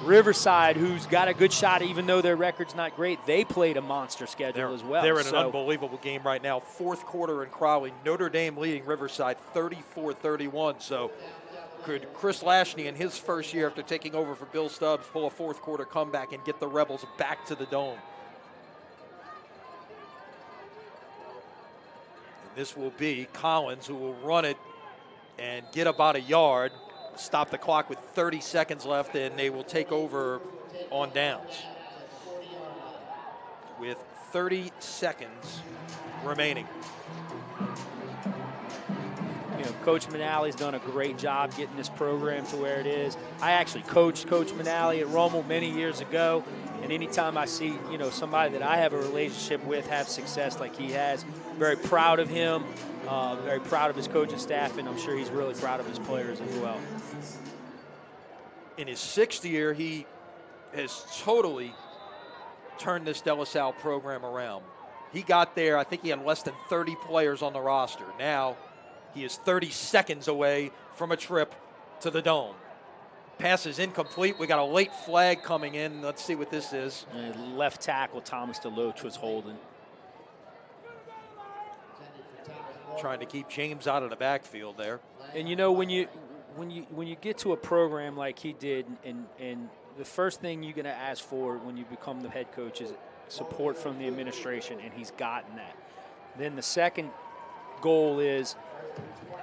Riverside, who's got a good shot, even though their record's not great, they played a monster schedule as well. They're in an unbelievable game right now. 4th quarter in Crowley. Notre Dame leading Riverside 34-31. So could Chris Lashney in his first year after taking over for Bill Stubbs pull a 4th quarter comeback and get the Rebels back to the Dome? And this will be Collins who will run it and get about a yard. Stop the clock with 30 seconds left, and they will take over on downs with 30 seconds remaining. Coach Manali's done a great job getting this program to where it is. I actually coached Coach Manali at Rommel many years ago, and anytime I see, somebody that I have a relationship with have success like he has, very proud of him, very proud of his coaching staff, and I'm sure he's really proud of his players as well. In his 6th year, he has totally turned this De La Salle program around. He got there, I think he had less than 30 players on the roster. Now he is 30 seconds away from a trip to the Dome. Pass is incomplete. We got a late flag coming in. Let's see what this is. Left tackle Thomas DeLoach was holding. Trying to keep James out of the backfield there. And when you get to a program like he did, and the first thing you're going to ask for when you become the head coach is support from the administration, and he's gotten that. Then the second goal is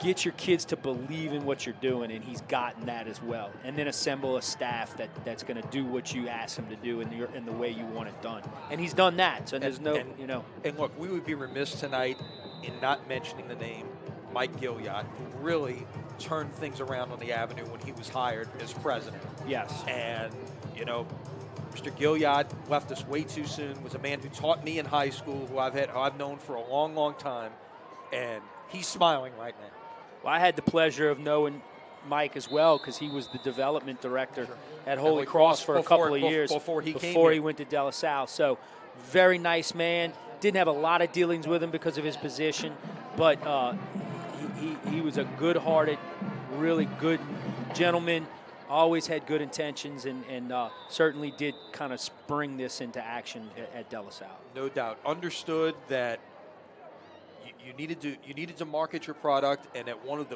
get your kids to believe in what you're doing, and he's gotten that as well. And then assemble a staff that's going to do what you ask him to do in the way you want it done. And he's done that. So there's And look, we would be remiss tonight in not mentioning the name Mike Gilliott, who really turned things around on the Avenue when he was hired as president. Yes. And, Mr. Gilliott left us way too soon, was a man who taught me in high school, who I've known for a long, long time, and he's smiling right now. Well, I had the pleasure of knowing Mike as well because he was the development director at Holy Cross for a couple of years before he went to De La Salle. So very nice man. Didn't have a lot of dealings with him because of his position, but he was a good-hearted, really good gentleman. always had good intentions and certainly did kind of spring this into action at De La Salle. No doubt. Understood that you needed to market your product, and that one of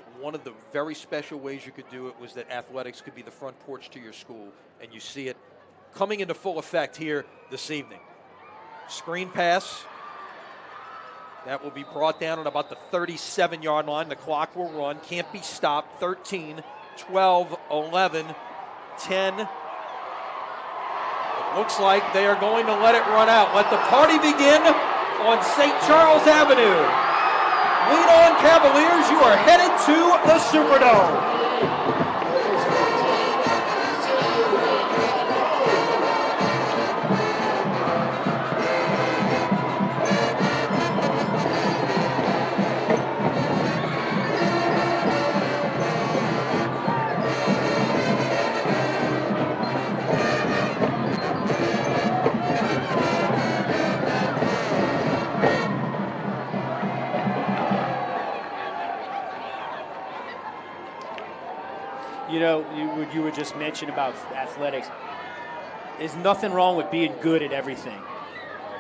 the very special ways you could do it was that athletics could be the front porch to your school, and you see it coming into full effect here this evening. Screen pass. That will be brought down at about the 37-yard line. The clock will run. Can't be stopped. 13, 12, 11, 10. It looks like they are going to let it run out. Let the party begin on St. Charles Avenue. Lean on, Cavaliers. You are headed to the Superdome. You know, you were just mentioning about athletics. There's nothing wrong with being good at everything.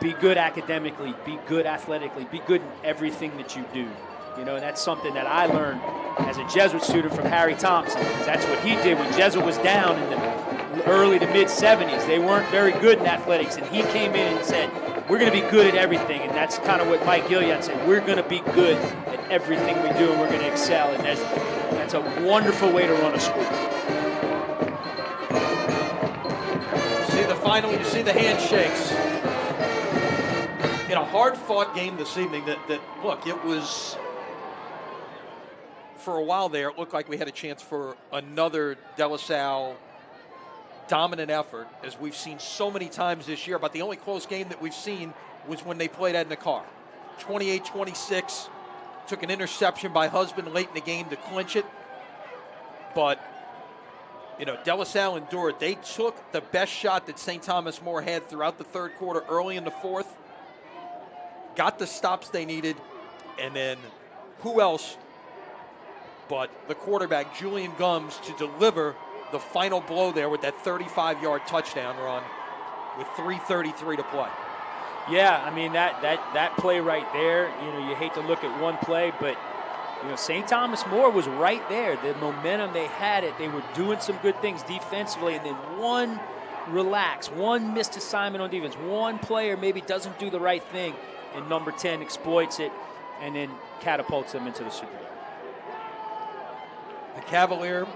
Be good academically, be good athletically, be good in everything that you do. You know, and that's something that I learned as a Jesuit student from Harry Thompson, because that's what he did when Jesuit was down in the early to mid-'70s. They weren't very good in athletics, and he came in and said, we're going to be good at everything, and that's kind of what Mike Gillian said. We're going to be good at everything we do, and we're going to excel, and that's a wonderful way to run a school. You see the final, you see the handshakes. In a hard-fought game this evening that look, it was, for a while there, it looked like we had a chance for another De La Salle dominant effort, as we've seen so many times this year. But the only close game that we've seen was when they played at Nicar. 28-26, took an interception by Husband late in the game to clinch it. But, you know, De La Salle endured. They took the best shot that St. Thomas More had throughout the third quarter, early in the fourth, got the stops they needed, and then who else but the quarterback, Julian Gums, to deliver the final blow there with that 35-yard touchdown run with 3:33 to play. Yeah, I mean, that play right there, you know, you hate to look at one play, but, you know, St. Thomas More was right there. The momentum, they had it. They were doing some good things defensively, and then one missed assignment on defense, one player maybe doesn't do the right thing, and number 10 exploits it and then catapults them into the Super Bowl. The Cavalier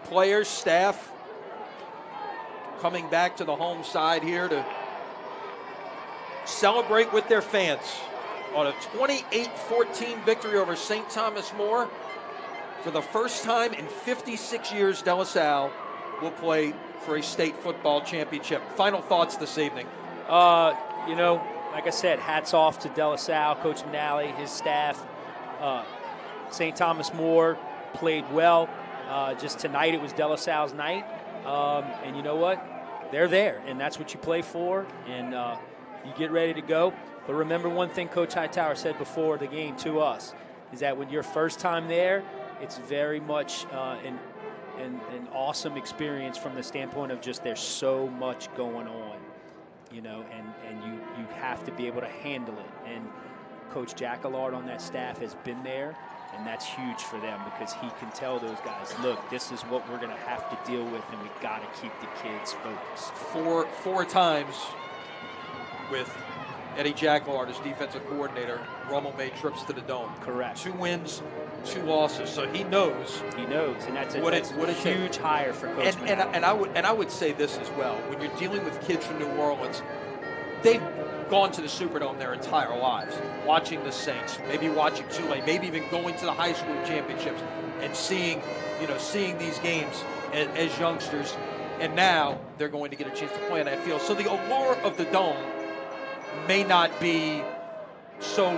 players, staff, coming back to the home side here to celebrate with their fans on a 28-14 victory over St. Thomas More. For the first time in 56 years, De La Salle will play for a state football championship. Final thoughts this evening. You know, like I said, hats off to De La Salle, Coach Manali, his staff. St. Thomas More played well. Just tonight it was De La Salle's night. And you know what? They're there, and that's what you play for, and you get ready to go. But remember one thing Coach Hightower said before the game to us, is that when you're first time there, it's very much an awesome experience from the standpoint of just there's so much going on, you know, and you have to be able to handle it. And Coach Jack Allard on that staff has been there, and that's huge for them because he can tell those guys, look, this is what we're going to have to deal with, and we got to keep the kids focused. Four times with Eddie Jack Allard as defensive coordinator, Rummel made trips to the Dome. Correct. 2 wins, 2 losses, so he knows. He knows, and that's what a huge hire for Coach Manali. And I would say this as well. When you're dealing with kids from New Orleans, they've gone to the Superdome their entire lives, watching the Saints, maybe watching Tulane, maybe even going to the high school championships and seeing these games as youngsters, and now they're going to get a chance to play on that field. So the allure of the Dome may not be so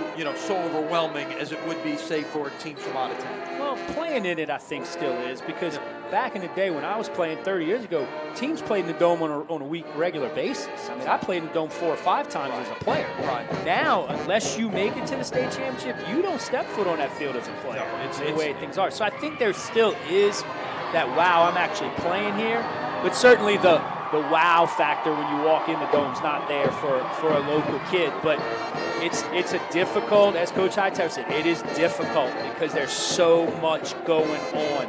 overwhelming as it would be, say, for teams from out of town. Well, playing in it, I think, still is, because back in the day when I was playing 30 years ago, teams played in the Dome on a regular basis. I mean, I played in the Dome 4 or 5 times as a player. Right. Now, unless you make it to the state championship, you don't step foot on that field as a player. No, it's the way things are. So I think there still is that wow, I'm actually playing here. But certainly the wow factor when you walk in the dome's not there for a local kid. But it's a difficult, as Coach Hightower said, it is difficult because there's so much going on.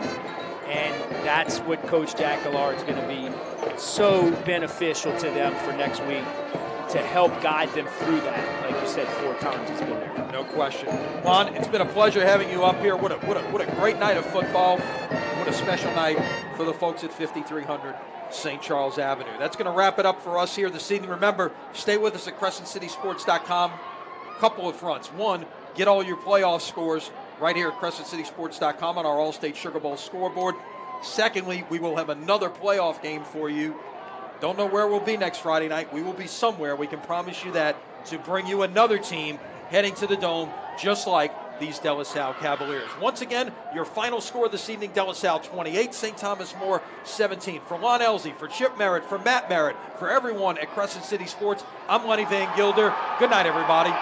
And that's what Coach Jack Gallard is going to be so beneficial to them for next week, to help guide them through that. Like you said, 4 times it's been there. No question. Juan, it's been a pleasure having you up here. What a great night of football. What a special night for the folks at 5300 St. Charles Avenue. That's going to wrap it up for us here this evening. Remember, stay with us at CrescentCitySports.com. Couple of fronts. One, get all your playoff scores right here at CrescentCitySports.com on our All-State Sugar Bowl scoreboard. Secondly, we will have another playoff game for you. Don't know where we'll be next Friday night. We will be somewhere. We can promise you that, to bring you another team heading to the Dome, just like these De La Salle Cavaliers. Once again, your final score this evening, De La Salle 28, St. Thomas More 17. For Lon Elsie, for Chip Merritt, for Matt Merritt, for everyone at Crescent City Sports, I'm Lenny Van Gilder. Good night, everybody.